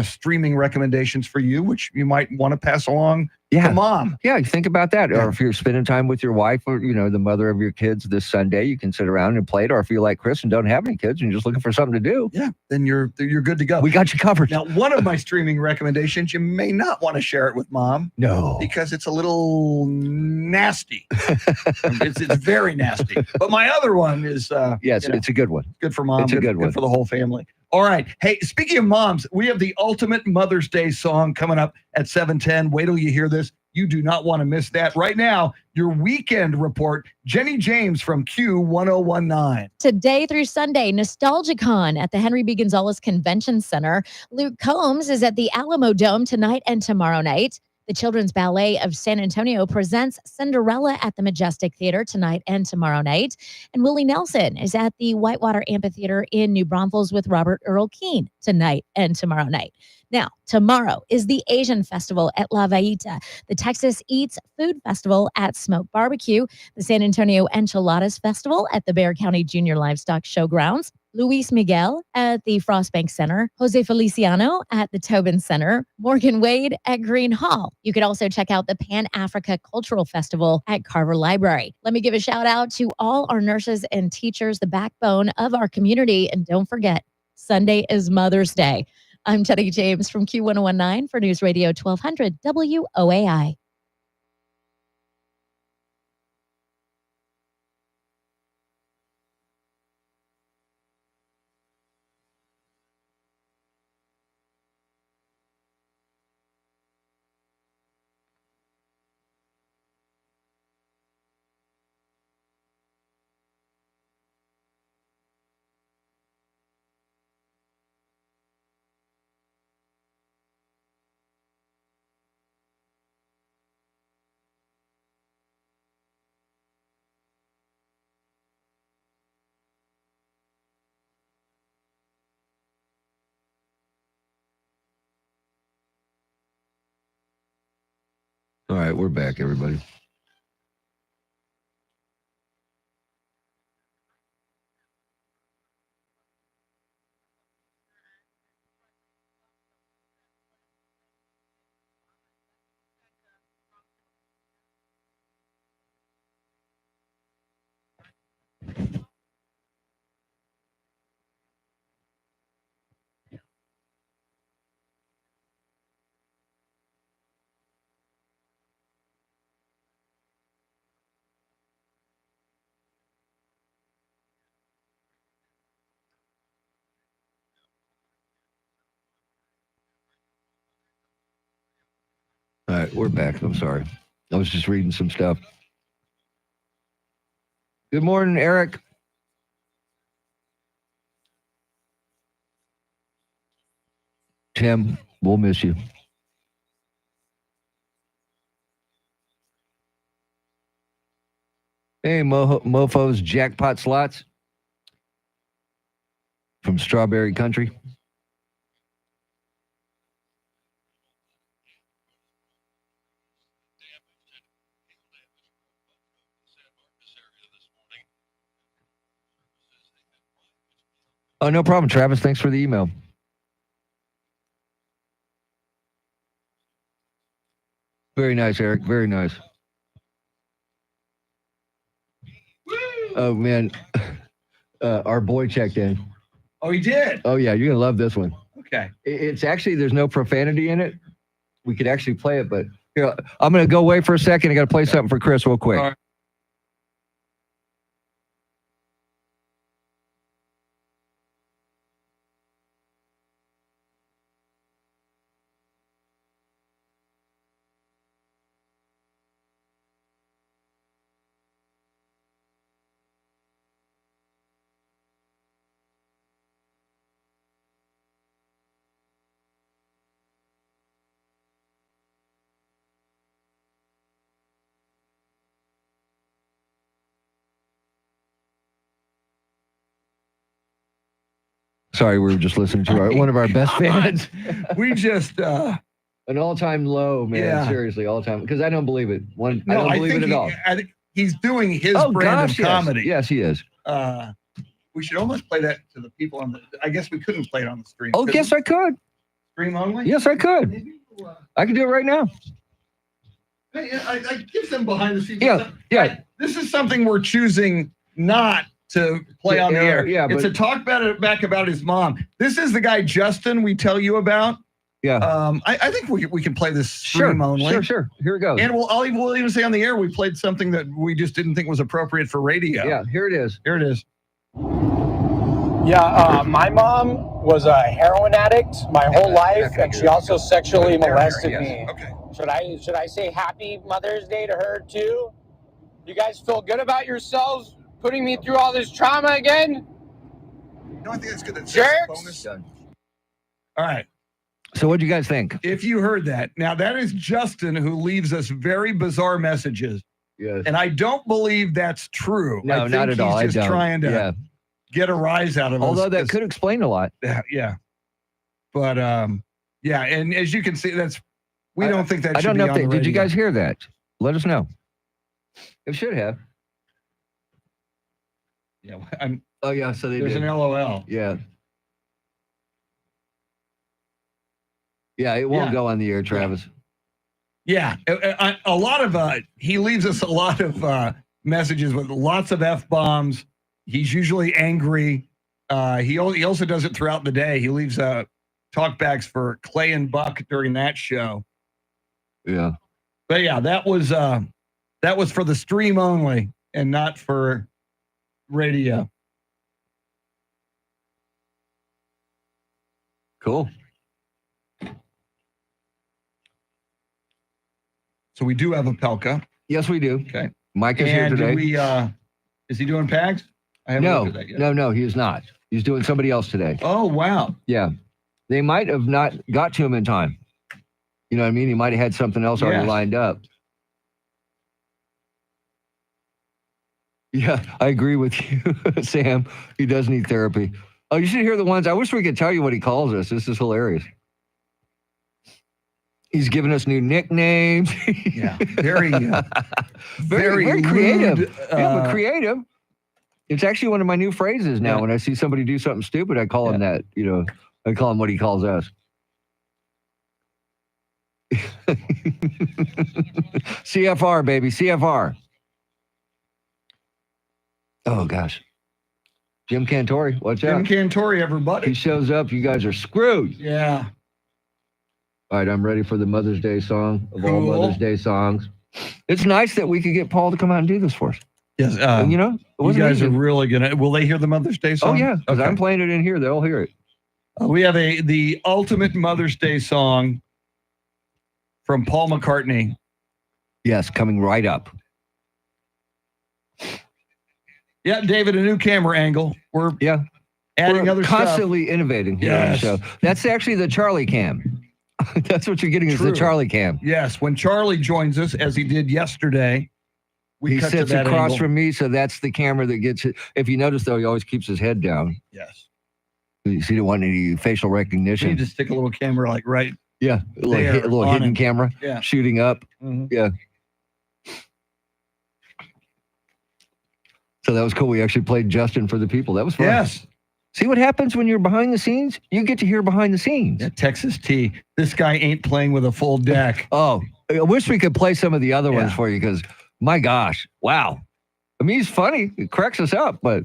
streaming recommendations for you, which you might want to pass along to mom. Yeah, you think about that. Or if you're spending time with your wife or, the mother of your kids this Sunday, you can sit around and play it. Or if you're like Chris and don't have any kids and you're just looking for something to do. Yeah, then you're good to go. We got you covered. Now, one of my streaming recommendations, you may not want to share it with mom. No. Because it's a little nasty. it's very nasty. But my other one is... it's a good one. Good for mom. It's a good one. Good for the whole family. All right. Hey, speaking of moms, we have the ultimate Mother's Day song coming up at 7:10. Wait till you hear this. You do not want to miss that. Right now, your weekend report, Jenny James from Q1019. Today through Sunday, NostalgiaCon at the Henry B. Gonzalez Convention Center. Luke Combs is at the Alamo Dome tonight and tomorrow night. The Children's Ballet of San Antonio presents Cinderella at the Majestic Theater tonight and tomorrow night. And Willie Nelson is at the Whitewater Amphitheater in New Braunfels with Robert Earl Keen tonight and tomorrow night. Now, tomorrow is the Asian Festival at La Vaita, the Texas Eats Food Festival at Smoke Barbecue, the San Antonio Enchiladas Festival at the Bexar County Junior Livestock Showgrounds, Luis Miguel at the Frostbank Center, Jose Feliciano at the Tobin Center, Morgan Wade at Green Hall. You could also check out the Pan Africa Cultural Festival at Carver Library. Let me give a shout out to all our nurses and teachers, the backbone of our community. And don't forget, Sunday is Mother's Day. I'm Jenny James from Q1019 for News Radio 1200 WOAI. All right, we're back, everybody. All right, we're back. I'm sorry. I was just reading some stuff. Good morning, Eric. Tim, we'll miss you. Hey, mofos, jackpot slots from Strawberry Country. Oh, no problem, Travis. Thanks for the email. Very nice, Eric. Very nice. Oh, man. Our boy checked in. Oh, he did? Oh, yeah. You're going to love this one. Okay. It's actually, there's no profanity in it. We could actually play it, but here, I'm going to go away for a second. I got to play something for Chris real quick. All right. Sorry, we were just listening to one of our best fans. We just an all-time low, man. Yeah. Seriously, all-time. Because I don't believe it. I no, don't I believe think it at all. I think he's doing his Oh, brand gosh, of comedy. Yes, he is. We should almost play that to the people on the. I guess we couldn't play it on the stream. Oh, yes, I could. Stream only. Yes, I could. Maybe we'll, I can do it right now. I give them behind the scenes. Yeah. This is something we're choosing not to play on the air. Yeah, it's but- a talk back about his mom. This is the guy Justin we tell you about. Yeah. I think we can play this stream only. Sure. Here it goes. And we'll even say on the air we played something that we just didn't think was appropriate for radio. Yeah, here it is. Here it is. Yeah, my mom was a heroin addict my whole life, and she also sexually molested me. Okay. Should I say Happy Mother's Day to her too? You guys feel good about yourselves putting me through all this trauma again? No, I think that's good. That's Jerks. All right. So what do you guys think? If you heard that. Now, that is Justin who leaves us very bizarre messages. Yes. And I don't believe that's true. No, I think not at all. He's just I don't. trying to get a rise out of us. Although that could explain a lot. Yeah. But, yeah. And as you can see, we don't think that I should don't be know if on the did you radio. guys hear that? Let us know. It should have. Yeah. Oh, yeah. So they There's did. an LOL. Yeah. Yeah, it won't go on the air, Travis. Yeah. A lot of, he leaves us a lot of messages with lots of F-bombs. He's usually angry. He also does it throughout the day. He leaves talkbacks for Clay and Buck during that show. Yeah. But yeah, that was for the stream only and not for radio. Cool. So we do have a Pelka. Yes, we do. Okay. Mike is here And today. is he doing PAGs? I haven't looked at that yet. No, he is not. He's doing somebody else today. Oh, wow. Yeah. They might have not got to him in time. You know what I mean? He might have had something else already Yes. lined up. Yeah, I agree with you, Sam. He does need therapy. Oh, you should hear the ones. I wish we could tell you what he calls us. This is hilarious. He's giving us new nicknames. Yeah, very very creative. lewd, Yeah, but creative. It's actually one of my new phrases now. Yeah. When I see somebody do something stupid, I call him that. I call him what he calls us. CFR, baby, CFR. Oh gosh, Jim Cantori, what's Jim up? Cantori, everybody. He shows up, you guys are screwed. Yeah. All right, I'm ready for the Mother's Day song of all Cool. Mother's Day songs. It's nice that we could get Paul to come out and do this for us. Yes. And, it you wasn't guys easy. are really gonna. Will they hear the Mother's Day song? Oh yeah, because Okay. I'm playing it in here. They'll hear it. We have the ultimate Mother's Day song from Paul McCartney. Yes, coming right up. Yeah, David, a new camera angle. We're adding We're other constantly innovating here on the Yes. show. That's actually the Charlie cam. That's what you're getting is the True. Charlie cam. stuff. Yes, when Charlie joins us, as he did yesterday, we He cut to sits that across angle. from me, so that's the camera that gets it. If you notice, though, he always keeps his head down. Yes. You see, don't want any facial We recognition. need to stick a little camera like right. Yeah, a little, there a little on hidden him. camera Yeah. shooting up. Mhm. Yeah. So that was cool. We actually played Justin for the people. That was fun. Yes. See what happens when you're behind the scenes? You get to hear behind the scenes. Yeah, Texas T. This guy ain't playing with a full deck. Oh, I wish we could play some of the other ones Yeah. for you because, my gosh, wow. I mean, he's funny. It cracks us up, but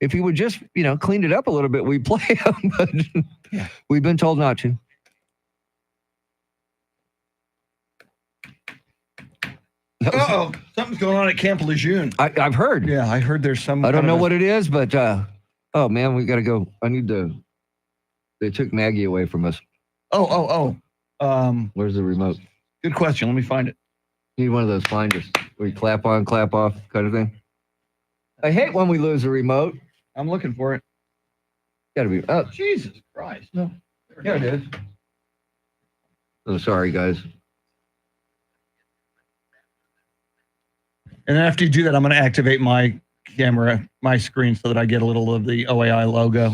if he would just, clean it up a little bit, we'd play him. But we've been told not to. Uh-oh. Something's going on at Camp Lejeune. I've heard. Yeah, I heard there's some. I don't kind know of a- what it is, but oh man, we got to go. They took Maggie away from us. Oh. Where's the remote? Good question. Let me find it. Need one of those finders where you clap on, clap off kind of thing. I hate when we lose a remote. I'm looking for it. Got to be. Oh, Jesus Christ. No. here it is. Oh, sorry, guys. And then after you do that, I'm going to activate my camera, my screen, so that I get a little of the OAI logo.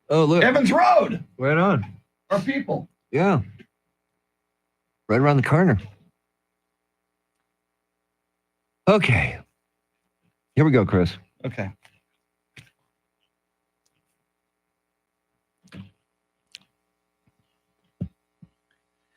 Oh, look. Evans Road. Right on. Our people. Yeah. Right around the corner. Okay. Here we go, Chris. Okay.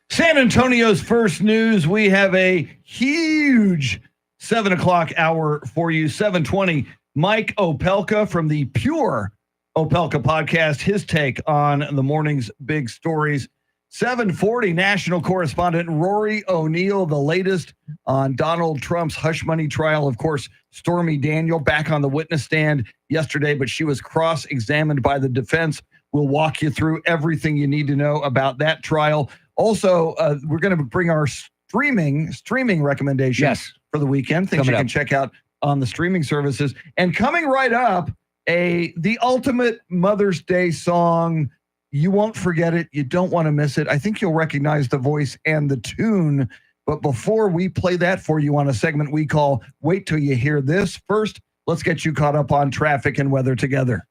San Antonio's first news. We have a huge 7 o'clock hour for you. 7:20. Mike Opelka from the Pure Opelka podcast. His take on the morning's big stories. 7:40. National correspondent Rory O'Neill. The latest on Donald Trump's hush money trial. Of course, Stormy Daniel back on the witness stand yesterday, but she was cross-examined by the defense. We'll walk you through everything you need to know about that trial. Also, we're going to bring our streaming recommendations for the weekend. Things Coming you can up. check out on the streaming services. And coming right up, the ultimate Mother's Day song. You won't forget it. You don't want to miss it. I think you'll recognize the voice and the tune. But before we play that for you on a segment we call Wait Till You Hear This, first, let's get you caught up on traffic and weather together.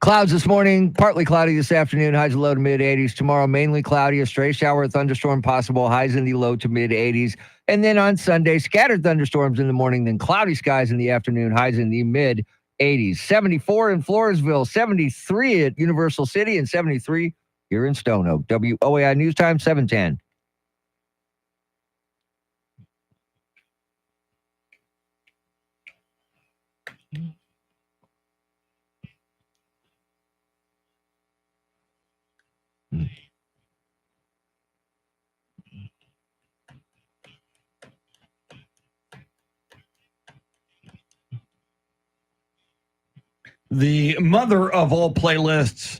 Clouds this morning, partly cloudy this afternoon, highs low to mid 80s. Tomorrow, mainly cloudy, a stray shower or thunderstorm possible, highs in the low to mid 80s. And then on Sunday, scattered thunderstorms in the morning, then cloudy skies in the afternoon, highs in the mid 80s. 74 in Floresville, 73 at Universal City, and 73 here in Stone Oak. WOAI News Time, 710. The mother of all playlists.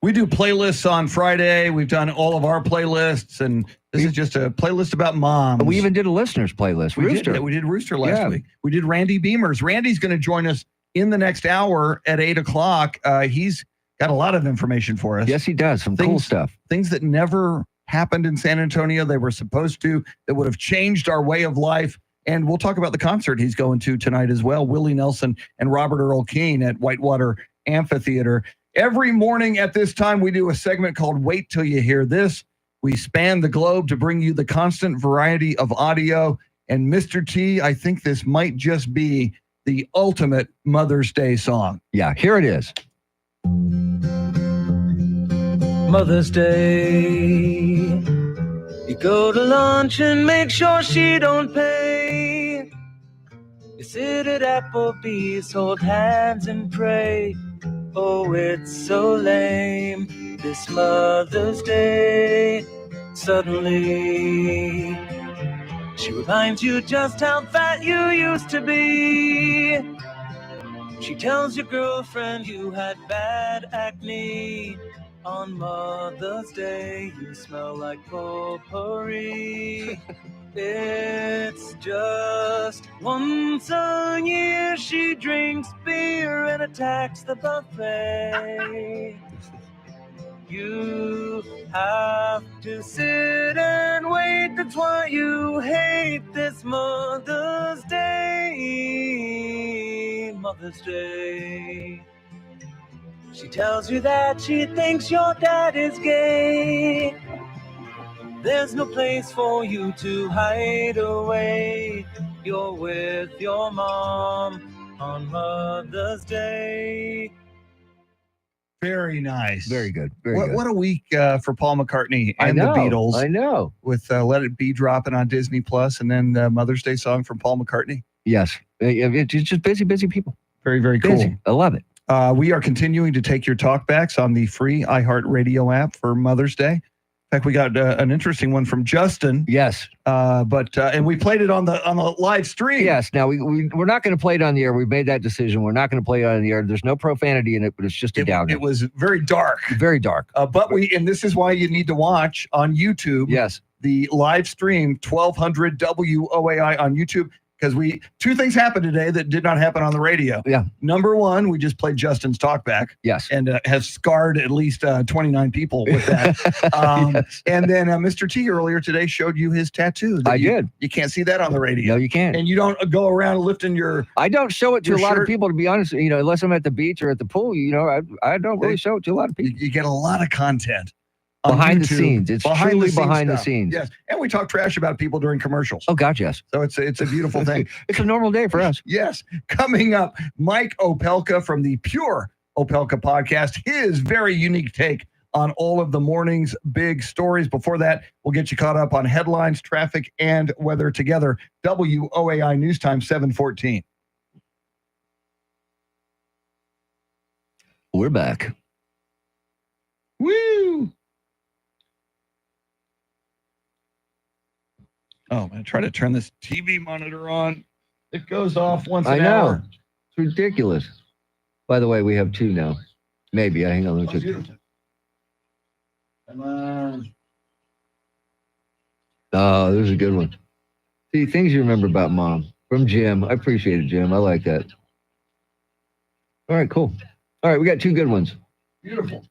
We do playlists on Friday. We've done all of our playlists, and This is just a playlist about moms. We even did a listeners playlist. Rooster. We did Rooster last week. We did Randy Beamers. Randy's going to join us in the next hour at 8 o'clock. He's got a lot of information for us. Yes, he does. Some cool stuff. Things that never happened in San Antonio. They were supposed to, that would have changed our way of life. And we'll talk about the concert he's going to tonight as well. Willie Nelson and Robert Earl Keen at Whitewater Amphitheater. Every morning at this time, we do a segment called Wait Till You Hear This. We span the globe to bring you the constant variety of audio. And Mr. T, I think this might just be the ultimate Mother's Day song. Yeah, here it is. Mother's Day. You go to lunch and make sure she don't pay. You sit at Applebee's, hold hands and pray. Oh, it's so lame, this Mother's Day. Suddenly, she reminds you just how fat you used to be. She tells your girlfriend you had bad acne. On Mother's Day, you smell like potpourri. It's just once a year she drinks beer and attacks the buffet. You have to sit and wait, that's why you hate this Mother's Day. Mother's Day. She tells you that she thinks your dad is gay. There's no place for you to hide away. You're with your mom on Mother's Day. Very nice. Very good. What a week for Paul McCartnney and the Beatles. I know. With Let It Be dropping on Disney Plus, and then the Mother's Day song from Paul McCartney. Yes. It's just busy people. Very, very cool. Busy. I love it. We are continuing to take your talkbacks on the free iHeartRadio app for Mother's Day. In fact, we got an interesting one from Justin. Yes. And we played it on the live stream. Yes. Now we're not going to play it on the air. We've made that decision. We're not going to play it on the air. There's no profanity in it, but it's just a downer. It was very dark. Very dark. And this is why you need to watch on YouTube. Yes. The live stream 1200 WOAI on YouTube. Because two things happened today that did not happen on the radio. Yeah. Number one, we just played Justin's talkback. Yes. And have scarred at least 29 people with that. Yes. And then Mr. T earlier today showed you his tattoo. I did. You can't see that on the radio. No, you can't. And you don't go around lifting your. I don't show it to a lot shirt. of people, to be honest. Unless I'm at the beach or at the pool. I don't really show it to a lot of people. You get a lot of content. Behind the scenes. It's truly behind the scenes. Yes. And we talk trash about people during commercials. Oh, God, yes. So it's a beautiful thing. It's a normal day for us. Yes. Coming up, Mike Opelka from the Pure Opelka podcast, his very unique take on all of the morning's big stories. Before that, we'll get you caught up on headlines, traffic, and weather together. WOAI News Time 7:14. We're back. Woo! Oh, I'm going to try to turn this TV monitor on. It goes off once an hour. It's ridiculous. By the way, we have two now. Maybe. Hang on. Let me check. Come on. Oh, there's a good one. See, things you remember about Mom. From Jim. I appreciate it, Jim. I like that. All right, cool. All right, we got two good ones. Beautiful.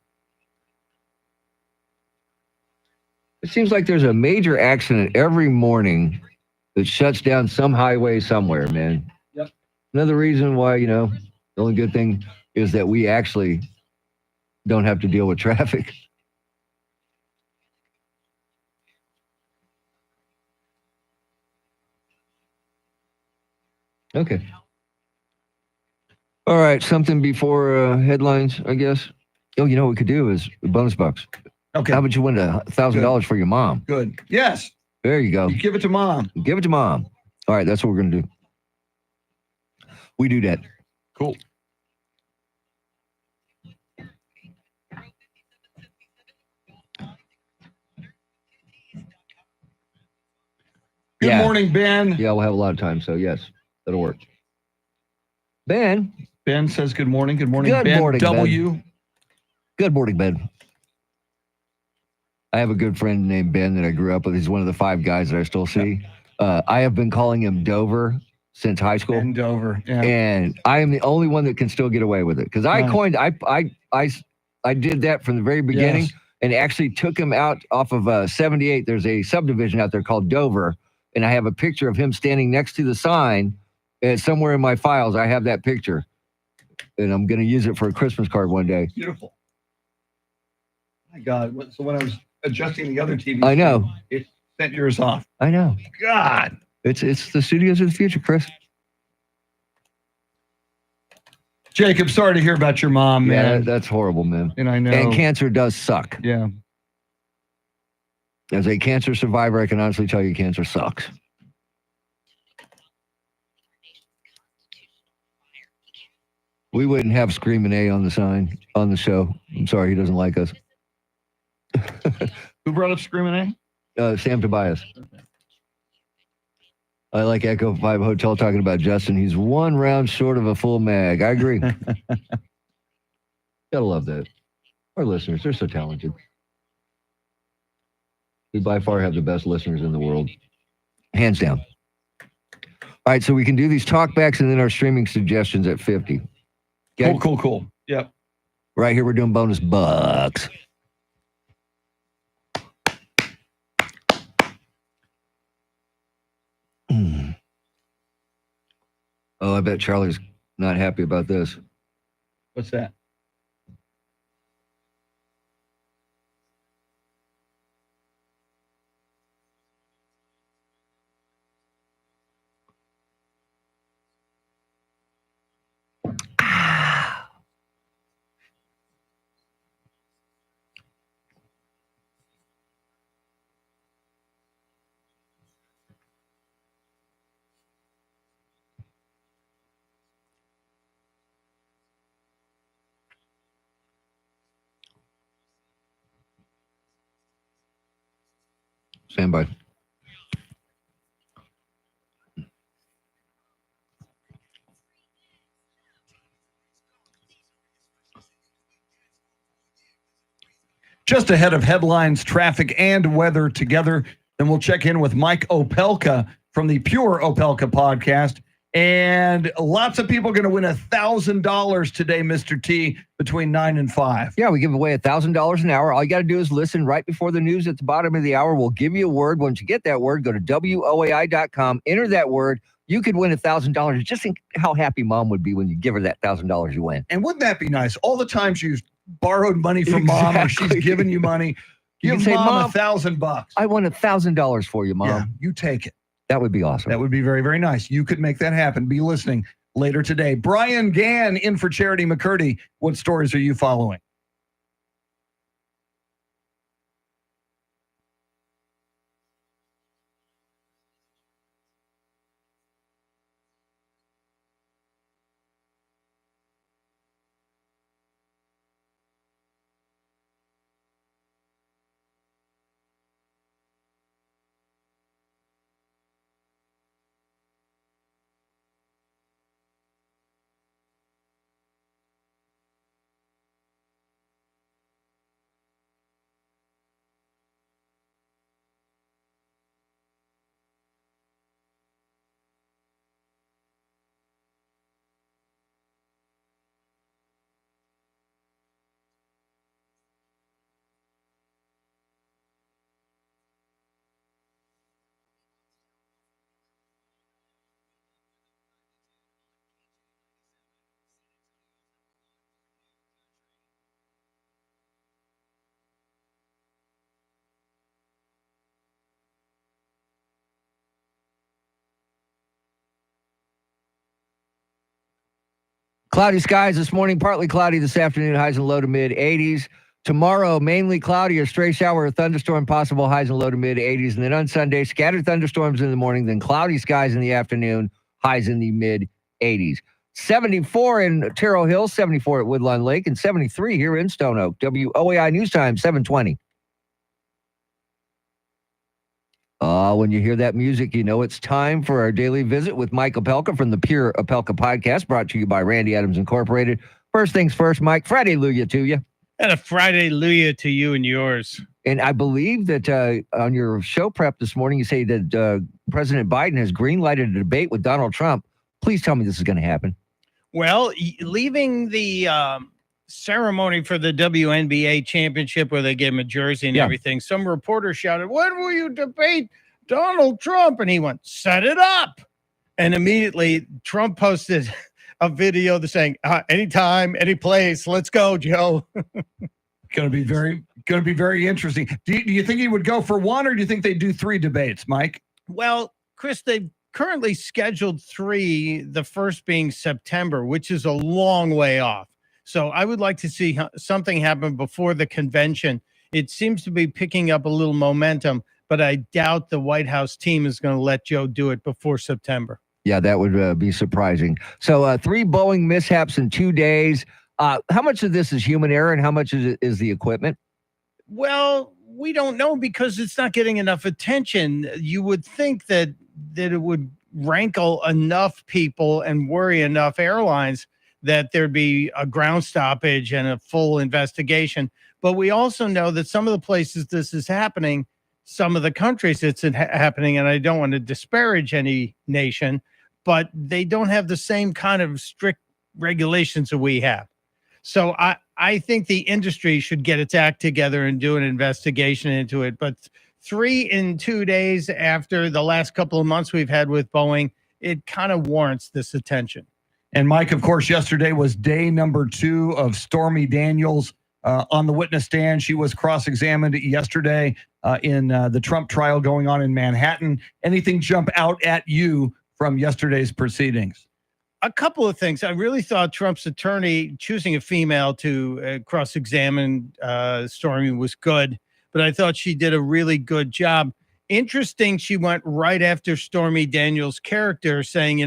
It seems like there's a major accident every morning that shuts down some highway somewhere, man. Yep. Another reason why, the only good thing is that we actually don't have to deal with traffic. Okay. All right, something before headlines, I guess. Oh, what we could do is bonus bucks. Okay. How about you win $1,000 for your mom? Good. Yes. There you go. You give it to Mom. Give it to Mom. All right, that's what we're going to do. We do that. Cool. Good morning, Ben. Yeah, we'll have a lot of time, so yes, that'll work. Ben says good morning. Good morning, Good Ben. morning, W. Ben. Good morning, Ben. I have a good friend named Ben that I grew up with. He's one of the 5 guys that I still see. I have been calling him Dover since high school. And Dover, yeah. And I am the only one that can still get away with it because I coined. I did that from the very beginning and actually took him out off of 78. There's a subdivision out there called Dover, and I have a picture of him standing next to the sign. And somewhere in my files, I have that picture, and I'm going to use it for a Christmas card one day. Beautiful. My God. So when I was adjusting the other TV, I know it sent yours off. I know. God. It's the studios of the future, Chris. Jacob, sorry to hear about your mom, man. Yeah, that's horrible, man. And I know. And cancer does suck. Yeah. As a cancer survivor, I can honestly tell you cancer sucks. We wouldn't have Screamin' A on the sign, on the show. I'm sorry, he doesn't like us. Who brought up Screamin' A? Sam Tobias. Okay. I like Echo 5 Hotel talking about Justin. He's 1 round short of a full mag. I agree. Gotta love that. Our listeners, they're so talented. We by far have the best listeners in the world. Hands down. All right, so we can do these talkbacks and then our streaming suggestions at 50. Okay? Cool. Yep. Right here, we're doing bonus bucks. Oh, I bet Charlie's not happy about this. What's that? Stand by. Just ahead of headlines, traffic, and weather together. Then we'll check in with Mike Opelka from the Pure Opelka podcast. And lots of people are going to win $1,000 today, Mr. T, between 9 and 5. Yeah, we give away $1,000 an hour. All you got to do is listen right before the news at the bottom of the hour. We'll give you a word. Once you get that word, go to WOAI.com, enter that word. You could win $1,000. Just think how happy mom would be when you give her that $1,000 you win. And wouldn't that be nice? All the times you've borrowed money from mom or she's given you money, You give can say, mom Mom, $1,000. I won $1,000 for you, Mom. Yeah, you take it. That would be awesome. That would be very, very nice. You could make that happen. Be listening later today. Brian Gann in for Charity McCurdy. What stories are you following? Cloudy skies this morning, partly cloudy this afternoon, highs and low to mid 80s. Tomorrow, mainly cloudy, a stray shower or thunderstorm possible, highs and low to mid 80s. And then on Sunday, scattered thunderstorms in the morning, then cloudy skies in the afternoon, highs in the mid 80s. 74 in Terrell Hill, 74 at Woodlawn Lake, and 73 here in Stone Oak. WOAI News Time, 720. When you hear that music, you know it's time for our daily visit with Mike Opelka from the Pure Opelka podcast, brought to you by Randy Adams Incorporated. First things first, Mike, Friday-luya to you. And a Friday-luya to you and yours. And I believe that on your show prep this morning, you say that President Biden has green-lighted a debate with Donald Trump. Please tell me this is going to happen. Well, leaving the ceremony for the WNBA championship where they gave him a jersey and everything, some reporter shouted, "When will you debate Donald Trump?" And he went, "Set it up." And immediately Trump posted a video saying, "Anytime, any place, let's go, Joe." Going to be very interesting. Do you think he would go for one, or do you think they do 3 debates, Mike? Well, Chris, they've currently scheduled 3, the first being September, which is a long way off. So I would like to see something happen before the convention. It seems to be picking up a little momentum, but I doubt the White House team is going to let Joe do it before September. Yeah, that would be surprising. So 3 Boeing mishaps in 2 days. How much of this is human error and how much is the equipment? Well, we don't know because it's not getting enough attention. You would think that it would rankle enough people and worry enough airlines that there'd be a ground stoppage and a full investigation. But we also know that some of the places this is happening, some of the countries it's happening, and I don't want to disparage any nation, but they don't have the same kind of strict regulations that we have. So I think the industry should get its act together and do an investigation into it. But 3 in 2 days after the last couple of months we've had with Boeing, it kind of warrants this attention. And Mike, of course, yesterday was day number 2 of Stormy Daniels on the witness stand. She was cross-examined yesterday in the Trump trial going on in Manhattan. Anything jump out at you from yesterday's proceedings? A couple of things. I really thought Trump's attorney choosing a female to cross-examine Stormy was good, but I thought she did a really good job. Interesting, she went right after Stormy Daniels' character saying,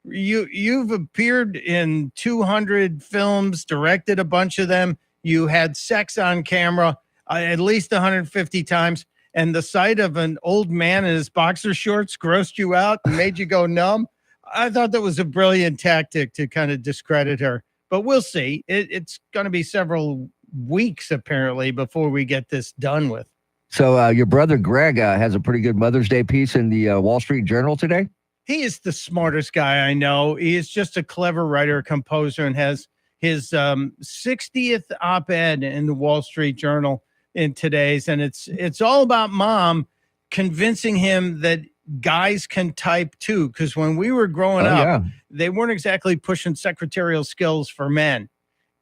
you've appeared in 200 films, directed a bunch of them. You had sex on camera at least 150 times, and the sight of an old man in his boxer shorts grossed you out and made you go numb. I thought that was a brilliant tactic to kind of discredit her, but we'll see. It's going to be several weeks, apparently, before we get this done with. So your brother Greg has a pretty good Mother's Day piece in the Wall Street Journal today. He is the smartest guy I know. He is just a clever writer, composer, and has his 60th op-ed in the Wall Street Journal in today's. And it's all about mom convincing him that guys can type too. Because when we were growing up, they weren't exactly pushing secretarial skills for men.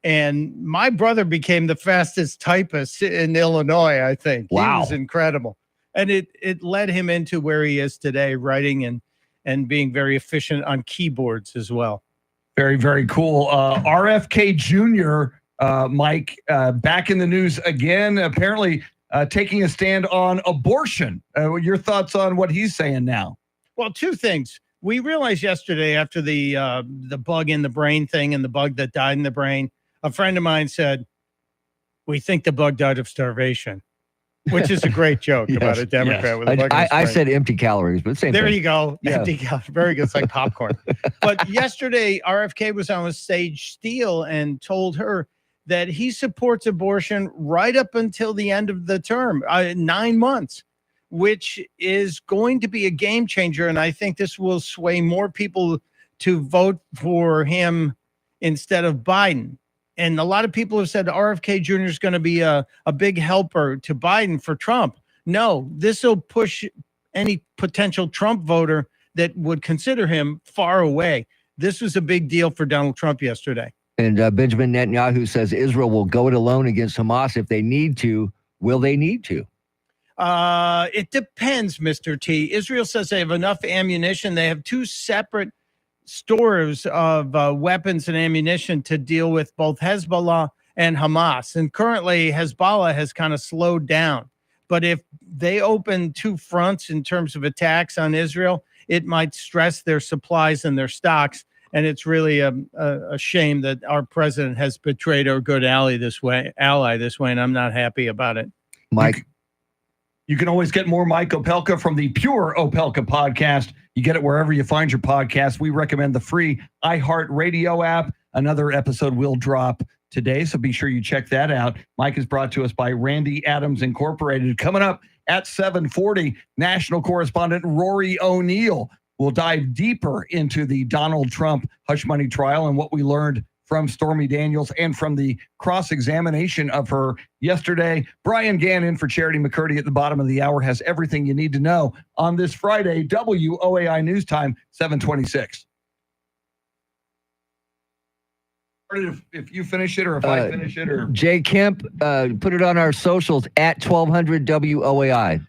And my brother became the fastest typist in Illinois, I think. Wow. He was incredible. And it led him into where he is today, writing and being very efficient on keyboards as well. Very, very cool. RFK Jr., Mike, back in the news again, apparently taking a stand on abortion. Your thoughts on what he's saying now? Well, 2 things. We realized yesterday after the bug in the brain thing and the bug that died in the brain, a friend of mine said, "We think the bug died of starvation," which is a great joke about a Democrat with a bug in his brain. I said empty calories, but same there thing. You go. Yeah. Empty calories. Very good. It's like popcorn. But yesterday, RFK was on with Sage Steele and told her that he supports abortion right up until the end of the term, 9 months, which is going to be a game changer. And I think this will sway more people to vote for him instead of Biden. And a lot of people have said RFK Jr. is going to be a big helper to Biden for Trump. No, this will push any potential Trump voter that would consider him far away. This was a big deal for Donald Trump yesterday. And Benjamin Netanyahu says Israel will go it alone against Hamas if they need to. Will they need to? It depends, Mr. T. Israel says they have enough ammunition. They have 2 separate stores of weapons and ammunition to deal with both Hezbollah and Hamas. And currently, Hezbollah has kind of slowed down. But if they open 2 fronts in terms of attacks on Israel, it might stress their supplies and their stocks. And it's really a shame that our president has betrayed our good ally this way, and I'm not happy about it. Mike, you can always get more Mike Opelka from the Pure Opelka podcast. You get it wherever you find your podcast. We recommend the free iHeartRadio app. Another episode will drop today, so be sure you check that out. Mike is brought to us by Randy Adams Incorporated. Coming up at 7:40, national correspondent Rory O'Neill will dive deeper into the Donald Trump hush money trial and what we learned from Stormy Daniels and from the cross-examination of her yesterday. Brian Gannon for Charity McCurdy at the bottom of the hour has everything you need to know on this Friday, WOAI News Time, 7:26. If you finish it or if I finish it or Jay Kemp, put it on our socials at 1200 WOAI.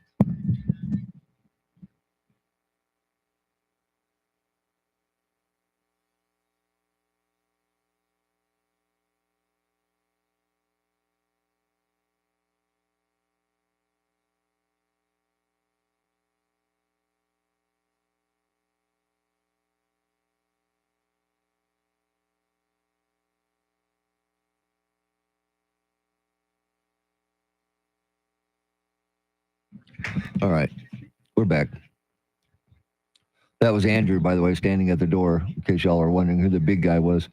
All right, we're back. That was Andrew, by the way, standing at the door, in case y'all are wondering who the big guy was.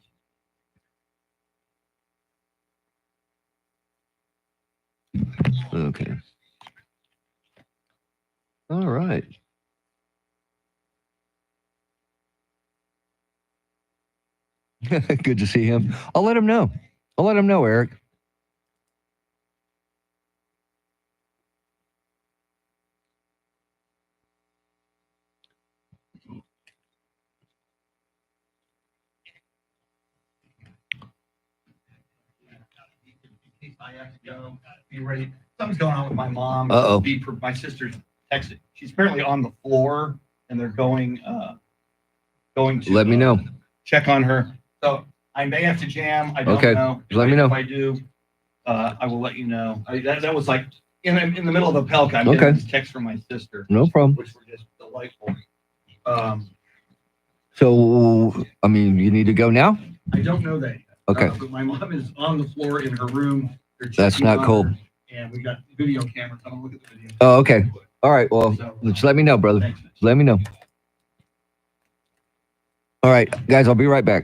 Okay. All right. Good to see him. I'll let him know. Eric. I have to go. Be ready. Something's going on with my mom. Uh-oh. My sister's texted. She's apparently on the floor, and they're going to Let me know. check on her. So I may have to jam. I don't know. Let me know. If I do, I will let you know. That was like in the middle of a Pelka. I'm Okay. getting this text from my sister. No problem. Which were just delightful. So, I mean, you need to go now? I don't know that yet. Okay. But my mom is on the floor in her room. They're That's checking not on cool. her, and we got video cameras. I'm gonna look at the video. Oh, okay. All right. Well, just let me know, brother. Thanks, man. Let me know. All right, guys, I'll be right back.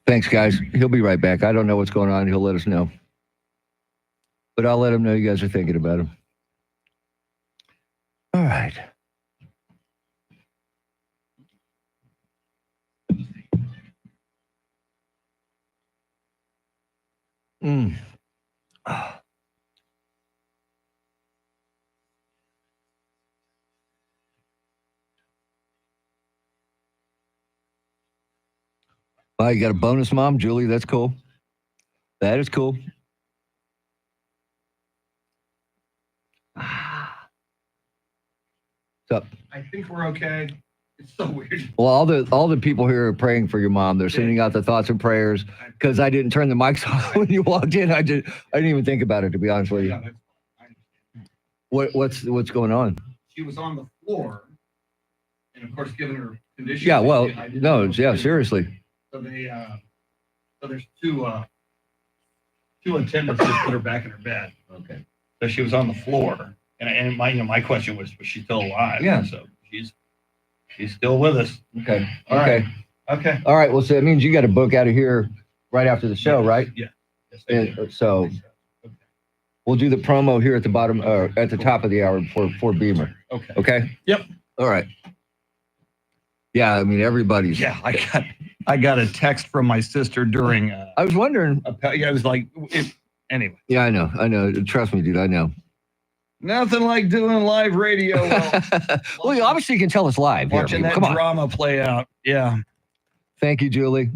Thanks, guys. He'll be right back. I don't know what's going on. He'll let us know. But I'll let him know you guys are thinking about him. All right. Wow, you got a bonus mom, Julie. That's cool. That is cool. What's up? I think we're okay. It's so weird. Well, all the people here are praying for your mom. They're sending out the thoughts and prayers because I didn't turn the mics off when you walked in. I didn't even think about it, to be honest with you. What's going on? She was on the floor, and of course, given her condition. Yeah, well, no, yeah, seriously. So so there's two attendants just put her back in her bed. Okay. So she was on the floor, and my question was she still alive? Yeah. So she's still with us. Okay. All okay. right. Okay. All right. Well, so that means you got to book out of here right after the show, right? Yeah. Yes, I do. And so we'll do the promo here at the bottom, at the top of the hour for Beamer. Okay. Okay. Yep. All right. Yeah, I mean everybody's. Yeah, I got a text from my sister during. I was wondering. I was like, anyway. Yeah, I know. Trust me, dude. I know. Nothing like doing live radio. Well, you obviously can tell us live. Watching here, that come drama on. play out. Yeah. Thank you, Julie.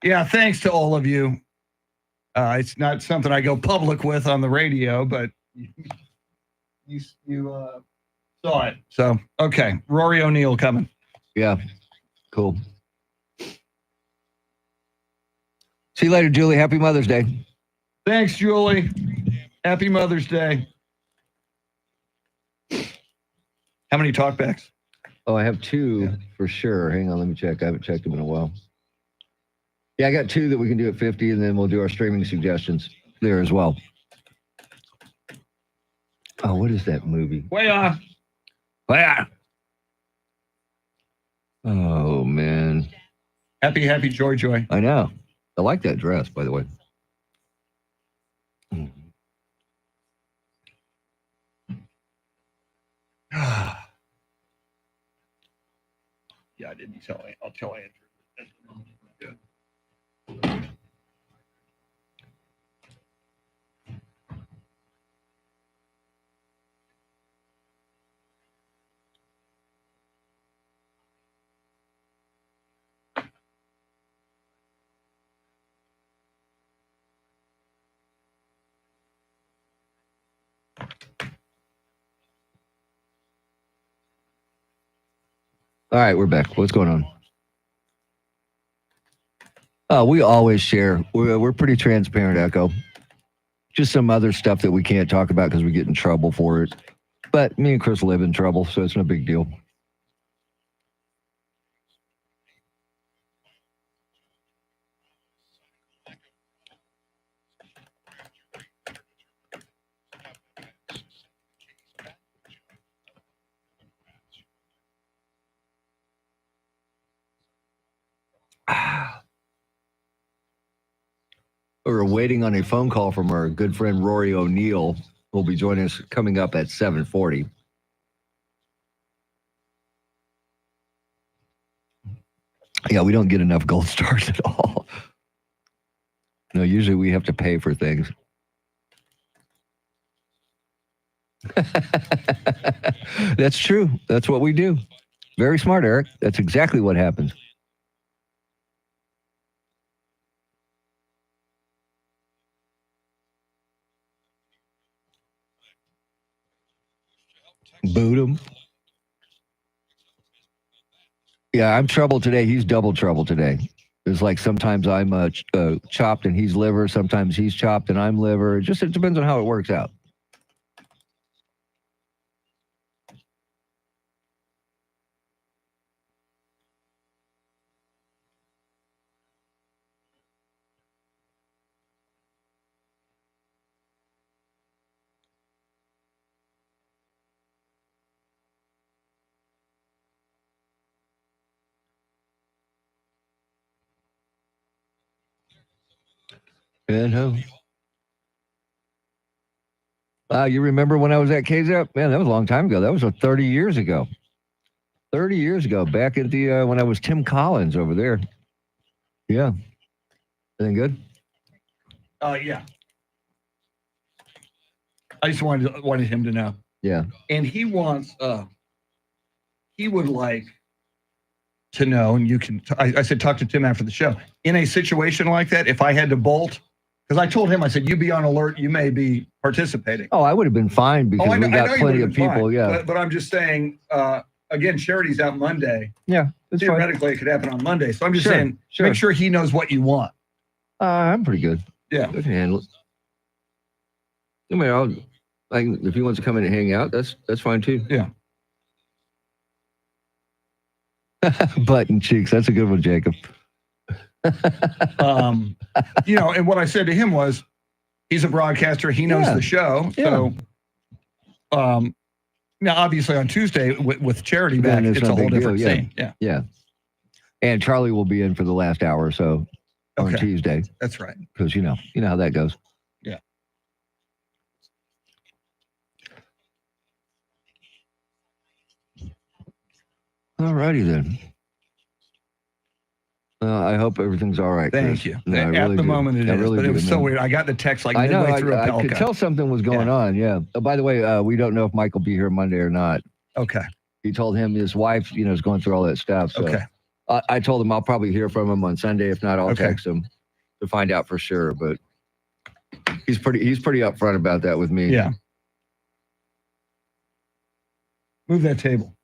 Yeah, thanks to all of you. It's not something I go public with on the radio, but you saw it. So, okay. Rory O'Neill coming. Yeah. Cool. See you later, Julie. Happy Mother's Day. Thanks, Julie. Happy Mother's Day. How many talkbacks? Oh, I have two for sure. Hang on, let me check. I haven't checked them in a while. Yeah, I got two that we can do at 50, and then we'll do our streaming suggestions there as well. Oh, what is that movie? Way off. Oh, man. Happy Joy. I know. I like that dress, by the way. Yeah, I didn't tell you. I'll tell Andrew. All right, we're back. What's going on? We always share. We're pretty transparent, Echo. Just some other stuff that we can't talk about because we get in trouble for it. But me and Chris live in trouble, so it's no big deal. We're waiting on a phone call from our good friend Rory O'Neill, who will be joining us coming up at 7:40. Yeah, we don't get enough gold stars at all. No, usually we have to pay for things. That's true. That's what we do. Very smart, Eric. That's exactly what happens. Boot him. Yeah, I'm trouble today. He's double trouble today. It's like sometimes I'm chopped and he's liver. Sometimes he's chopped and I'm liver. It depends on how it works out. Yeah, no. You remember when I was at KZAP? Man, that was a long time ago. That was 30 years ago. 30 years ago, back at the when I was Tim Collins over there. Yeah. Anything good? Yeah. I just wanted him to know. Yeah. And he wants, he would like to know, and you can, I said, talk to Tim after the show. In a situation like that, if I had to bolt, because I told him, I said, you be on alert, you may be participating. Oh, I would have been fine because we got plenty of people. Fine. Yeah. But I'm just saying, again, Charity's out Monday. Yeah. Theoretically, it could happen on Monday. So I'm just Sure, saying, sure. make sure he knows what you want. I'm pretty good. Yeah. I can handle it. I mean, if he wants to come in and hang out, that's fine too. Yeah. Butt and cheeks. That's a good one, Jacob. You know, and what I said to him was, he's a broadcaster. He knows the show. Yeah. So, now obviously on Tuesday with Charity back, it's a whole different scene. Yeah. Yeah. And Charlie will be in for the last hour or so on Tuesday. That's right. Because you know how that goes. Yeah. All righty then. I hope everything's all right. Thank Chris. you. No, I At really the do. moment it I is, really but it do, was so man. weird. I got the text like I know. midway through I could tell something was going on. Yeah. Oh, by the way, we don't know if Mike will be here Monday or not. Okay. He told him his wife, is going through all that stuff. So Okay. I told him I'll probably hear from him on Sunday. If not, I'll text him to find out for sure. But he's pretty upfront about that with me. Yeah. Move that table.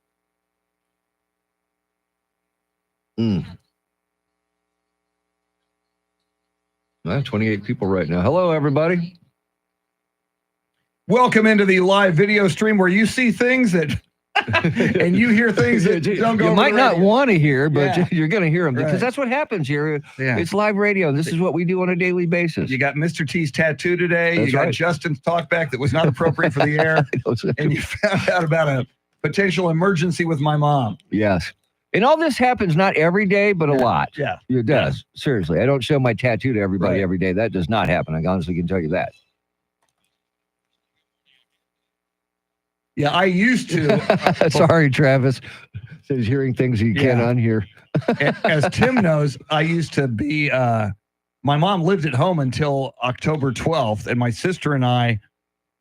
28 people right now. Hello, everybody. Welcome into the live video stream where you see things that and you hear things that don't go. You might not want to hear, but Yeah. you're going to hear them because Right. that's what happens here. Yeah. It's live radio. This is what we do on a daily basis. You got Mr. T's tattoo today. That's you got right. Justin's talkback that was not appropriate for the air. And you found out about a potential emergency with my mom. Yes. And all this happens not every day, but a lot. Yeah. It does. Seriously. I don't show my tattoo to everybody Right. every day. That does not happen. I honestly can tell you that. Yeah, I used to. Sorry, Travis. Says hearing things you can't unhear. As Tim knows, I used to be, my mom lived at home until October 12th, and my sister and I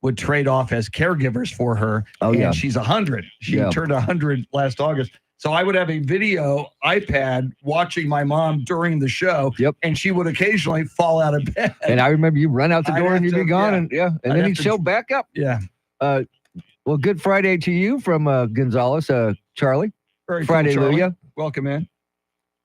would trade off as caregivers for her. Oh, and yeah. she's 100. She Yeah. turned 100 last August. So I would have a video iPad watching my mom during the show. Yep. And she would occasionally fall out of bed. And I remember you run out the I'd door have and you'd be to- gone. yeah. And I'd then have he'd to- show back up. Yeah. Well, good Friday to you from Gonzalez, Charlie. Very Friday, cool, Charlie. Luya. Welcome in.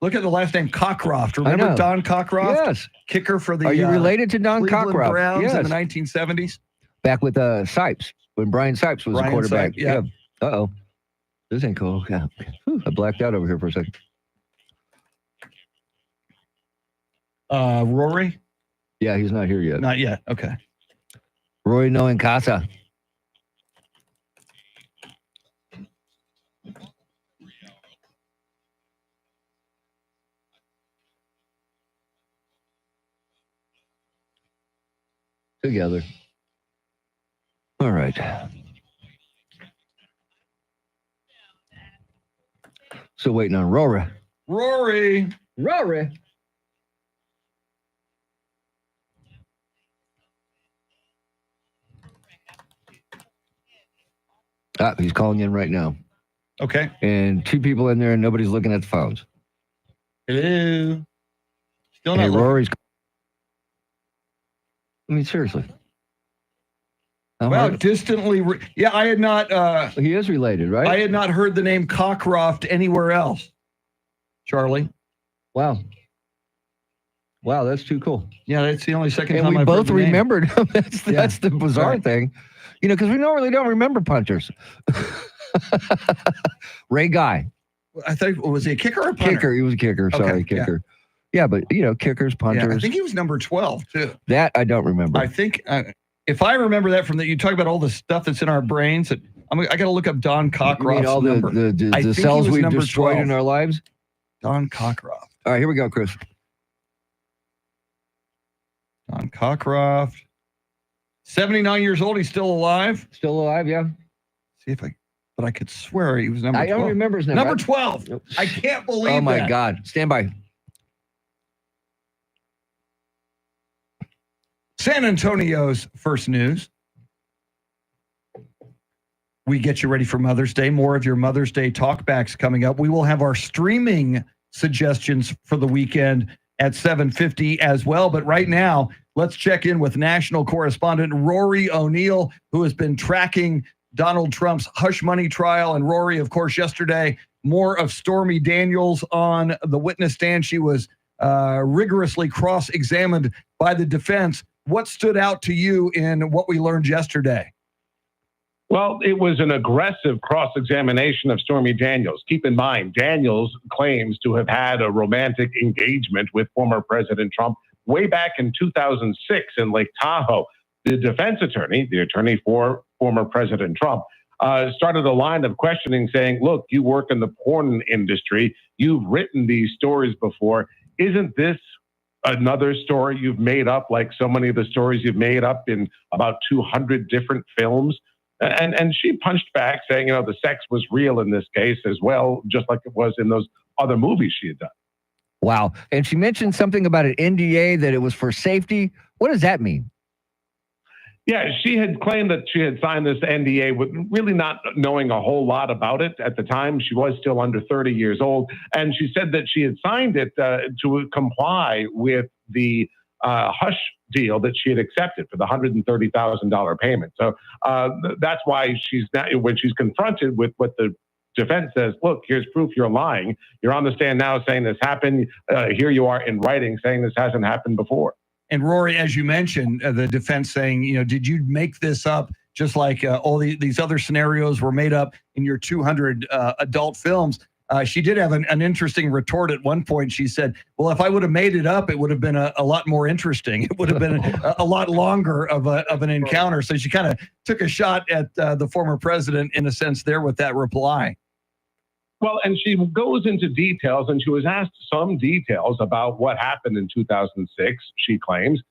Look at the last name, Cockcroft. I Remember know. Don Cockcroft? Yes. Kicker for the Are you related to Don Cleveland Cockcroft? Browns Yes. in the 1970s. Back with Sipes, when Brian Sipes was the Brian quarterback. Sipes, yeah. Uh-oh. This ain't cool. Yeah. Whew, I blacked out over here for a second. Rory? Yeah, he's not here yet. Not yet. Okay. Roy no en casa. Together. All right. So waiting on Rory. Rory. Rory. He's calling in right now. Okay. And two people in there and nobody's looking at the phones. Hello. Still not Hey, looking. Rory's. I mean, seriously. How Well, hard- distantly. Yeah, I had not. He is related, right? I had not heard the name Cockcroft anywhere else. Charlie. Wow. Wow, that's too cool. Yeah, that's the only second And time we I've both heard the name. remembered him. That's the bizarre Right. thing. Because we normally don't remember punters. Ray Guy. I think, was he a kicker or a punter? Kicker. He was a kicker. Sorry, Okay, yeah. kicker. Yeah, but, kickers, Yeah, punters. I think he was number 12, too. That I don't remember. I think, if I remember that from you talk about all the stuff that's in our brains, I got to look up Don You Cockcroft's mean all number. I the think he cells was we've number destroyed 12. in our lives? Don Cockcroft. All right, here we go, Chris. Don Cockcroft. 79 years old. He's still alive. Still alive, yeah. See if but I could swear he was number 12. I don't remember his number. Number 12. I can't believe Oh, my that. God. Stand by. San Antonio's first news. We get you ready for Mother's Day. More of your Mother's Day talkbacks coming up. We will have our streaming suggestions for the weekend at 7:50 as well. But right now, let's check in with national correspondent Rory O'Neill, who has been tracking Donald Trump's hush money trial. And Rory, of course, yesterday, more of Stormy Daniels on the witness stand. She was rigorously cross-examined by the defense. What stood out to you in what we learned yesterday? Well, it was an aggressive cross-examination of Stormy Daniels. Keep in mind, Daniels claims to have had a romantic engagement with former President Trump way back in 2006 in Lake Tahoe. The defense attorney, the attorney for former President Trump, started a line of questioning saying, look, you work in the porn industry. You've written these stories before. Isn't this another story you've made up, like so many of the stories you've made up in about 200 different films? And she punched back saying, the sex was real in this case as well, just like it was in those other movies she had done. Wow. And she mentioned something about an NDA, that it was for safety. What does that mean? Yeah, she had claimed that she had signed this NDA with really not knowing a whole lot about it at the time. She was still under 30 years old. And she said that she had signed it to comply with the hush deal that she had accepted for the $130,000 payment. So that's why she's now, when she's confronted with what the defense says, look, here's proof you're lying. You're on the stand now saying this happened. Here you are in writing saying this hasn't happened before. And Rory, as you mentioned, the defense saying, did you make this up just like all these other scenarios were made up in your 200 adult films? She did have an interesting retort at one point. She said, well, if I would have made it up, it would have been a lot more interesting. It would have been a lot longer of an encounter. So she kind of took a shot at the former president in a sense there with that reply. Well, and she goes into details, and she was asked some details about what happened in 2006, she claims,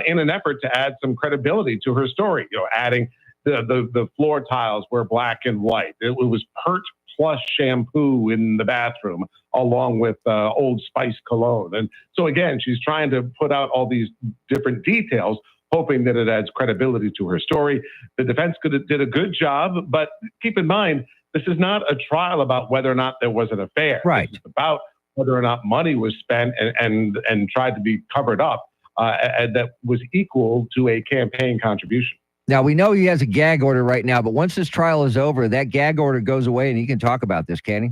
in an effort to add some credibility to her story, adding the floor tiles were black and white. It was Pert Plus shampoo in the bathroom, along with Old Spice cologne. And so, again, she's trying to put out all these different details, hoping that it adds credibility to her story. The defense did a good job, but keep in mind, this is not a trial about whether or not there was an affair. Right. It's about whether or not money was spent and tried to be covered up and that was equal to a campaign contribution. Now, we know he has a gag order right now, but once this trial is over, that gag order goes away and he can talk about this, can he?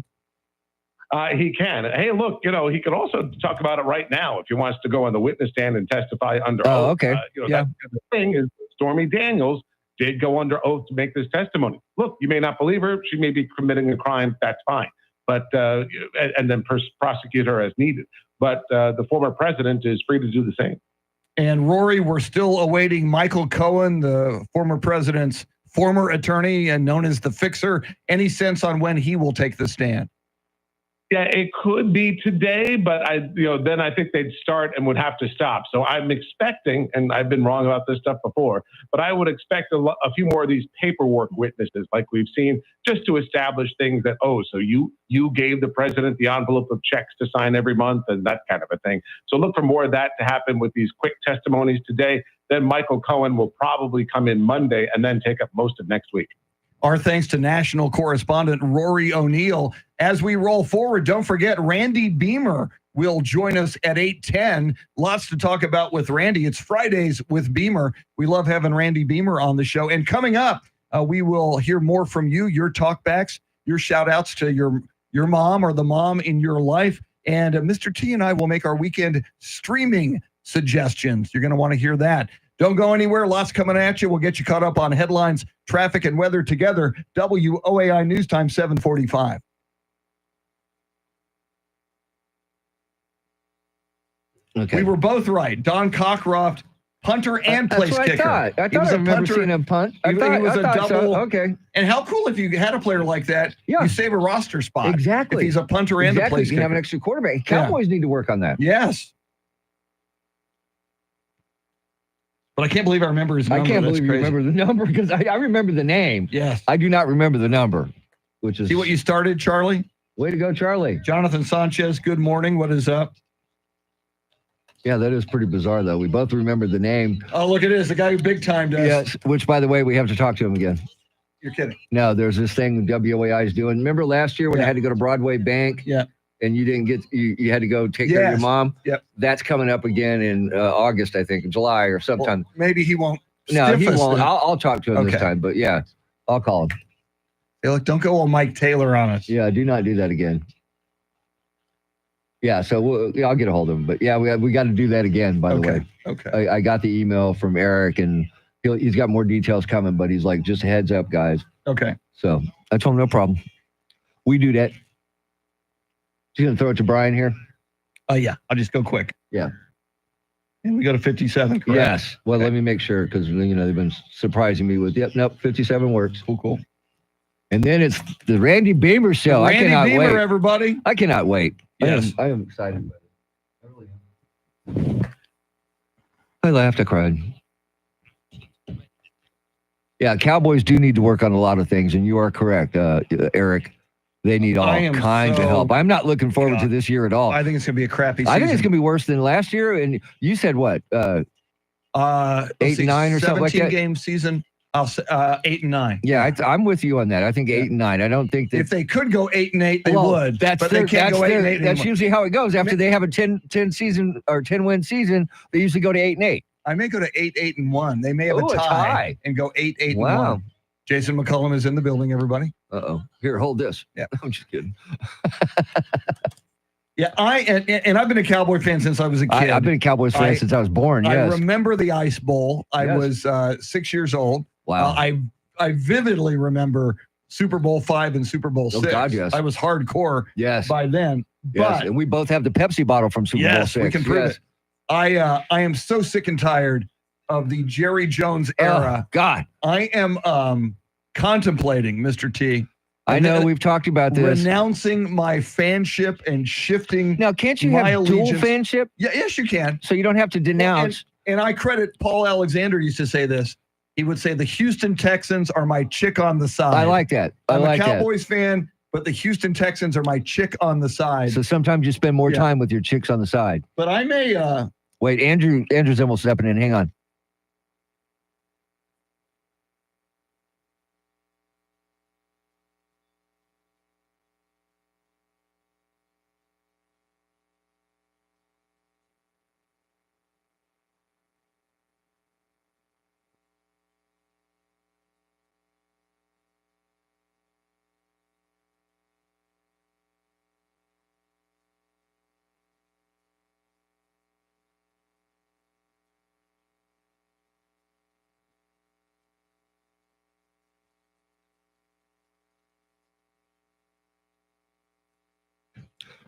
He can. Hey, look, he could also talk about it right now if he wants to go on the witness stand and testify under oath. Okay. That's the thing is Stormy Daniels did go under oath to make this testimony. Look, you may not believe her. She may be committing a crime. That's fine. But and then prosecute her as needed. But the former president is free to do the same. And Rory, we're still awaiting Michael Cohen, the former president's former attorney and known as the Fixer. Any sense on when he will take the stand? Yeah, it could be today, but then I think they'd start and would have to stop. So I'm expecting, and I've been wrong about this stuff before, but I would expect a few more of these paperwork witnesses like we've seen, just to establish things that, so you gave the president the envelope of checks to sign every month and that kind of a thing. So look for more of that to happen with these quick testimonies today. Then Michael Cohen will probably come in Monday and then take up most of next week. Our thanks to national correspondent Rory O'Neill. As we roll forward, don't forget Randy Beamer will join us at 8:10. Lots to talk about with Randy. It's Fridays with Beamer. We love having Randy Beamer on the show. And coming up, we will hear more from you, your talkbacks, your shout outs to your mom or the mom in your life. And Mr. T and I will make our weekend streaming suggestions. You're going to want to hear that. Don't go anywhere. Lots coming at you. We'll get you caught up on headlines, traffic, and weather together. WOAI News Time 7:45. Okay. We were both right. Don Cockcroft, punter and place That's what kicker. I thought. I remember seeing him punt. He was a double. So. Okay. And how cool if you had a player like that, you save a roster spot. Exactly. If he's a punter and a place you can kicker. have an extra quarterback. Cowboys need to work on that. Yes. But I can't believe I remember his number. I can't That's believe you crazy. remember the number because I remember the name. Yes. I do not remember the number, which is. See what you started, Charlie? Way to go, Charlie. Jonathan Sanchez, good morning. What is up? Yeah, that is pretty bizarre, though. We both remember the name. Oh, look at this. The guy who big timed us. Yes, which, by the way, we have to talk to him again. You're kidding. No, there's this thing WOAI is doing. Remember last year when I had to go to Broadway Bank? Yeah. And you didn't get, you had to go take care of your mom? Yep. That's coming up again in August, I think, July or sometime. Well, maybe he won't. No, he stiff us won't. then. I'll talk to him this Okay. time, but yeah, I'll call him. Hey, look, don't go all Mike Taylor on us. Yeah, do not do that again. Yeah, so I'll get a hold of him. But yeah, we got to do that again, by the way. Okay. I got the email from Eric, and he's got more details coming, but he's like, just a heads up, guys. Okay. So I told him, no problem. We do that. She's going to throw it to Brian here? Yeah, I'll just go quick. Yeah. And we go to 57, correct? Yes. Well, let me make sure because, they've been surprising me with, nope, 57 works. Cool. And then it's the Randy Beamer show. I Randy cannot Beamer, wait. everybody. I cannot wait. Yes. I am excited about it. I really am. I laughed. I cried. Yeah, Cowboys do need to work on a lot of things, and you are correct, Eric. They need all kinds of help. I'm not looking forward to this year at all. I think it's going to be a crappy season. I think it's going to be worse than last year. And you said what? 8 and 9 or something like that? 17-game season. I'll say 8 and 9. Yeah, I'm with you on that. I think 8 and 9. I don't think that if they could go 8 and 8, they would. But they can't go 8 and 8 That's anymore. usually how it goes. After they have a 10 season or 10 win season, they usually go to 8 and 8. I may go to 8 and 1. They may have Ooh, a a tie tie. and go 8 and Wow. 1. Jason McCullum is in the building, everybody. Uh-oh. Here, hold this. Yeah. I'm just kidding. Yeah, and I've been a Cowboy fan since I was a kid. I've been a Cowboys fan since I was born, yes. I remember the Ice Bowl. I Yes. was 6 years old. Wow. I vividly remember Super Bowl 5 and Super Bowl 6. Oh, God, yes. I was hardcore by then. Yes, But and we both have the Pepsi bottle from Super Bowl 6. we can prove it. I am so sick and tired of the Jerry Jones era. God. I am contemplating, Mr. T. I know we've talked about this. Renouncing my fanship and shifting. Now, can't you my have dual allegiance. fanship? Yeah, yes, you can. So you don't have to denounce. And I credit Paul Alexander used to say this. He would say the Houston Texans are my chick on the side. I like that. I'm a Cowboys fan, but the Houston Texans are my chick on the side. So sometimes you spend more time with your chicks on the side. But I may Wait, Andrew's almost stepping in. Hang on.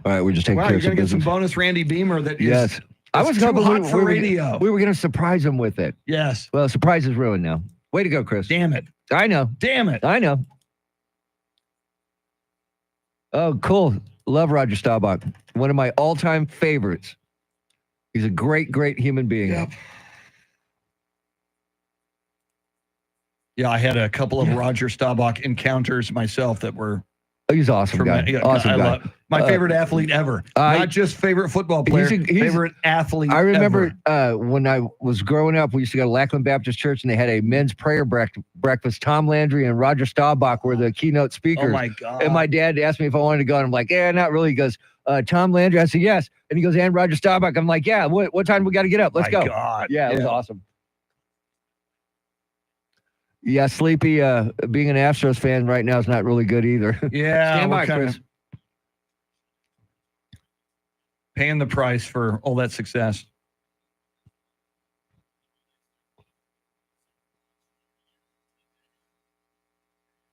All right, we're just taking wow, care you're of some going to get some business. bonus Randy Beamer that is Yes. I was too hoping hot for were radio. we were going to surprise him with it. Yes. Well, surprise is ruined now. Way to go, Chris. Damn it. I know. Damn it. I know. Oh, cool. Love Roger Staubach. One of my all-time favorites. He's a great, great human being. Yep. Yeah, I had a couple of Roger Staubach encounters myself that were Oh, he's an awesome guy. Awesome I guy. love my favorite athlete ever. Not just favorite football player, favorite athlete. I remember ever. when I was growing up, we used to go to Lackland Baptist Church, and they had a men's prayer breakfast. Tom Landry and Roger Staubach were the keynote speakers. Oh my God! And my dad asked me if I wanted to go, and I'm like, yeah, not really. He goes, Tom Landry. I said yes, and he goes, and Roger Staubach. I'm like, yeah. What time we got to get up? Let's go. God. Yeah, it was awesome. Yeah, Sleepy, being an Astros fan right now is not really good either. Yeah, Stand by, we're kinda Chris. paying the price for all that success.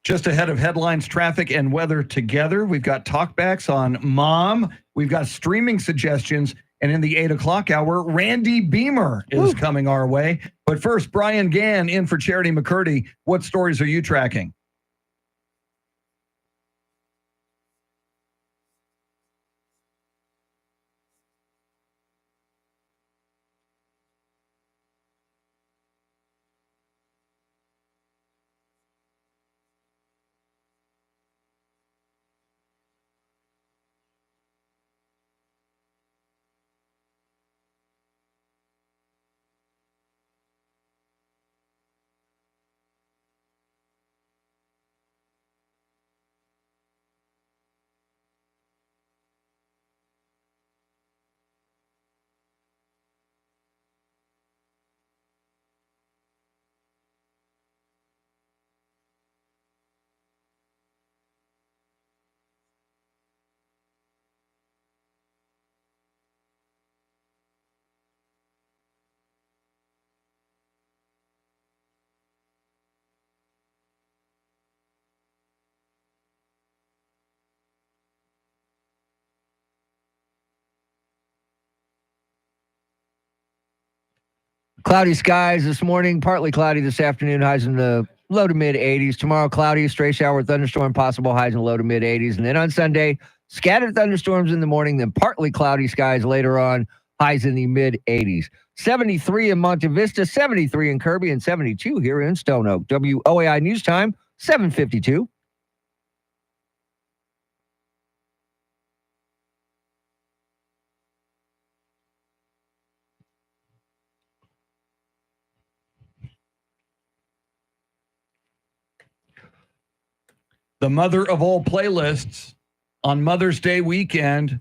Just ahead of headlines, traffic, and weather together, we've got talkbacks on Mom. We've got streaming suggestions. And in the 8 o'clock hour, Randy Beamer is coming our way. But first, Brian Gann in for Charity McCurdy. What stories are you tracking? Cloudy skies this morning, partly cloudy this afternoon, highs in the low to mid 80s. Tomorrow, cloudy, stray shower, thunderstorm possible, highs in the low to mid 80s. And then on Sunday, scattered thunderstorms in the morning, then partly cloudy skies later on, highs in the mid 80s. 73 in Monte Vista, 73 in Kirby, and 72 here in Stone Oak. WOAI News Time, 7:52. The mother of all playlists on Mother's Day weekend.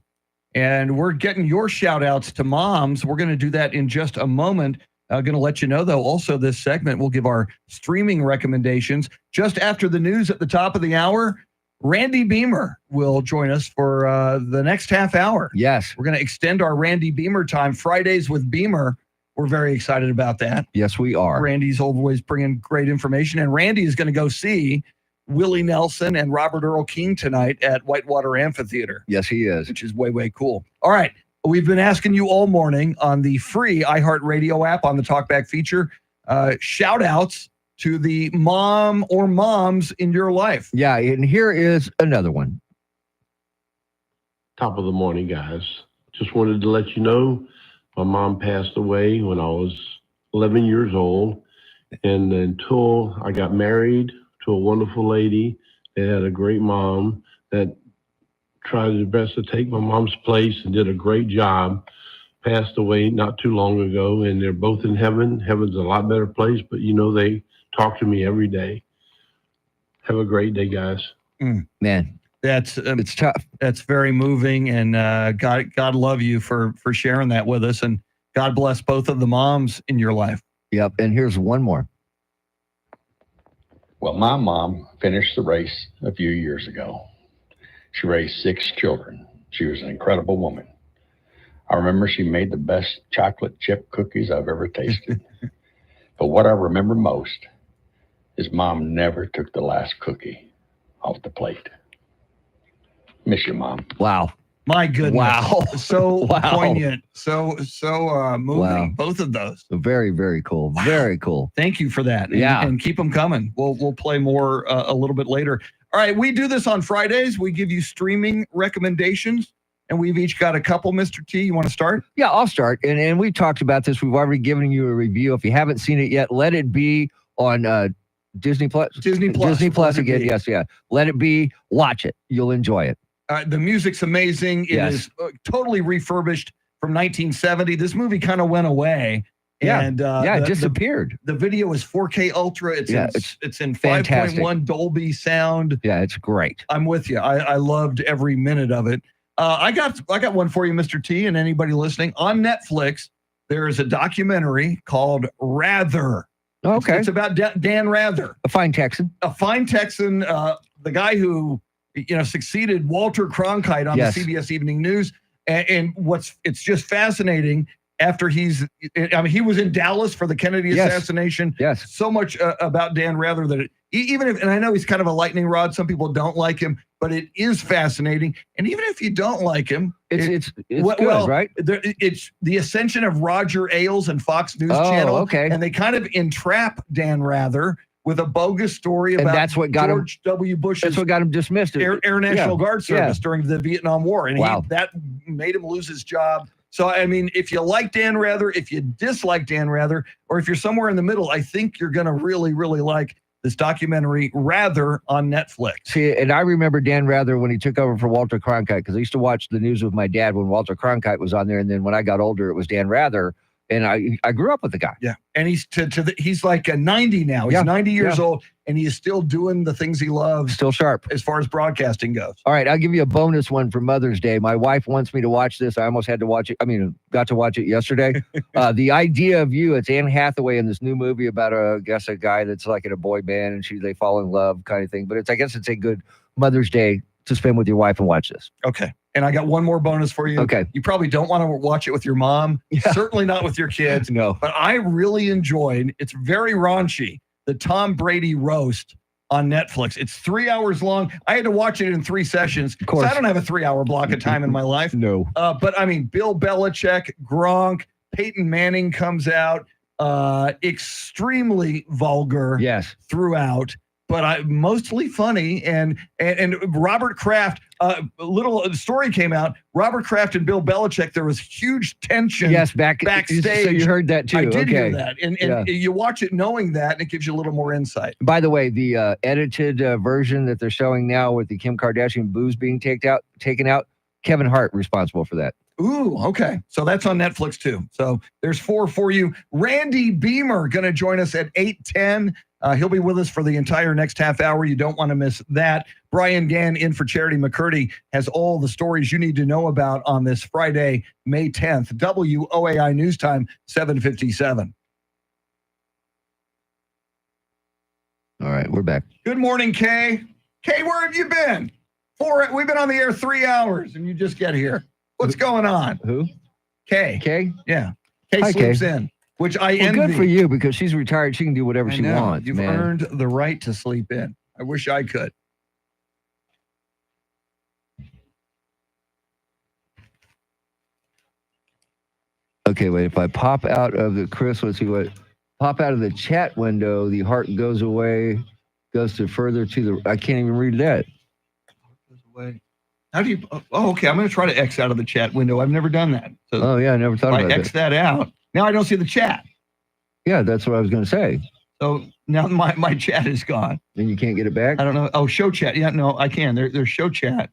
And we're getting your shout outs to moms. We're going to do that in just a moment. I'm going to let you know, though, also this segment, we'll give our streaming recommendations. Just after the news at the top of the hour, Randy Beamer will join us for the next half hour. Yes. We're going to extend our Randy Beamer time. Fridays with Beamer. We're very excited about that. Yes, we are. Randy's always bringing great information. And Randy is going to go see Willie Nelson and Robert Earl King tonight at Whitewater Amphitheater. Yes, he is. Which is way, way cool. All right. We've been asking you all morning on the free iHeartRadio app on the Talkback feature, shout outs to the mom or moms in your life. Yeah, and here is another one. Top of the morning, guys. Just wanted to let you know my mom passed away when I was 11 years old. And until I got married to a wonderful lady that had a great mom that tried her best to take my mom's place and did a great job, passed away not too long ago, and they're both in heaven. Heaven's a lot better place, but they talk to me every day. Have a great day, guys. Man, that's it's tough. That's very moving, and God love you for sharing that with us, and God bless both of the moms in your life. Yep, and here's one more. Well, my mom finished the race a few years ago. She raised 6 children. She was an incredible woman. I remember she made the best chocolate chip cookies I've ever tasted. But what I remember most is Mom never took the last cookie off the plate. Miss you, Mom. Wow. My goodness. Wow. So Wow. poignant. So moving. Wow. Both of those. Very, very cool. Wow. Very cool. Thank you for that. Yeah. And keep them coming. We'll play more a little bit later. All right. We do this on Fridays. We give you streaming recommendations, and we've each got a couple. Mr. T, you want to start? Yeah, I'll start. And we talked about this. We've already given you a review. If you haven't seen it yet, Let It Be on Disney Plus. Disney Plus. Disney Plus Let It again. Be. Yes, yeah. Let It Be. Watch it. You'll enjoy it. The music's amazing. It Yes. is totally refurbished from 1970. This movie kind of went away. Yeah. And it disappeared. The video is 4K Ultra. It's in fantastic. 5.1 Dolby sound. Yeah, it's great. I'm with you. I loved every minute of it. I got one for you, Mr. T, and anybody listening. On Netflix, there is a documentary called Rather. Okay. It's about Dan Rather. A fine Texan. A fine Texan, the guy who succeeded Walter Cronkite on Yes. the CBS Evening News. And it's just fascinating. After he was in Dallas for the Kennedy Yes. assassination. Yes. So much about Dan Rather that even if, and I know he's kind of a lightning rod, some people don't like him, but it is fascinating. And even if you don't like him, It's good, right? It's the ascension of Roger Ailes and Fox News Channel. Okay. And they kind of entrap Dan Rather with a bogus story And about that's what got George W. Bush's That's what got him dismissed. Air National Guard service Yeah. during the Vietnam War. And Wow. that made him lose his job. So, I mean, if you like Dan Rather, if you dislike Dan Rather, or if you're somewhere in the middle, I think you're going to really, really like this documentary, Rather, on Netflix. See, and I remember Dan Rather when he took over for Walter Cronkite, because I used to watch the news with my dad when Walter Cronkite was on there. And then when I got older, it was Dan Rather. And I grew up with the guy. Yeah. And he's he's like 90 now. He's 90 years old, and he is still doing the things he loves. Still sharp. As far as broadcasting goes. All right, I'll give you a bonus one for Mother's Day. My wife wants me to watch this. I almost had to watch it. Got to watch it yesterday. The Idea of You. It's Anne Hathaway in this new movie about a guy that's like in a boy band and they fall in love kind of thing. But I guess it's a good Mother's Day to spend with your wife and watch this. Okay. And I got one more bonus for you. Okay. You probably don't want to watch it with your mom. Yeah. Certainly not with your kids. No. But I really enjoyed, it's very raunchy, the Tom Brady roast on Netflix. It's 3 hours long. I had to watch it in 3 sessions. Of course. I don't have a 3-hour block of time in my life. No. But I mean, Bill Belichick, Gronk, Peyton Manning comes out. extremely vulgar. Yes. Throughout, but mostly funny. And Robert Kraft, a little story came out. Robert Kraft and Bill Belichick, there was huge tension. Yes, backstage. So you heard that too. I did okay. hear that, and you watch it knowing that, and it gives you a little more insight. By the way, the edited version that they're showing now with the Kim Kardashian boobs being taken out, Kevin Hart responsible for that. Ooh, okay. So that's on Netflix too. So there's 4 for you. Randy Beamer going to join us at 8:10. He'll be with us for the entire next half hour. You don't want to miss that. Brian Gann in for Charity McCurdy has all the stories you need to know about on this Friday, May 10th. WOAI News Time, 7:57. All right, we're back. Good morning, Kay. Kay, where have you been? We've been on the air 3 hours, and you just get here. What's going on? Who? Kay. Kay? Yeah. Kay Hi, sleeps Kay. in, which I Well, envy. good for you because she's retired. She can do whatever I she know. wants. You've man. earned the right to sleep in. I wish I could. Okay, wait. If I pop out of the pop out of the chat window, the heart goes away, goes to further to the. I can't even read that. How do you? Oh, okay. I'm going to try to X out of the chat window. I've never done that. So Oh yeah, I never thought if I about X that. that out, now I don't see the chat. Yeah, that's what I was going to say. So now my chat is gone. And you can't get it back. I don't know. Oh, show chat. Yeah, no, I can. There's show chat,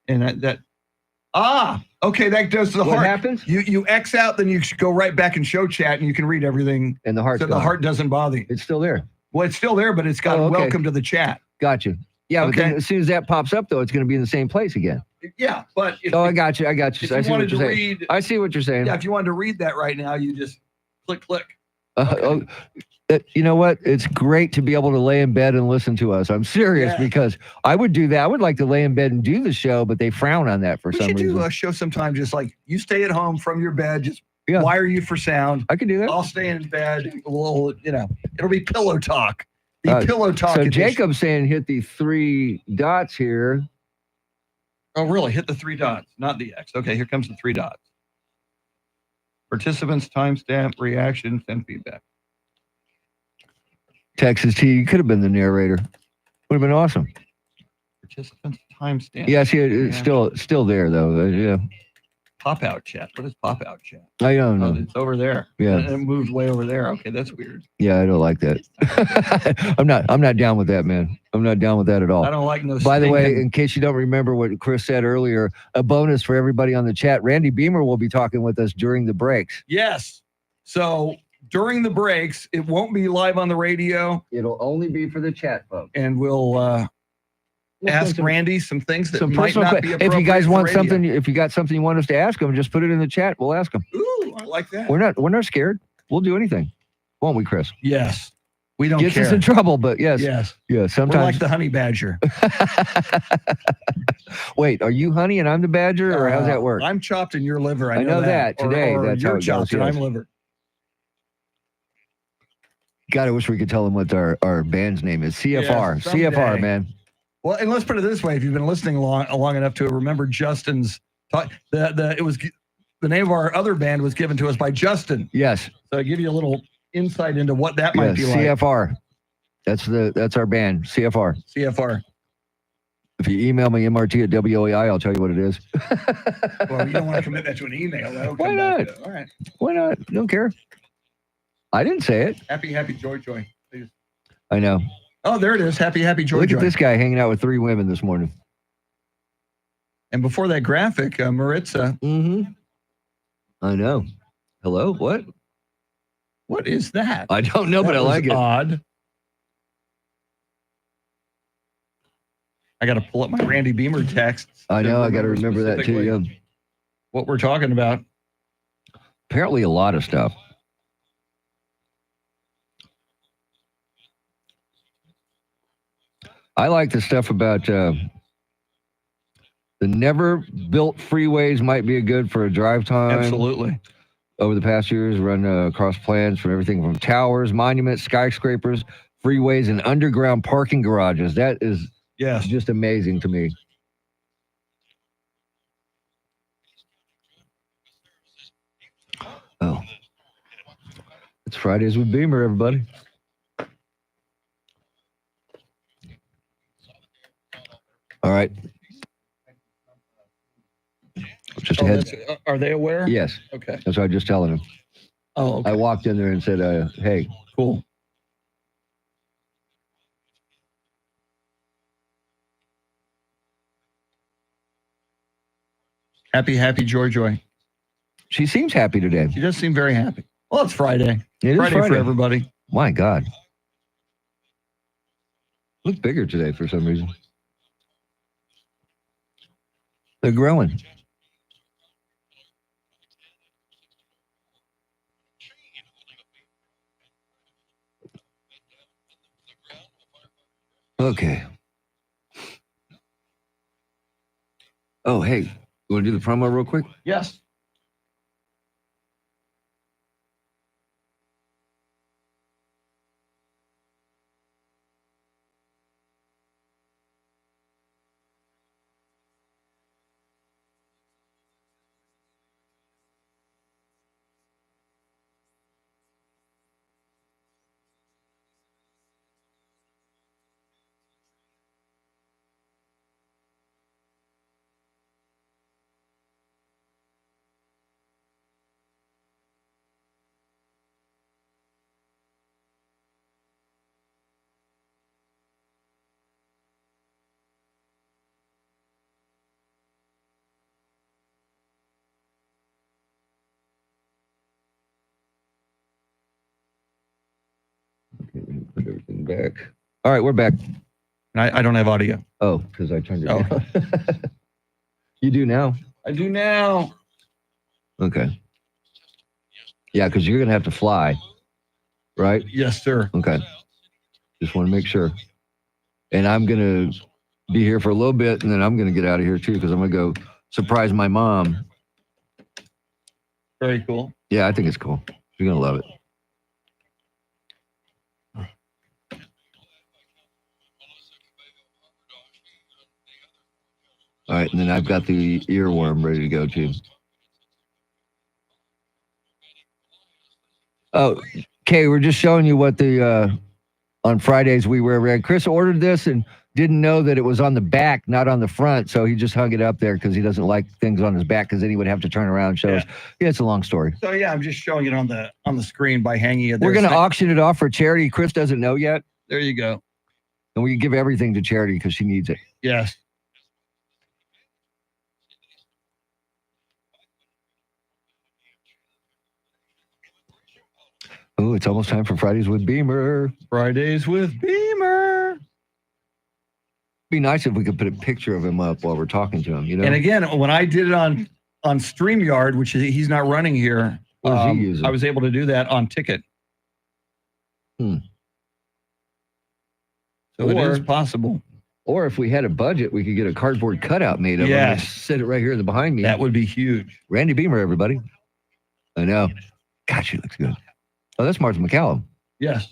and that. Okay, that does the What heart. happens? You X out, then you go right back and show chat, and you can read everything. And the heart. So the heart doesn't bother you. It's still there. Well, it's still there, but it's got Oh, okay. welcome to the chat. Gotcha. Yeah, but Okay. then as soon as that pops up, though, it's going to be in the same place again. Yeah, but if, Oh, I got you. I got you. if I you see what wanted you're to saying. read, I see what you're saying. yeah, if you wanted to read that right now, you just click. You know what? It's great to be able to lay in bed and listen to us. I'm serious Yeah. because I would do that. I would like to lay in bed and do the show, but they frown on that for We some should reason. do a show sometime, just like you stay at home from your bed, just Yeah. wire you for sound. I can do that. I'll stay in bed. We'll, it'll be pillow talk. The pillow talk. So edition. Jacob's saying hit the 3 dots here. Oh, really? Hit the 3 dots, not the X. Okay, here comes the 3 dots. Participants, timestamp, reaction, send feedback. Texas T, you could have been the narrator. Would have been awesome. Participants, timestamp. Yeah, see, it's reaction. still there though. Yeah, Pop out chat. What is pop out chat? I don't Oh, know. it's over there. Yeah. And it moved way over there. Okay, that's weird. Yeah, I don't like that. I'm not down with that, man. I'm not down with that at all. I don't like no. By the way, stinking- in case you don't remember what Chris said earlier, a bonus for everybody on the chat. Randy Beamer will be talking with us during the breaks. Yes. So during the breaks, it won't be live on the radio, It'll only be for the chat folks. and we'll ask Randy some things that Some might personal not be if you appropriate guys for want radio. something, if you got something you want us to ask them, just put it in the chat. We'll ask them. Ooh, I like that. We're not scared. We'll do anything, won't we, Chris? Yes. We don't Gets care. us in trouble, but yes, Yes. yeah. We're Sometimes. like the honey badger. Wait, are you honey and I'm the badger, or how's that work? I'm chopped in your liver. I know that. Or- Today, or that's you're how it goes, chopped and yes. I'm liver. God, I wish we could tell them what our band's name is. CFR. someday. CFR, man. Well, and let's put it this way: if you've been listening long enough to remember Justin's talk, the name of our other band was given to us by Justin. Yes. So I give you a little insight into what that Yeah, might be like. CFR. That's our band. CFR. CFR. If you email me MRT@WOAI, I'll tell you what it is. Well, you don't want to commit that to an email. That'll Why come back not? to- all right. Why not? Don't care. I didn't say it. Happy, joy. Please. I know. Oh, there it is. Happy, joy. Look at this guy hanging out with 3 women this morning. And before that graphic, Maritza. Mm-hmm. I know. Hello? What? What is that? I don't know, but I That was like it. Odd. I got to pull up my Randy Beamer texts. I know. I got to remember that too. Yeah. What we're talking about. Apparently, a lot of stuff. I like the stuff about the never built freeways might be good for a drive time. Absolutely. Over the past years, run across plans from everything from towers, monuments, skyscrapers, freeways, and underground parking garages. That is just amazing to me. Oh. It's Fridays with Beamer, everybody. All right. Just are they aware? Yes. Okay. That's what I was just telling him. Oh, okay. I walked in there and said, hey. Cool. Happy, joy. She seems happy today. She does seem very happy. Well, it's Friday. It is Friday for everybody. My God. Look bigger today for some reason. They're growing. Okay. Oh, hey, you want to do the promo real quick? Yes. Put everything back. All right, we're back. I don't have audio. Oh, because I turned it down. You do now? I do now. Okay. Yeah, because you're going to have to fly, right? Yes, sir. Okay. Just want to make sure. And I'm going to be here for a little bit, and then I'm going to get out of here, too, because I'm going to go surprise my mom. Very cool. Yeah, I think it's cool. You're going to love it. All right, and then I've got the earworm ready to go, too. Oh, Kay, we're just showing you what the, on Fridays we wear red. Chris ordered this and didn't know that it was on the back, not on the front, so he just hung it up there because he doesn't like things on his back because then he would have to turn around and show us. Yeah, it's a long story. So, yeah, I'm just showing it on the screen by hanging it there. We're going to auction it off for charity. Chris doesn't know yet. There you go. And we give everything to charity because she needs it. Yes. Oh, it's almost time for Fridays with Beamer. Fridays with Beamer. Be nice if we could put a picture of him up while we're talking to him, you know? And again, when I did it on StreamYard, which he's not running here, what is he using? I was able to do that on Ticket. So it is possible. Or if we had a budget, we could get a cardboard cutout made of him and sit it right here behind me. That would be huge. Randy Beamer, everybody. I know. God, she looks good. Oh, that's Martha McCallum. Yes.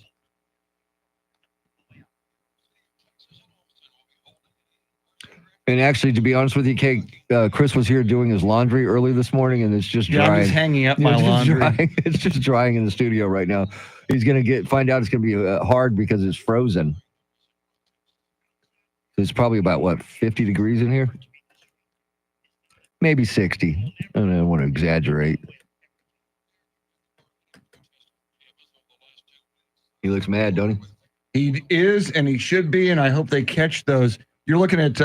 And actually, to be honest with you, Kate, Chris was here doing his laundry early this morning, and it's just drying. I'm just hanging up my laundry. It's just drying in the studio right now. He's going to find out it's going to be hard because it's frozen. It's probably about, 50 degrees in here? Maybe 60. I don't want to exaggerate. He looks mad, don't he? He is, and he should be, and I hope they catch those. You're looking at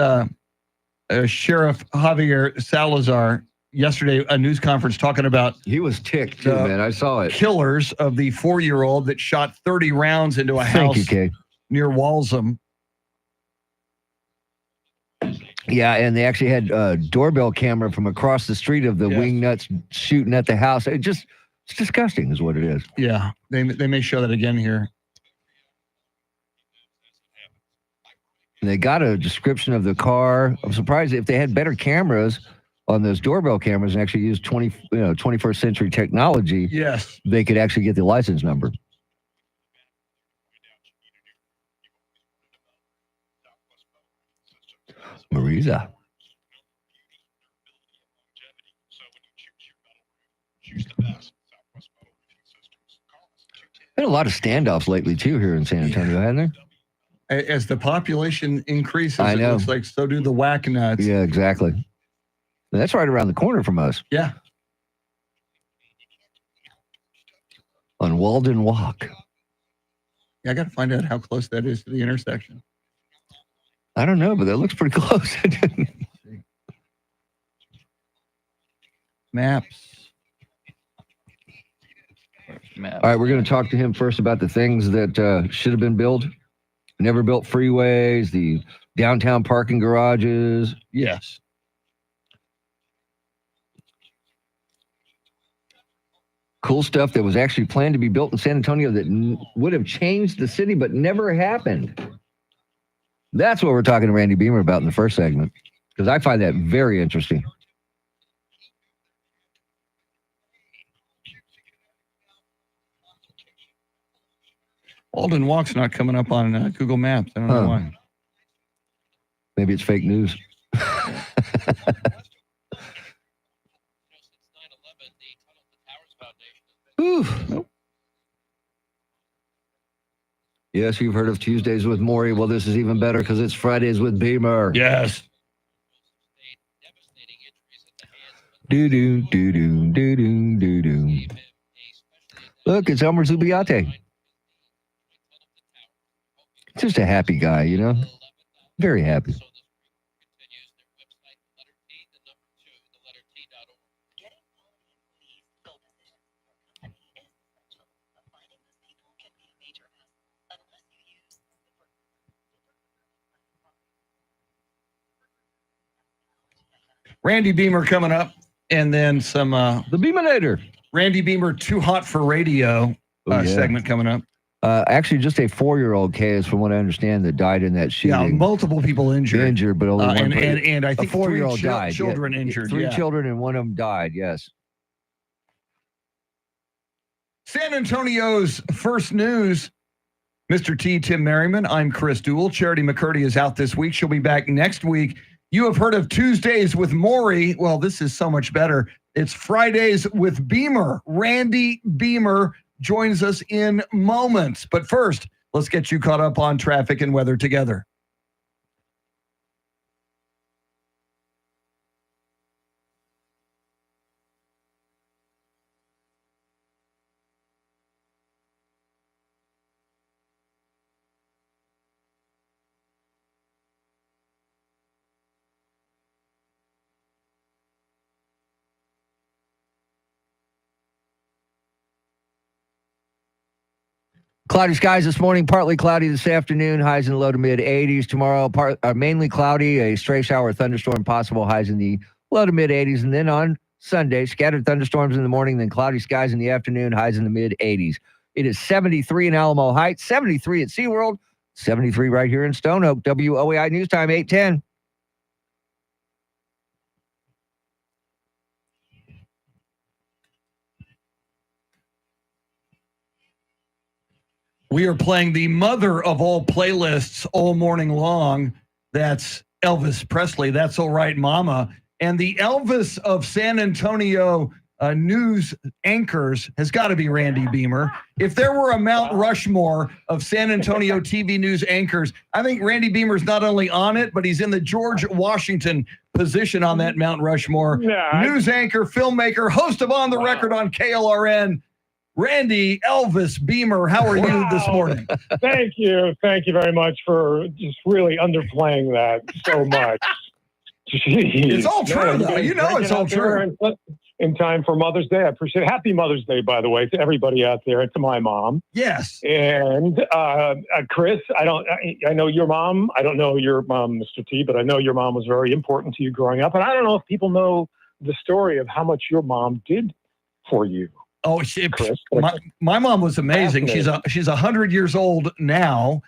Sheriff Javier Salazar yesterday, a news conference talking about... He was ticked, too, man. I saw it. ...killers of the 4-year-old that shot 30 rounds into a house near Walsham. Yeah, and they actually had a doorbell camera from across the street of the wingnuts shooting at the house. It's disgusting is what it is. Yeah, they may show that again here. And they got a description of the car. I'm surprised if they had better cameras on those doorbell cameras and actually used 21st century technology. Yes. They could actually get the license number. Marisa. Been a lot of standoffs lately too here in San Antonio, hasn't there? As the population increases, I know. It looks like so do the whack nuts. Yeah, exactly. And that's right around the corner from us. Yeah. On Walden Walk. Yeah, I got to find out how close that is to the intersection. I don't know, but that looks pretty close. Maps. All right, we're going to talk to him first about the things that should have been built. Never built freeways, the downtown parking garages. Yes. Cool stuff that was actually planned to be built in San Antonio that would have changed the city, but never happened. That's what we're talking to Randy Beamer about in the first segment, because I find that very interesting. Walden Walk's not coming up on Google Maps. I don't know why. Maybe it's fake news. Nope. Yes, you've heard of Tuesdays with Maury. Well, this is even better because it's Fridays with Beamer. Yes. Do-do, do-do, do-do, do-do. Look, it's Elmer Zubiate. Just a happy guy, you know? Very happy. Randy Beamer coming up, and then some the Beaminator. Randy Beamer, Too Hot for Radio segment coming up. Actually, just a 4-year-old case, from what I understand, that died in that shooting. Yeah, multiple people injured. But only one. And I think a 4-year-old died. Children injured. Three children, and one of them died. Yes. San Antonio's first news. Mr. T, Tim Merriman. I'm Chris Duell. Charity McCurdy is out this week. She'll be back next week. You have heard of Tuesdays with Maury. Well, this is so much better. It's Fridays with Beamer. Randy Beamer joins us in moments. But first, let's get you caught up on traffic and weather together. Cloudy skies this morning, partly cloudy this afternoon, highs in the low to mid 80s. Tomorrow, mainly cloudy, a stray shower thunderstorm possible, highs in the low to mid 80s. And then on Sunday, scattered thunderstorms in the morning, then cloudy skies in the afternoon, highs in the mid 80s. It is 73 in Alamo Heights, 73 at SeaWorld, 73 right here in Stone Oak. WOAI News Time, 8:10. We are playing the mother of all playlists all morning long. That's Elvis Presley. That's All Right, Mama. And the Elvis of San Antonio news anchors has got to be Randy Beamer. If there were a Mount Rushmore of San Antonio TV news anchors, I think Randy Beamer's not only on it, but he's in the George Washington position on that Mount Rushmore. News anchor, filmmaker, host of On the Record on KLRN. Randy Elvis Beamer, how are you this morning? Thank you. Thank you very much for just really underplaying that so much. Jeez. It's all true, though. You know it's all true. In time for Mother's Day. I appreciate it. Happy Mother's Day, by the way, to everybody out there and to my mom. Yes. And Chris, I know your mom. I don't know your mom, Mr. T, but I know your mom was very important to you growing up. And I don't know if people know the story of how much your mom did for you. Oh, my mom was amazing. She's 100 years old now,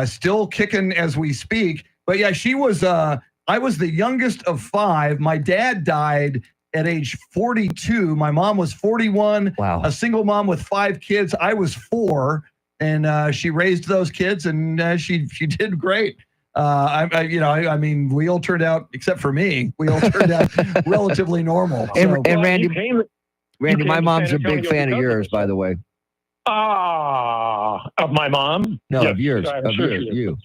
still kicking as we speak. But yeah, she was. I was the youngest of 5. My dad died at age 42. My mom was 41. Wow. A single mom with 5 kids. I was 4, and she raised those kids, and she did great. I mean, we all turned out, except for me, we all turned out relatively normal. And Randy, my mom's a big fan of yours, by the way. Of my mom? No, Yes, of yours. I'm Of sure yours. she is. You.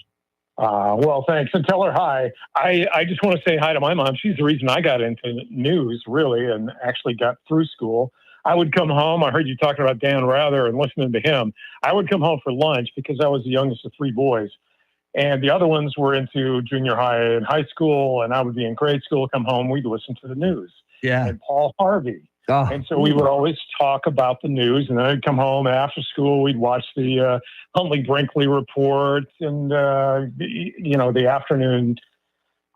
Well, thanks. And tell her hi. I just want to say hi to my mom. She's the reason I got into news, really, and actually got through school. I would come home. I heard you talking about Dan Rather and listening to him. I would come home for lunch because I was the youngest of three boys. And the other ones were into junior high and high school, and I would be in grade school, come home, we'd listen to the news. Yeah. And Paul Harvey. Oh, and so we would always talk about the news, and then I'd come home after school. We'd watch the Huntley Brinkley report and, the afternoon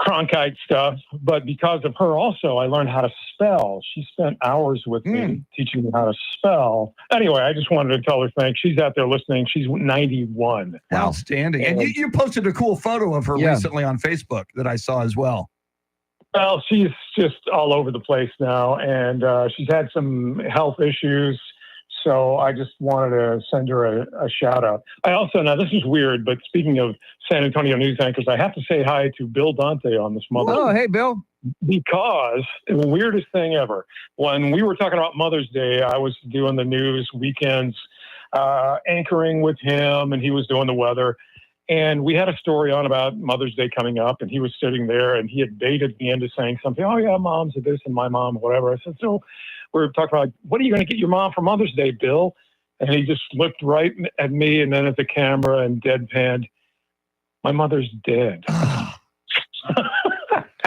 Cronkite stuff. But because of her also, I learned how to spell. She spent hours with me teaching me how to spell. Anyway, I just wanted to tell her thanks. She's out there listening. She's 91. Outstanding. And you posted a cool photo of her recently on Facebook that I saw as well. Well, she's just all over the place now, and she's had some health issues, so I just wanted to send her a shout-out. I also, now this is weird, but speaking of San Antonio news anchors, I have to say hi to Bill Dante on this Mother's Day. Oh, hey, Bill. Because the weirdest thing ever, when we were talking about Mother's Day, I was doing the news weekends, anchoring with him, and he was doing the weather. And we had a story on about Mother's Day coming up, and he was sitting there, and he had baited me into saying something. Oh, yeah, mom's this and my mom, whatever. I said, so we were talking about, what are you going to get your mom for Mother's Day, Bill? And he just looked right at me and then at the camera and deadpanned, my mother's dead.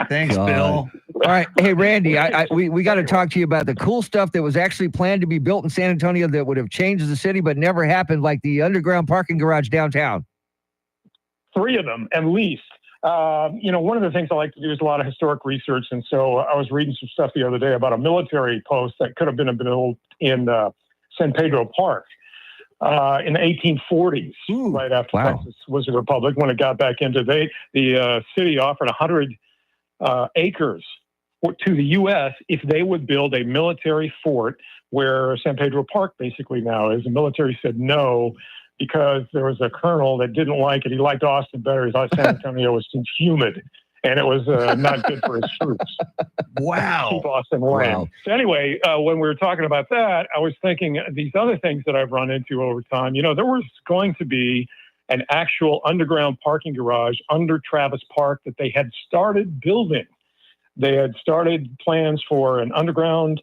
Thanks, God. Bill. All right. Hey, Randy, we got to talk to you about the cool stuff that was actually planned to be built in San Antonio that would have changed the city but never happened, like the underground parking garage downtown. 3 of them, at least. One of the things I like to do is a lot of historic research. And so I was reading some stuff the other day about a military post that could have been built in San Pedro Park in the 1840s, right after Texas was a republic. When it got back into the city offered 100 acres to the U.S. if they would build a military fort where San Pedro Park basically now is. The military said no, because there was a colonel that didn't like it. He liked Austin better. He thought San Antonio was too humid, and it was not good for his troops. Wow. Keep Austin warm. Wow. So anyway, when we were talking about that, I was thinking these other things that I've run into over time. There was going to be an actual underground parking garage under Travis Park that they had started building. They had started plans for an underground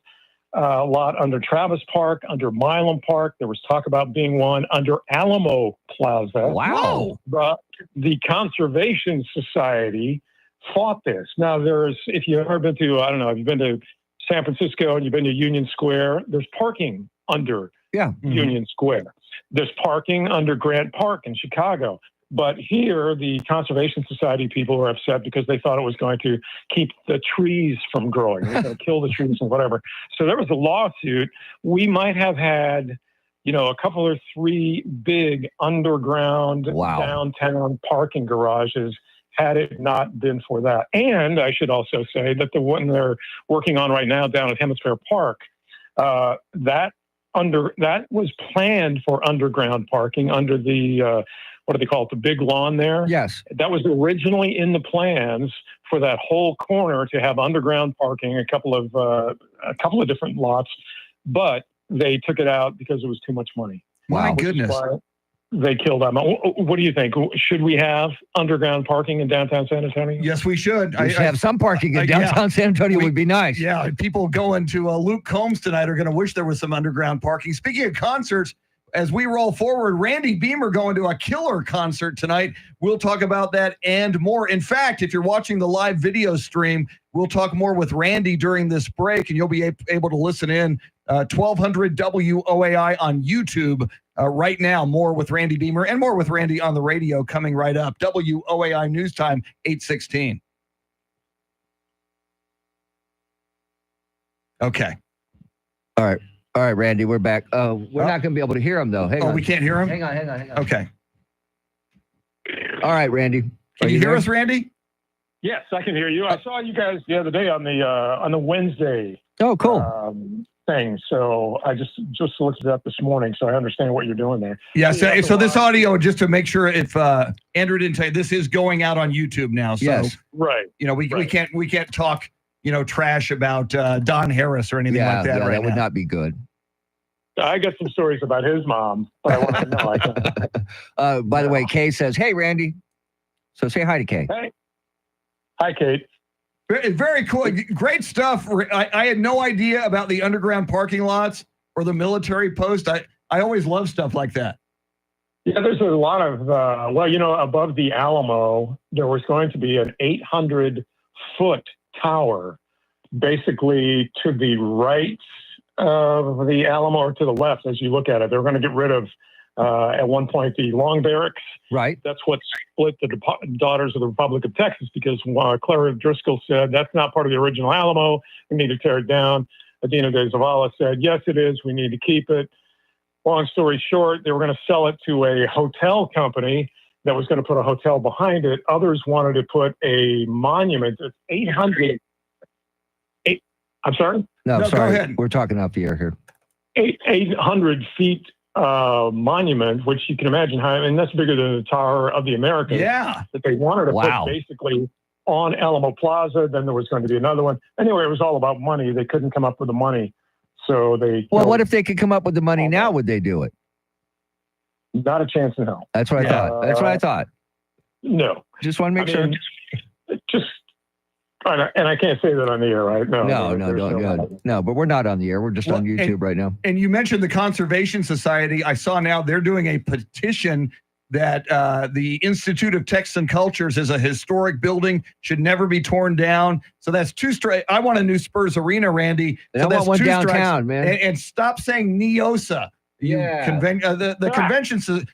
lot under Travis Park, under Milam Park. There was talk about being one under Alamo Plaza. Wow. But the Conservation Society fought this. Now, if you've ever been to, I don't know, if you've been to San Francisco and you've been to Union Square, there's parking under Union Square. There's parking under Grant Park in Chicago. But here, the Conservation Society people were upset because they thought it was going to keep the trees from growing. It was going to kill the trees and whatever. So there was a lawsuit. We might have had, a couple or 3 big underground downtown parking garages had it not been for that. And I should also say that the one they're working on right now down at Hemisphere Park, that was planned for underground parking under the what do they call it? The big lawn there. Yes. That was originally in the plans for that whole corner to have underground parking, a couple of different lots, but they took it out because it was too much money. My goodness. They killed that. What do you think? Should we have underground parking in downtown San Antonio? Yes, we should. We should have some parking in downtown San Antonio would be nice. Yeah, people going to Luke Combs tonight are going to wish there was some underground parking. Speaking of concerts, as we roll forward, Randy Beamer going to a killer concert tonight. We'll talk about that and more. In fact, if you're watching the live video stream, we'll talk more with Randy during this break, and you'll be able to listen in 1200 WOAI on YouTube right now. More with Randy Beamer and more with Randy on the radio coming right up. WOAI News Time, 8:16. Okay. All right, Randy, we're back. We're not going to be able to hear him, though. Hang on. We can't hear him? Hang on. Okay. All right, Randy. Can you hear us, Randy? Yes, I can hear you. I saw you guys the other day on the Wednesday. Oh, cool. Thing. So I just looked it up this morning, so I understand what you're doing there. Yeah. So this audio, just to make sure, if Andrew didn't tell you, this is going out on YouTube now. So yes. Right. We can't talk trash about Don Harris or anything like that. Yeah, right that would now. not be good. I got some stories about his mom, but I want to know. By the way, Kay says, "Hey, Randy." So say hi to Kay. Hey. Hi, Kate. Very cool. Great stuff. I had no idea about the underground parking lots or the military post. I always love stuff like that. Yeah, there's a lot of, above the Alamo, there was going to be an 800-foot tower, basically to the right of the Alamo or to the left as you look at it. They were going to get rid of, at one point, the Long Barracks. Right. That's what split the Daughters of the Republic of Texas because Clara Driscoll said, that's not part of the original Alamo. We need to tear it down. Adina de Zavala said, yes, it is. We need to keep it. Long story short, they were going to sell it to a hotel company that was going to put a hotel behind it. Others wanted to put a monument that's 800. I'm sorry? No, sorry. Go ahead. We're talking off the air here. 800 feet monument, which you can imagine how, and that's bigger than the Tower of the Americas. Yeah. That they wanted to put basically on Alamo Plaza. Then there was going to be another one. Anyway, it was all about money. They couldn't come up with the money. So they. Well, what if they could come up with the money now? Would they do it? Not a chance in hell. That's what I thought. That's what I thought. No. Just want to make sure. And I can't say that on the air, right? No, but we're not on the air. We're just on YouTube right now. And you mentioned the Conservation Society. I saw now they're doing a petition that the Institute of Texan Cultures is a historic building, should never be torn down. So that's two strikes. I want a new Spurs arena, Randy. I want one downtown, man. And stop saying NEOSA.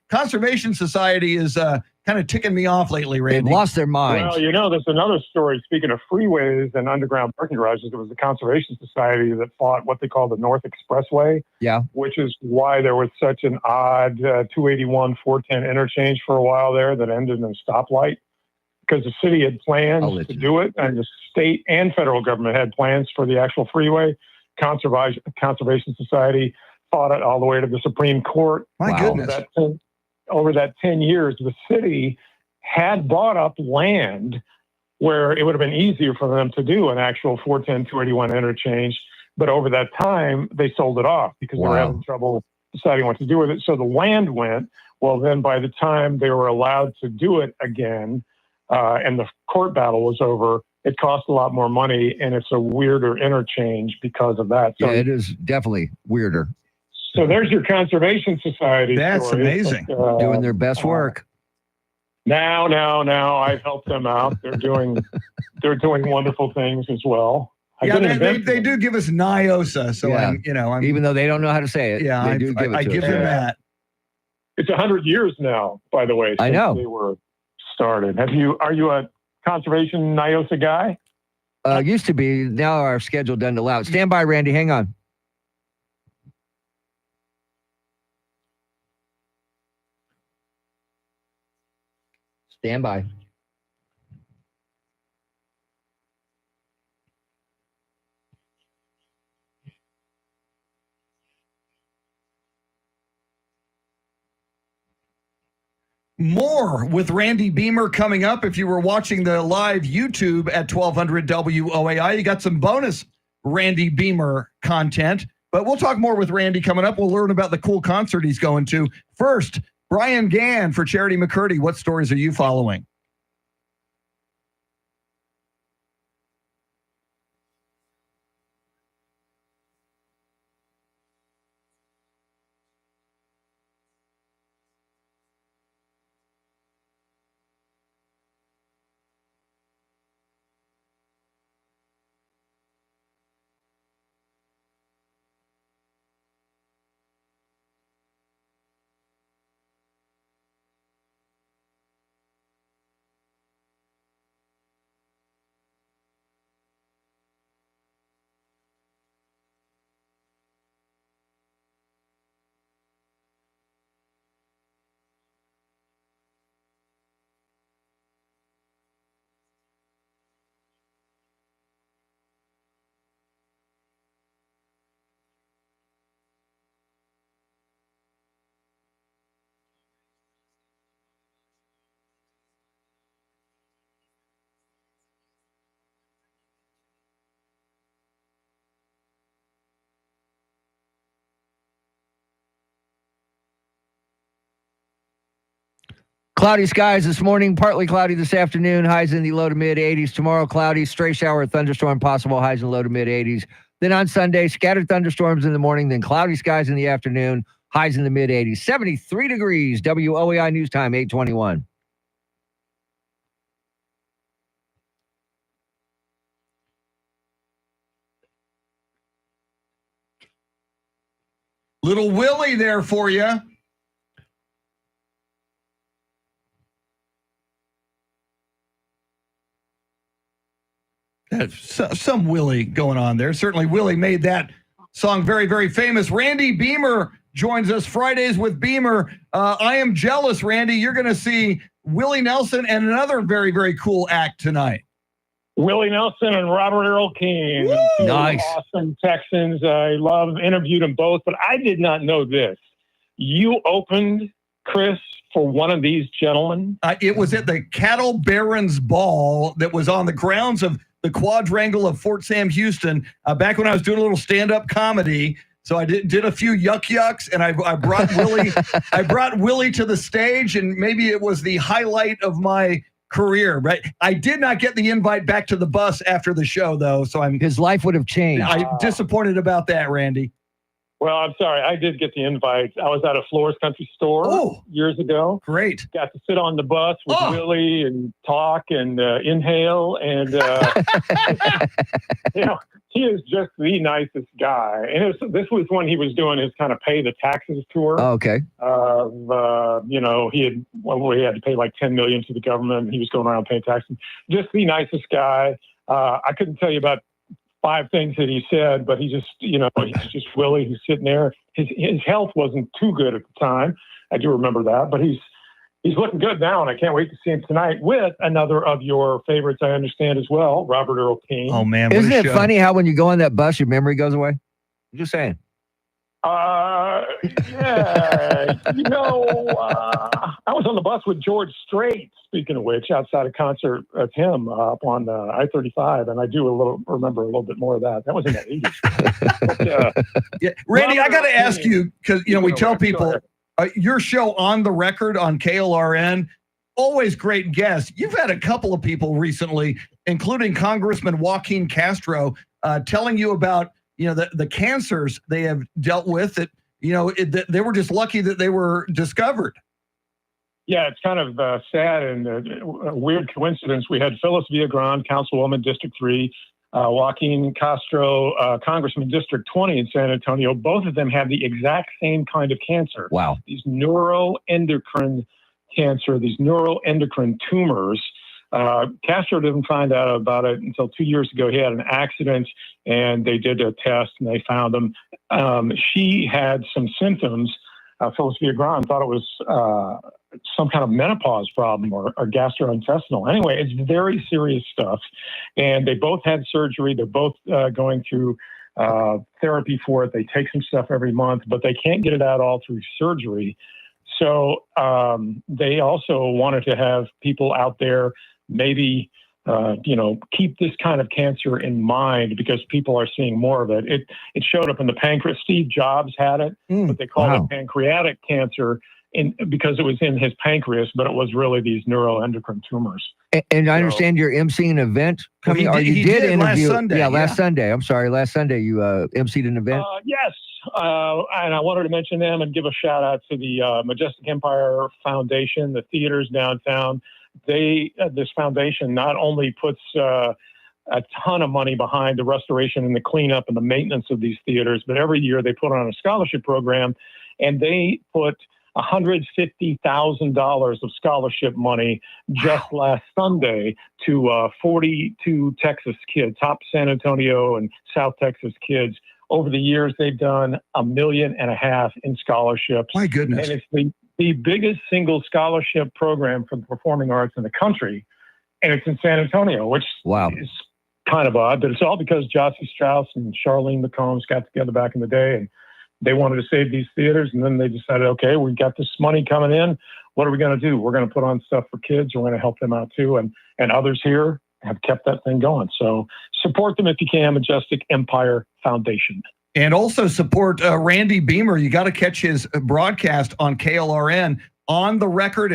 Conservation Society is kind of ticking me off lately, Randy. They've lost their minds. Well, there's another story. Speaking of freeways and underground parking garages, it was the Conservation Society that fought what they call the North Expressway. Yeah. Which is why there was such an odd 281 410 interchange for a while there that ended in a stoplight. Because the city had plans to do it, and the state and federal government had plans for the actual freeway. Conservation Society fought it all the way to the Supreme Court. My goodness. Over that 10 years, the city had bought up land where it would have been easier for them to do an actual 410, 281 interchange. But over that time, they sold it off because they were having trouble deciding what to do with it. So the land went. Well, then by the time they were allowed to do it again, and the court battle was over, it cost a lot more money, and it's a weirder interchange because of that. So, yeah, it is definitely weirder. So there's your Conservation Society. That's story. amazing. Doing their best work. Now, I've helped them out. They're doing wonderful things as well. They do give us NIOSA, so I'm even though they don't know how to say it. Yeah, they do give it I to give us. them that. It's 100 years now, by the way. I know. They were started. Are you a conservation NIOSA guy? Used to be. Now our schedule doesn't allow it. Stand by, Randy. Hang on. Stand by. More with Randy Beamer coming up. If you were watching the live YouTube at 1200 WOAI, you got some bonus Randy Beamer content. But we'll talk more with Randy coming up. We'll learn about the cool concert he's going to. First, Brian Gann for Charity McCurdy. What stories are you following? Cloudy skies this morning, partly cloudy this afternoon, highs in the low to mid 80s. Tomorrow, cloudy, stray shower, thunderstorm possible, highs in low to mid 80s. Then on Sunday, scattered thunderstorms in the morning, then cloudy skies in the afternoon, highs in the mid 80s. 73 degrees, WOAI News Time, 821. Little Willie there for you. Some Willie going on there. Certainly Willie made that song very, very famous. Randy Beamer joins us Fridays with Beamer. I am jealous, Randy. You're going to see Willie Nelson and another very, very cool act tonight. Willie Nelson and Robert Earl King. Nice. Awesome Texans. I interviewed them both, but I did not know this. You opened, Chris, for one of these gentlemen? It was at the Cattle Barons Ball that was on the grounds of the Quadrangle of Fort Sam Houston, back when I was doing a little stand-up comedy. So I did a few yucks, and I brought Willie. I brought Willie to the stage, and maybe it was the highlight of my career. Right? I did not get the invite back to the bus after the show, though. So his life would have changed. I'm disappointed about that, Randy. Well, I'm sorry. I did get the invite. I was at a Flores Country Store years ago. Great. Got to sit on the bus with Willie and talk and inhale. And, he is just the nicest guy. And this was when he was doing his kind of pay the taxes tour. Oh, okay. He had to pay like $10 million to the government. And he was going around paying taxes. Just the nicest guy. I couldn't tell you about 5 things that he said, but he just, he's just Willie who's sitting there. His health wasn't too good at the time. I do remember that, but he's looking good now, and I can't wait to see him tonight with another of your favorites, I understand as well, Robert Earl King. Oh man, isn't it funny how when you go on that bus, your memory goes away? I'm just saying. Yeah, I was on the bus with George Strait, speaking of which, outside a concert of him up on I-35, and I do remember a little bit more of that. That was in the 80s. Yeah. Randy, I got to ask you, because, we tell people your show On the Record on KLRN, always great guests. You've had a couple of people recently, including Congressman Joaquin Castro, telling you about the cancers they have dealt with that, they were just lucky that they were discovered. Yeah, it's kind of sad and a weird coincidence. We had Phyllis Villagrán, Councilwoman, District 3, Joaquin Castro, Congressman, District 20 in San Antonio. Both of them have the exact same kind of cancer. Wow. These neuroendocrine cancer, these neuroendocrine tumors. Castro didn't find out about it until 2 years ago. He had an accident and they did a test and they found him. She had some symptoms. Phyllis Villagrán thought it was some kind of menopause problem or gastrointestinal. Anyway, it's very serious stuff. And they both had surgery. They're both going through therapy for it. They take some stuff every month, but they can't get it out all through surgery. So they also wanted to have people out there maybe, keep this kind of cancer in mind because people are seeing more of it. It showed up in the pancreas. Steve Jobs had it, but they called it pancreatic cancer because it was in his pancreas, but it was really these neuroendocrine tumors. And I understand you're emceeing an event coming. He did interview last Sunday. Last Sunday. I'm sorry, last Sunday you emceed an event. Yes. And I wanted to mention them and give a shout out to the Majestic Empire Foundation, the theaters downtown. This foundation not only puts a ton of money behind the restoration and the cleanup and the maintenance of these theaters, but every year they put on a scholarship program, and they put $150,000 of scholarship money just last Sunday to 42 Texas kids, top San Antonio and South Texas kids. Over the years, they've done $1.5 million in scholarships. My goodness. And it's the biggest single scholarship program for the performing arts in the country. And it's in San Antonio, which is kind of odd, but it's all because Jossie Strauss and Charlene McCombs got together back in the day and they wanted to save these theaters. And then they decided, okay, we've got this money coming in. What are we going to do? We're going to put on stuff for kids. We're going to help them out too. And others here have kept that thing going. So support them if you can, Majestic Empire Foundation. And also support Randy Beamer. You got to catch his broadcast on KLRN On the Record.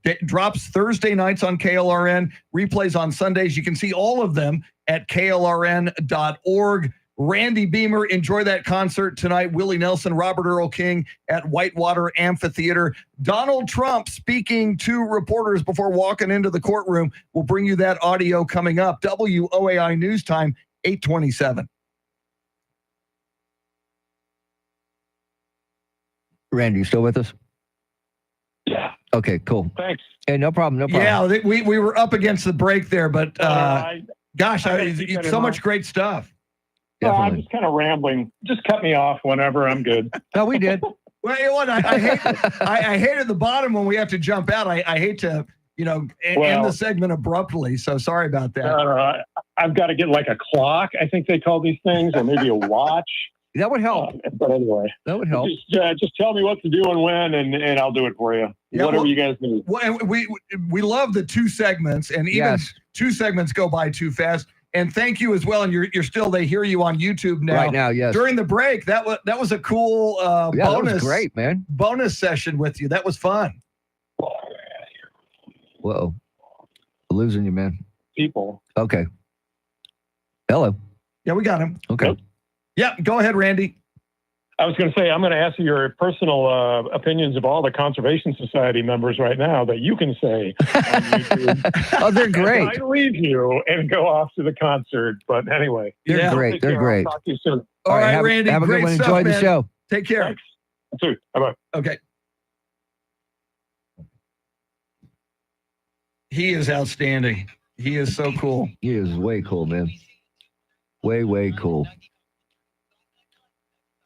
It drops Thursday nights on KLRN, replays on Sundays. You can see all of them at klrn.org. Randy Beamer, enjoy that concert tonight. Willie Nelson, Robert Earl King at Whitewater Amphitheater. Donald Trump speaking to reporters before walking into the courtroom. We'll bring you that audio coming up. WOAI News Time, 8:27. Randy, you still with us? Yeah. Okay, cool. Thanks. Hey, no problem. No problem. Yeah, we were up against the break there, but gosh, so much great stuff. I'm just kind of rambling. Just cut me off whenever. I'm good. No, we did. Well, you know what? I hate at the bottom when we have to jump out. I hate to, end the segment abruptly. So sorry about that. I've got to get like a clock, I think they call these things, or maybe a watch. That would help. But anyway, that would help. Just tell me what to do and when, and I'll do it for you. Whatever you guys need. Well, we love the 2 segments, and even 2 segments go by too fast. And thank you as well. And you're still, they hear you on YouTube now. Right now, yes. During the break, that was a cool bonus. That was great, man. Bonus session with you. That was fun. Whoa. I'm losing you, man. People. Okay. Hello. Yeah, we got him. Okay. Yeah, go ahead, Randy. I was going to say, I'm going to ask you your personal opinions of all the Conservation Society members right now that you can say on YouTube. Oh, they're great. I leave you and go off to the concert. But anyway. They're great. They're great. I'll talk to you soon. All right, Randy. Have a good one. Enjoy the show. Take care. Thanks. You too. Bye-bye. Okay. He is outstanding. He is so cool. He is way cool, man. Way, way cool.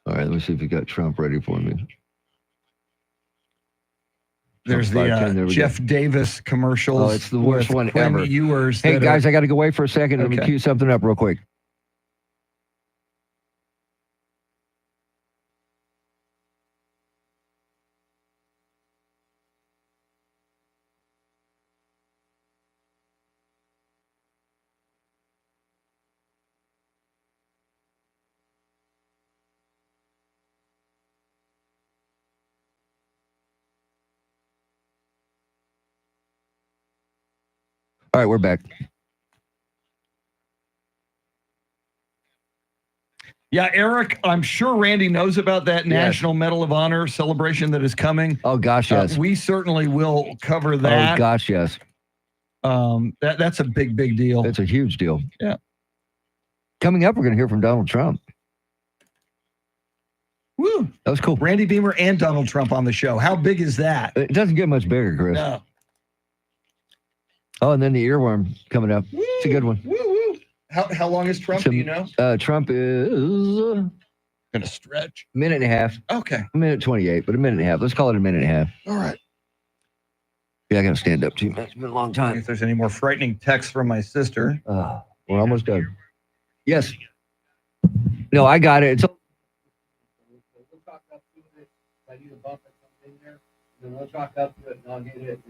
All right, let me see if you got Trump ready for me. There's the Jeff Davis commercials. Oh, it's the worst one ever. Hey, guys, I got to go away for a second. Let me cue something up real quick. All right, we're back. Yeah, Eric, I'm sure Randy knows about that National Medal of Honor celebration that is coming. Oh, gosh, yes. We certainly will cover that. Oh, gosh, yes. That's a big, big deal. It's a huge deal. Yeah. Coming up, we're going to hear from Donald Trump. Woo. That was cool. Randy Beamer and Donald Trump on the show. How big is that? It doesn't get much bigger, Chris. No. Oh, and then the earworm coming up. Woo, it's a good one. Woo, woo. How long is Trump? Do you know? Trump is going to stretch. Minute and a half. Okay. A minute 28, but a minute and a half. Let's call it a minute and a half. All right. Yeah, I got to stand up too. It's been a long time. If there's any more frightening texts from my sister. We're almost done. Yes. No, I got it. It's we'll talk up to it. If I need a bump or something in there, then we'll talk up to it and I'll get it.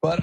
But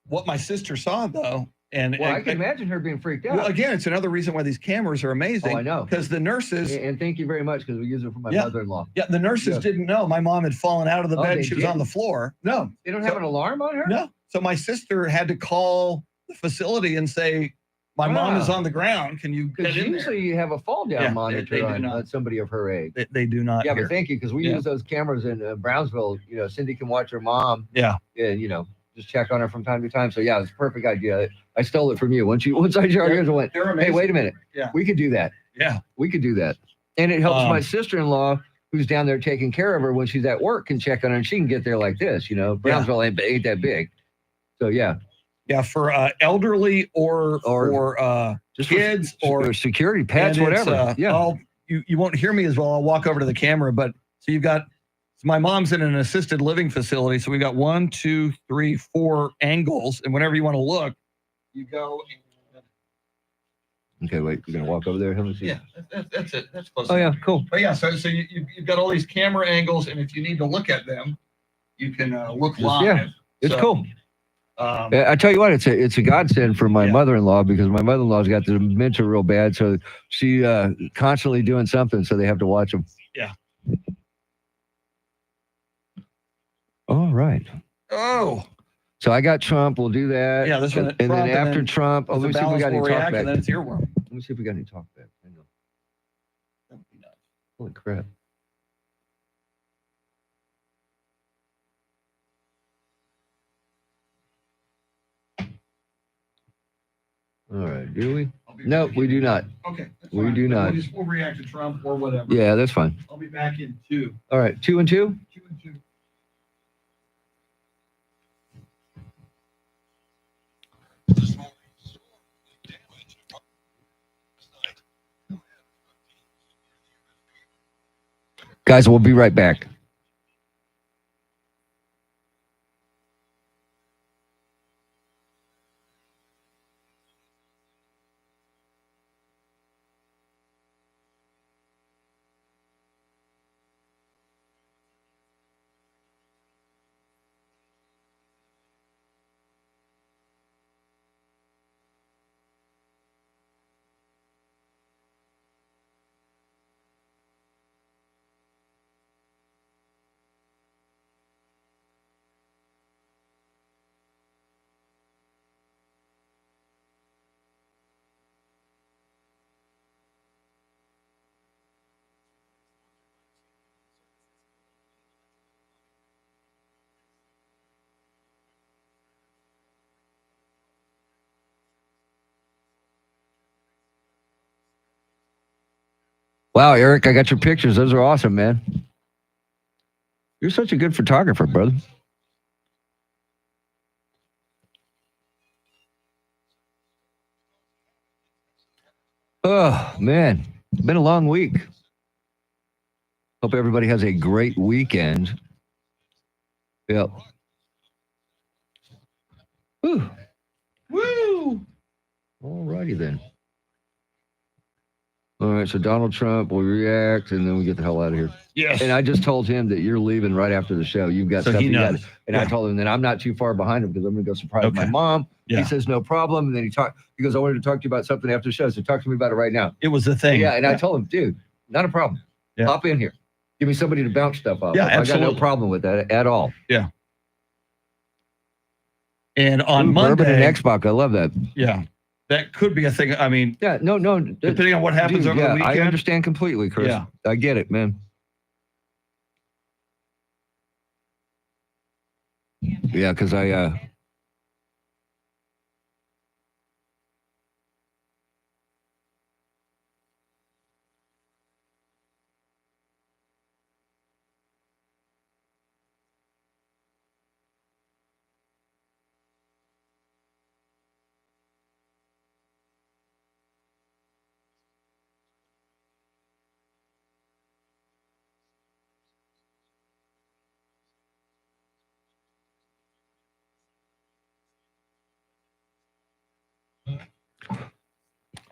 what my sister saw, though, and I can imagine her being freaked out. Well, again, it's another reason why these cameras are amazing. Oh, I know. Because the nurses... And thank you very much, because we use it for my mother-in-law. Yeah, the nurses didn't know my mom had fallen out of the bed and she was on the floor. No. They don't have an alarm on her? No. So my sister had to call the facility and say, my mom is on the ground. Can you get in usually you have a fall-down monitor on somebody of her age. They do not. Yeah, but thank you, because we use those cameras in Brownsville. Cindy can watch her mom. Yeah. And, just check on her from time to time. So yeah, it's a perfect idea. I stole it from you. Once I shared yours, I went, hey, wait a minute. Yeah. We could do that. Yeah. We could do that. And it helps my sister-in-law, who's down there taking care of her when she's at work, can check on her and she can get there like this, Brownsville ain't that big. So yeah. Yeah, for elderly or for just kids or security pets, whatever. You won't hear me as well. I'll walk over to the camera, but so you've got my mom's in an assisted living facility, so we got 1, 2, 3, 4 angles, and whenever you want to look, you go. Okay, wait. You're gonna walk over there. Let me see. Yeah, that's it. That's close. Oh yeah, cool. But yeah, so you've got all these camera angles, and if you need to look at them, you can look live. Yeah, it's cool. I tell you what, it's a godsend for my mother-in-law, because my mother-in-law's got the dementia real bad, so she constantly doing something, so they have to watch them. Yeah. All right. Oh. So I got Trump. We'll do that. Yeah, this one. And then after Trump, let me see if we got any talk back. And then it's earworm. Let me see if we got any talk back. I know. That would be nice. Holy crap. All right. Do we? No, we do not. Okay. We do not. We'll react to Trump or whatever. Yeah, that's fine. I'll be back in 2. All right. 2 and 2? 2 and 2. Guys, we'll be right back. Wow, Eric, I got your pictures. Those are awesome, man. You're such a good photographer, brother. Oh, man. It's been a long week. Hope everybody has a great weekend. Yep. Woo. Woo. All righty then. All right, so Donald Trump will react, and then we get the hell out of here. Yes. And I just told him that you're leaving right after the show. You've got So stuff he you got. knows. And I told him that I'm not too far behind him because I'm going to go surprise my mom. Yeah. He says, no problem. And then he goes, I wanted to talk to you about something after the show. So talk to me about it right now. It was the thing. Yeah, and I told him, dude, not a problem. Yeah. Hop in here. Give me somebody to bounce stuff off. Yeah, of. I got absolutely. no problem with that at all. Yeah. And on Bourbon Monday, and Xbox, I love that. yeah, that could be a thing. I mean, Yeah, no. depending on what happens Dude, over yeah, the weekend. I understand completely, Chris. Yeah. I get it, man. Yeah, because I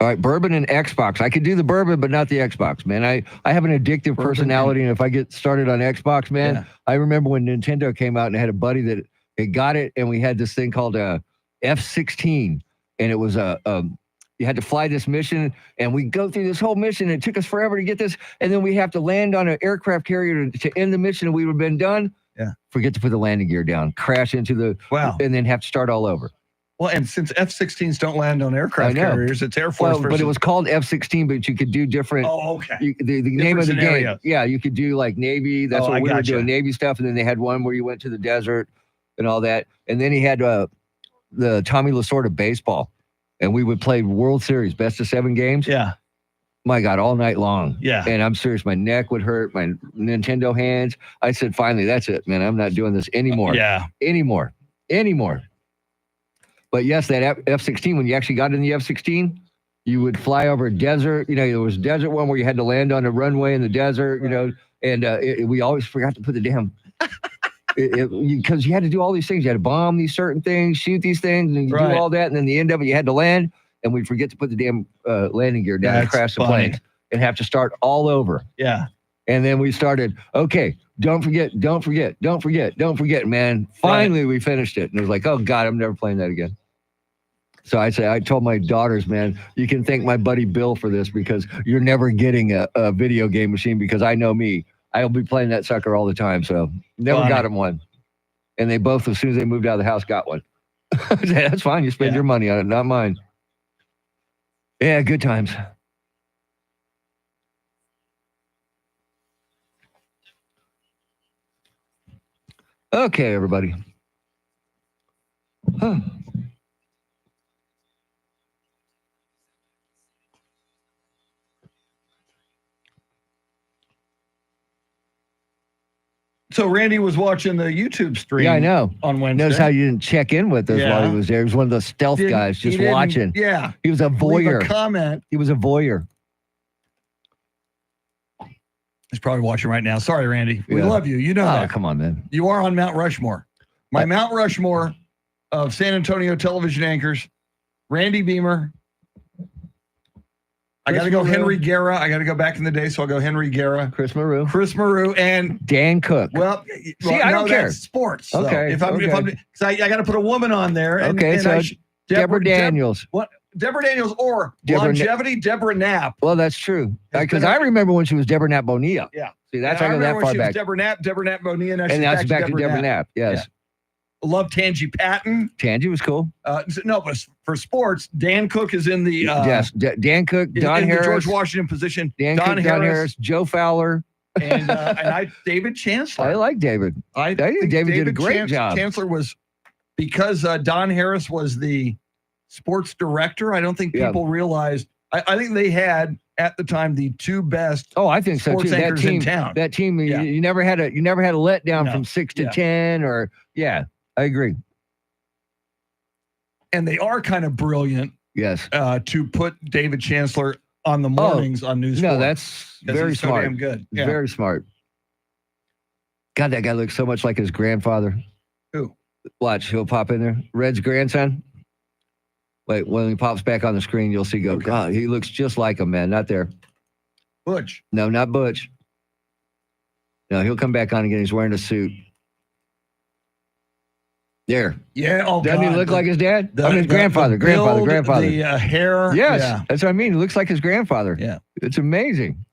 all right, bourbon and Xbox. I could do the bourbon, but not the Xbox, man. I have an addictive personality, and if I get started on Xbox, man, Yeah. I remember when Nintendo came out and I had a buddy that had got it, and we had this thing called F-16, and it was you had to fly this mission, and we go through this whole mission. It took us forever to get this, and then we have to land on an aircraft carrier to end the mission, and we would have been done. Yeah. Forget to put the landing gear down, crash into the and then have to start all over. Well, and since F-16s don't land on aircraft I know. carriers, it's Air Force. But it was called F-16, but you could do different. Oh, okay. The name of the scenarios. game. Yeah, you could do like Navy. That's Oh, what I we were gotcha. doing, Navy stuff. And then they had one where you went to the desert and all that. And then he had the Tommy Lasorda baseball. And we would play World Series, best of 7 games. Yeah. My God, all night long. Yeah. And I'm serious, my neck would hurt, my Nintendo hands. I said, finally, that's it, man. I'm not doing this anymore. Yeah. Anymore. But yes, that F-16, when you actually got in the F-16, you would fly over a desert. You know, there was a desert one where you had to land on a runway in the desert, you know, and we always forgot to put the damn, because you had to do all these things. You had to bomb these certain things, shoot these things, and you do all that. And then the end of it, you had to land, and we'd forget to put the damn landing gear down and That's crash the funny. planes and have to start all over. Yeah. And then we started, okay, don't forget, man. Finally, we finished it. And it was like, oh, God, I'm never playing that again. So I told my daughters, man, you can thank my buddy Bill for this because you're never getting a video game machine because I know me. I'll be playing that sucker all the time. So never Funny. got him one. And they both, as soon as they moved out of the house, got one. That's fine. You spend your money on it, not mine. Yeah, good times. Okay, everybody. Huh. So Randy was watching the YouTube stream. Yeah, I know. On Wednesday. Notice how you didn't check in with us while he was there. He was one of those stealth guys just watching. Yeah. He was a voyeur. Leave a comment. He was a voyeur. He's probably watching right now. Sorry, Randy. We Yeah. love you. You know that. Come on, man. You are on Mount Rushmore. My Mount Rushmore of San Antonio television anchors, Randy Beamer. I got to go Henry Guerra. I got to go back in the day, so I'll go Henry Guerra. Chris Maru, and Dan Cook. Well, I don't care. That's sports. Okay. So if I'm, so I got to put a woman on there. And, Okay, and so Deborah Daniels. Deborah Daniels or longevity, Deborah Knapp. Well, that's true. Because I remember when she was Deborah Knapp Bonilla. Yeah. See, that's I how I go that remember far when she was back. Deborah Knapp Bonilla. Now And she's that's back to Deborah Knapp. Yes. Yeah. Love Tangi Patton. Tangi was cool. No, but for sports, Dan Cook is in the yes. Dan Cook, Don in Harris, the George Washington position. Dan Cook, Don Harris, Joe Fowler, and David Chancellor. I like David. I think David did a great job. Chancellor was because Don Harris was the sports director. I don't think people realized. I think they had at the time the two best. Oh, I think so sports too. anchors in town. That team, you never had a letdown from 6 to 10 or I agree. And they are kind of brilliant. Yes. To put David Chancellor on the mornings on News 4. No, that's very he's so smart. damn good. Yeah. Very smart. God, that guy looks so much like his grandfather. Who? Watch, he'll pop in there. Red's grandson. Wait, when he pops back on the screen, you'll see God, he looks just like him, man. Not there. Butch. No, not Butch. No, he'll come back on again. He's wearing a suit. There. Yeah. Oh, doesn't he God. look like his dad? His grandfather. The build, grandfather. The hair. Yes, Yeah. that's what I mean. He looks like his grandfather. Yeah. It's amazing.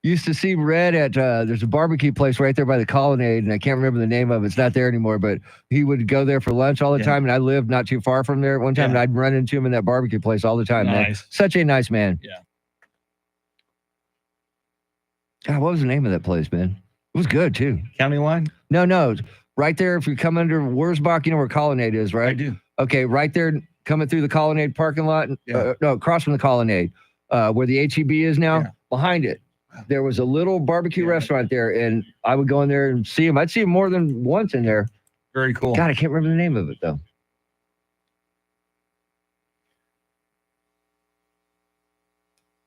Used to see Red at, there's a barbecue place right there by the Colonnade, and I can't remember the name of it. It's not there anymore, but he would go there for lunch all the time, and I lived not too far from there at one time, and I'd run into him in that barbecue place all the time, man. Such a nice man. Yeah. God, what was the name of that place, man? It was good, too. County line? No. Right there, if you come under Wurzbach, you know where Colonnade is, right? I do. Okay, right there, coming through the Colonnade parking lot. No, across from the Colonnade, where the HEB is now, behind it. There was a little barbecue restaurant there, and I would go in there and see him. I'd see him more than once in there. Very cool. God, I can't remember the name of it, though.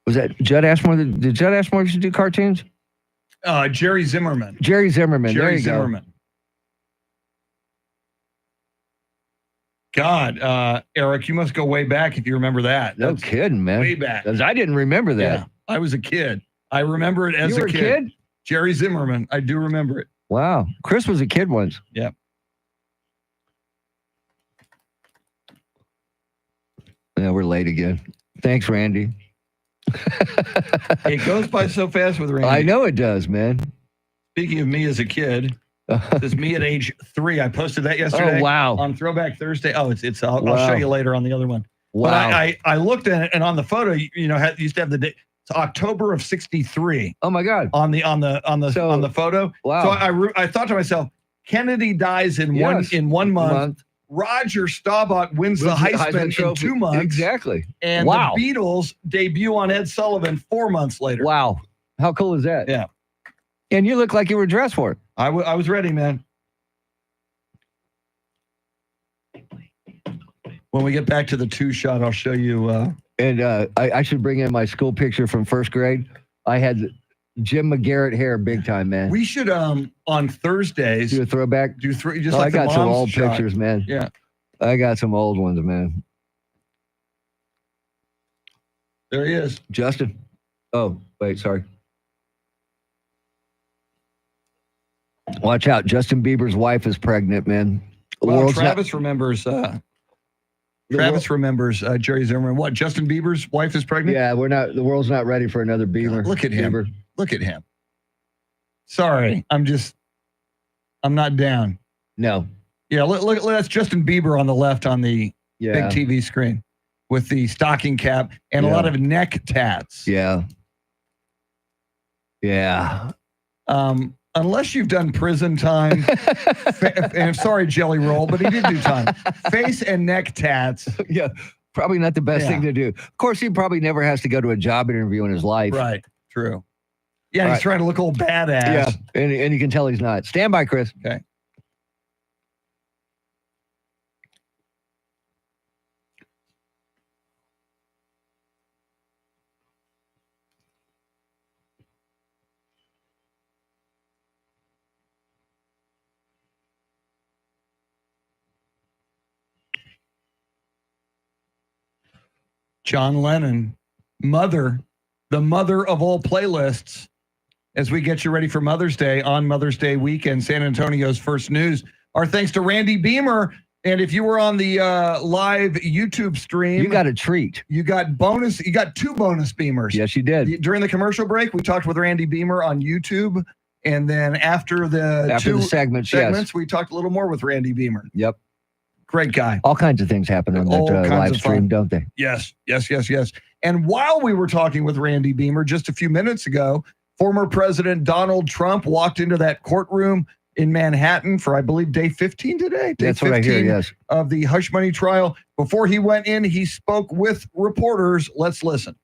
Was that Judd Ashmore? Did Judd Ashmore used to do cartoons? Jerry Zimmerman. Jerry Zimmerman. There Jerry you Zimmerman. go. God, Eric, you must go way back if you remember that. No kidding, man. Way back. 'Cause I didn't remember that. Yeah, I was a kid. I remember it as You were a kid. Jerry Zimmerman. I do remember it. Wow. Chris was a kid once. Yep. Yeah, we're late again. Thanks, Randy. It goes by so fast with Randy. I know it does, man. Speaking of me as a kid, this is me at age 3. I posted that yesterday. Oh, wow. On Throwback Thursday. Oh, it's. I'll Wow. show you later on the other one. Wow. But I looked at it, and on the photo, used to have the date. It's October of '63. Oh my God. On the photo. Wow. So I thought to myself, Kennedy dies in one month. Roger Staubach wins the Heisman in 2 months. Exactly. And wow. the Beatles debut on Ed Sullivan 4 months later. Wow. How cool is that? Yeah. And you look like you were dressed for it. I was ready, man. When we get back to the 2-shot, I'll show you. And I should bring in my school picture from first grade. I had Jim McGarrett hair big time, man. We should on Thursdays do a throwback. Do three just I like got the some mom's old shot. pictures, man. Yeah. I got some old ones, man. There he is. Justin. Oh, wait, sorry. Watch out. Justin Bieber's wife is pregnant, man. Well, Travis remembers Jerry Zimmerman. What? Justin Bieber's wife is pregnant? Yeah, the world's not ready for another Bieber. Look at him. Bieber. Look at him. Sorry. I'm I'm not down. No. Yeah, look, that's Justin Bieber on the left on the Yeah. big TV screen with the stocking cap and a lot of neck tats. Yeah. Yeah. Unless you've done prison time, and sorry, Jelly Roll, but he did do time. Face and neck tats. Yeah. Probably not the best thing to do. Of course, he probably never has to go to a job interview in his life. Right. True. Yeah, All he's right. trying to look old badass. Yeah. And you can tell he's not. Stand by, Chris. Okay. John Lennon, the mother of all playlists, as we get you ready for Mother's Day on Mother's Day weekend, San Antonio's first news. Our thanks to Randy Beamer. And if you were on the live YouTube stream, You got a treat. you got two bonus Beamers. Yes, you did. During the commercial break, we talked with Randy Beamer on YouTube. And then after the segments, we talked a little more with Randy Beamer. Yep. Great guy. All kinds of things happen on that All kinds live of stream, fun. don't they? Yes. And while we were talking with Randy Beamer just a few minutes ago, former President Donald Trump walked into that courtroom in Manhattan for, I believe, day 15 today. Day That's what I hear, yes. Of the hush money trial. Before he went in, he spoke with reporters. Let's listen.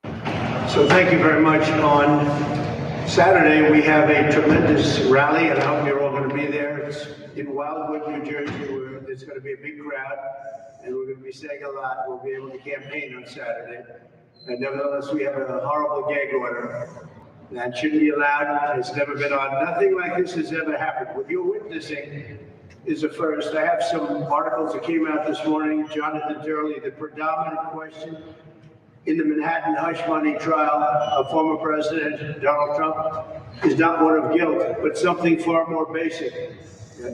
So thank you very much. On Saturday, we have a tremendous rally, and I hope you're all going to be there. It's in Wildwood, New Jersey, where there's going to be a big crowd, and we're going to be saying a lot. We'll be able to campaign on Saturday. And nevertheless, we have a horrible gag order that shouldn't be allowed. It's never been on. Nothing like this has ever happened. What you're witnessing is a first. I have some articles that came out this morning. Jonathan Turley, the predominant question in the Manhattan hush money trial of former President Donald Trump is not one of guilt, but something far more basic.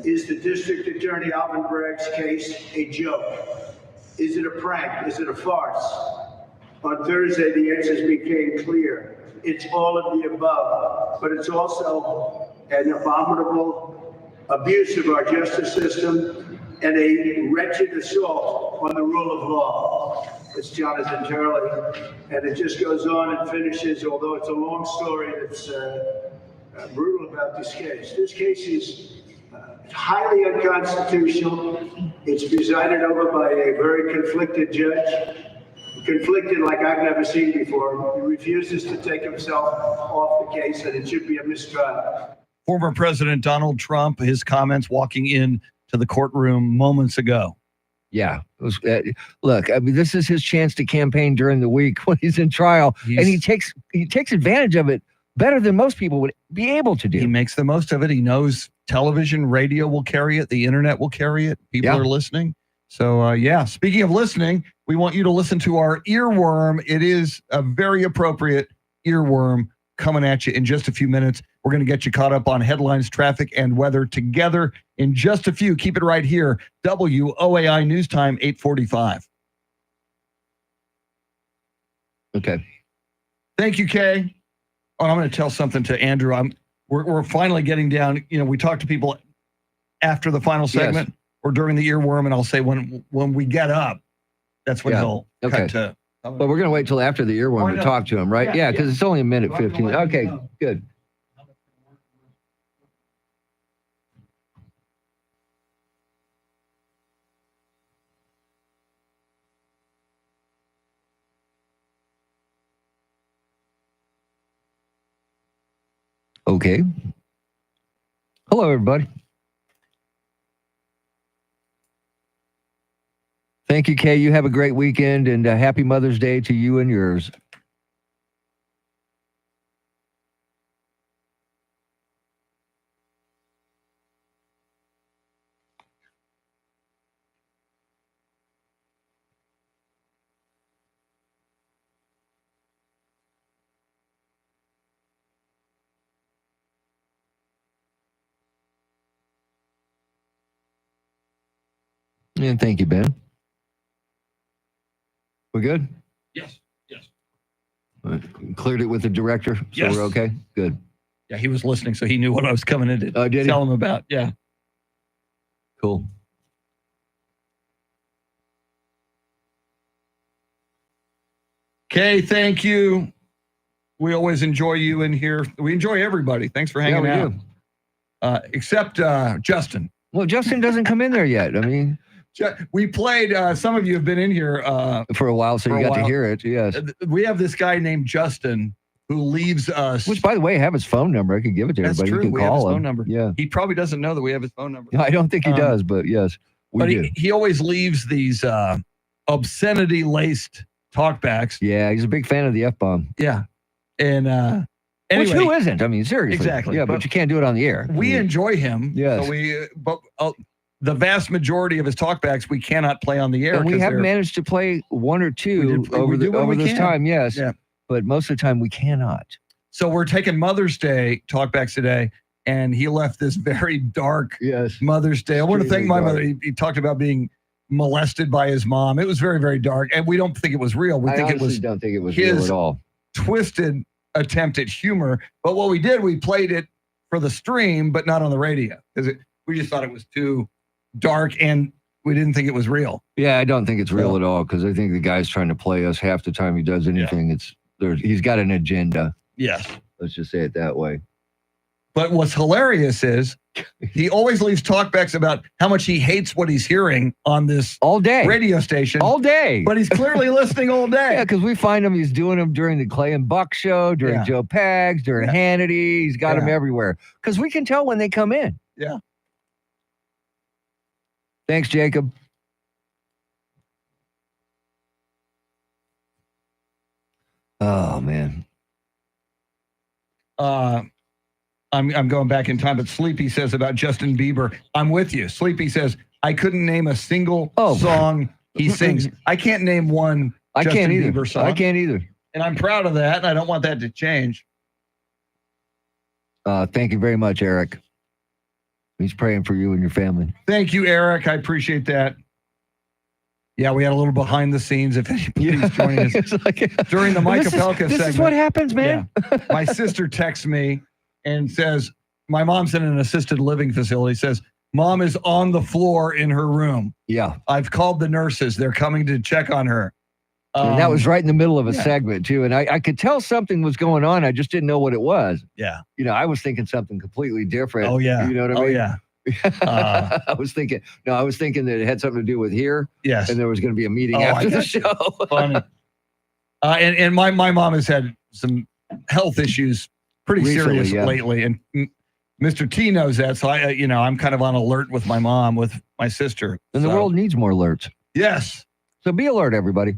Is the District Attorney Alvin Bragg's case a joke? Is it a prank? Is it a farce? On Thursday, the answers became clear. It's all of the above, but it's also an abominable abuse of our justice system and a wretched assault on the rule of law. It's Jonathan Turley, and it just goes on and finishes, although it's a long story that's brutal about this case. This case is highly unconstitutional. It's presided over by a very conflicted judge, conflicted like I've never seen before. He refuses to take himself off the case, and it should be a mistrial. Former President Donald Trump, his comments walking in to the courtroom moments ago. Yeah. It was, look, I mean, this is his chance to campaign during the week when he's in trial, and he takes advantage of it better than most people would be able to do. He makes the most of it. He knows television, radio will carry it. The internet will carry it. People are listening. So, speaking of listening, we want you to listen to our earworm. It is a very appropriate earworm coming at you in just a few minutes. We're going to get you caught up on headlines, traffic, and weather together in just a few. Keep it right here. WOAI News Time, 8:45. Okay. Thank you, Kay. Oh, I'm going to tell something to Andrew. We're finally getting down. You know, we talk to people after the final segment or during the earworm, and I'll say when we get up, that's when he'll cut to. But we're going to wait till after the earworm to talk to him, right? Yeah, because it's only a minute 15. Okay, good. Okay. Hello, everybody. Thank you, Kay. You have a great weekend, and happy Mother's Day to you and yours. And thank you, Ben. We're good? Yes. Cleared it with the director, so Yes. we're okay? Good. Yeah, he was listening, so he knew what I was coming in to did he? tell him about. Yeah. Cool. Okay, thank you. We always enjoy you in here. We enjoy everybody. Thanks for hanging Yeah, out. we do. Except Justin. Well, Justin doesn't come in there yet. I mean, we played, some of you have been in here for a while, so for you a got to while. hear it. Yes. We have this guy named Justin who leaves us. Which, by the way, I have his phone number. I could give it to That's everybody. true. You can We have call his him. phone number. Yeah. He probably doesn't know that we have his phone number. I don't think he does, but yes, we But do. he always leaves these obscenity-laced talkbacks. Yeah, he's a big fan of the F-bomb. Yeah. And Which anyway, who isn't? I mean, seriously. Exactly. Yeah, but you can't do it on the air. we enjoy him. Yes. So but the vast majority of his talkbacks we cannot play on the air. And we 'cause have they're- managed to play one or two we over do when over we this can. time, yes. Yeah. But most of the time we cannot. So we're taking Mother's Day talkbacks today, and he left this very dark Mother's Day. I want to thank my mother. He talked about being molested by his mom. It was very, very dark, and we don't think it was real. We I think it honestly was don't think it was his real at all. twisted attempt at humor. But what we did, we played it for the stream, but not on the radio because we just thought it was too dark, and we didn't think it was real. Yeah, I don't think it's real at all because I think the guy's trying to play us half the time he does anything. He's got an agenda. Yes. Let's just say it that way. But what's hilarious is he always leaves talkbacks about how much he hates what he's hearing on this all day radio station. All day. But he's clearly listening all day. Yeah, because we find him, he's doing them during the Clay and Buck show, during Joe Pags, during Hannity. He's got them everywhere because we can tell when they come in. Yeah. Thanks, Jacob. Oh, man. I'm going back in time, but Sleepy says about Justin Bieber, I'm with you. Sleepy says, I couldn't name a single song he sings. I can't name one I Justin can't either. Bieber song. I can't either. And I'm proud of that, and I don't want that to change. Thank you very much, Eric. He's praying for you and your family. Thank you, Eric. I appreciate that. Yeah, we had a little behind the scenes. If anybody's joining us during the Mike Opelka segment. This is what happens, man. Yeah. My sister texts me and says, my mom's in an assisted living facility, says, Mom is on the floor in her room. Yeah. I've called the nurses. They're coming to check on her. And that was right in the middle of a segment, too. And I could tell something was going on. I just didn't know what it was. Yeah. You know, I was thinking something completely different. Oh, yeah. You know what I mean? Yeah. I was thinking that it had something to do with here. Yes. And there was going to be a meeting after the show. Funny. And my mom has had some health issues pretty Recently, serious lately. And Mr. T knows that. So I'm kind of on alert with my mom, with my sister. And the world needs more alerts. Yes. So be alert, everybody.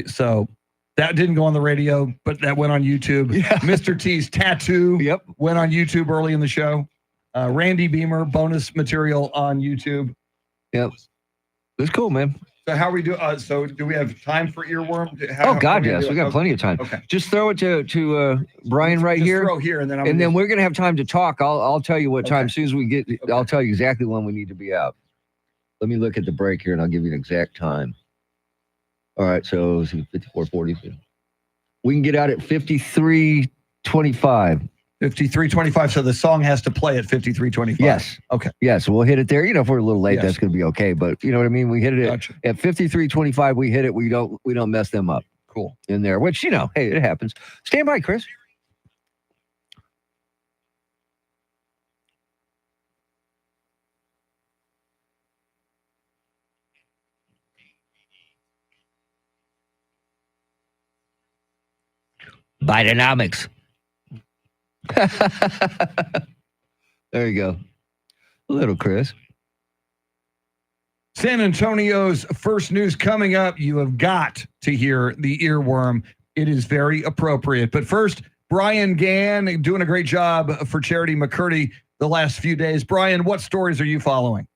So that didn't go on the radio, but that went on YouTube. Yeah. Mr. T's tattoo went on YouTube early in the show. Randy Beamer, bonus material on YouTube. Yep. It's cool, man. So how we do? So do we have time for earworm? Oh God, yes, we got plenty of time. Okay. Just throw it to Brian right Just here. throw here, and then we're gonna have time to talk. I'll tell you what time. As soon as we get, I'll tell you exactly when we need to be out. Let me look at the break here, and I'll give you an exact time. All right, so 54:40. We can get out at 53:25. 53:25. So the song has to play at 53:25. Yes. Okay. Yes, we'll hit it there. You know, if we're a little late, that's going to be okay. But you know what I mean. We hit it at 53:25. We hit it. We don't mess them up. Cool. In there, which hey, it happens. Stand by, Chris. Bidenomics. There you go. Little Chris. San Antonio's first news coming up. You have got to hear the earworm. It is very appropriate. But first, Brian Gann doing a great job for Charity McCurdy the last few days. Brian, what stories are you following?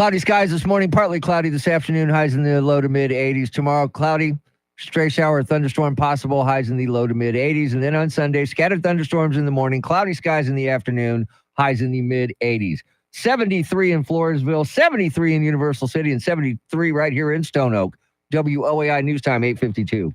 Cloudy skies this morning, partly cloudy this afternoon, highs in the low to mid 80s. Tomorrow, cloudy, stray shower, thunderstorm possible, highs in the low to mid 80s. And then on Sunday, scattered thunderstorms in the morning, cloudy skies in the afternoon, highs in the mid 80s. 73 in Floresville, 73 in Universal City, and 73 right here in Stone Oak. WOAI News Time, 8:52.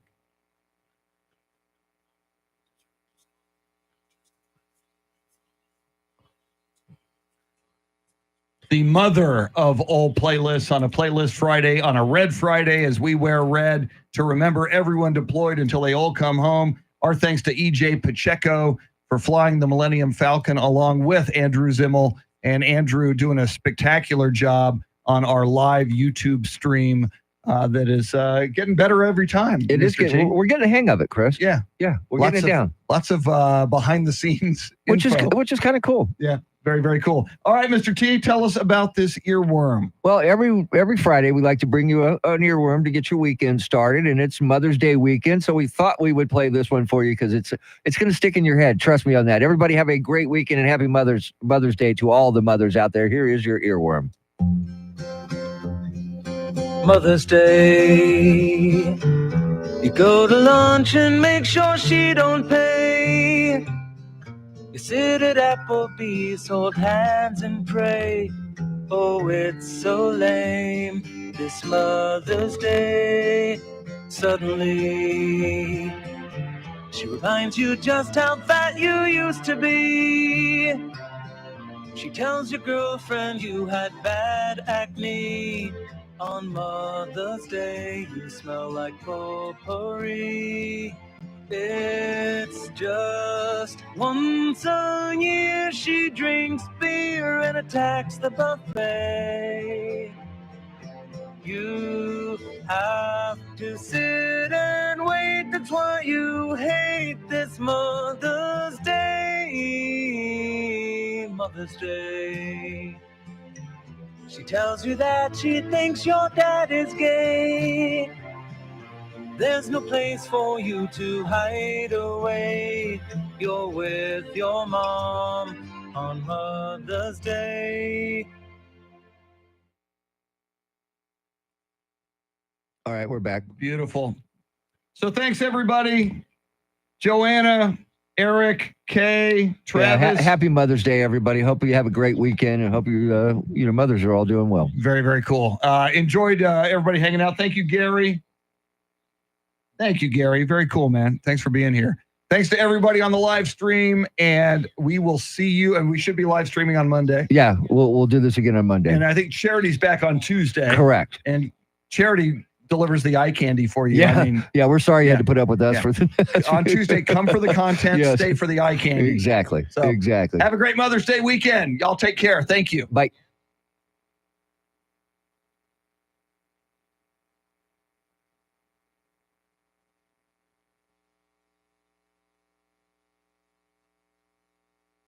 The mother of all playlists on a Playlist Friday, on a Red Friday, as we wear red to remember everyone deployed until they all come home. Our thanks to EJ Pacheco for flying the Millennium Falcon along with Andrew Zimmel, and Andrew doing a spectacular job on our live YouTube stream that is getting better every time. It is getting, we're getting a hang of it, Chris. Yeah. Yeah, we're getting it down. Lots of behind the scenes Which info. is kind of cool. Yeah. Very, very cool. All right, Mr. T, tell us about this earworm. Well, every Friday we like to bring you an earworm to get your weekend started, and it's Mother's Day weekend, so we thought we would play this one for you because it's going to stick in your head. Trust me on that. Everybody have a great weekend and happy Mother's Day to all the mothers out there. Here is your earworm. Mother's Day. You go to lunch and make sure she don't pay. You sit at Applebee's, hold hands and pray. Oh, it's so lame, this Mother's Day. Suddenly, she reminds you just how fat you used to be. She tells your girlfriend you had bad acne. On Mother's Day, you smell like potpourri. It's just once a year she drinks beer and attacks the buffet. You have to sit and wait, that's why you hate this Mother's Day. Mother's Day. She tells you that she thinks your dad is gay. There's no place for you to hide away. You're with your mom on Mother's Day. All right, we're back. Beautiful. So thanks, everybody. Joanna, Eric, Kay, Travis. Happy Mother's Day, everybody. Hope you have a great weekend, and hope your mothers are all doing well. Very, very cool. Enjoyed everybody hanging out. Thank you, Gary. Thank you, Gary. Very cool, man. Thanks for being here. Thanks to everybody on the live stream, and we will see you. And we should be live streaming on Monday. Yeah, we'll do this again on Monday. And I think Charity's back on Tuesday. Correct. And Charity delivers the eye candy for you. Yeah, I mean, we're sorry you had to put up with us yeah. for the on Tuesday. Come for the content, Yes. stay for the eye candy. Exactly. So, exactly. Have a great Mother's Day weekend. Y'all take care. Thank you. Bye.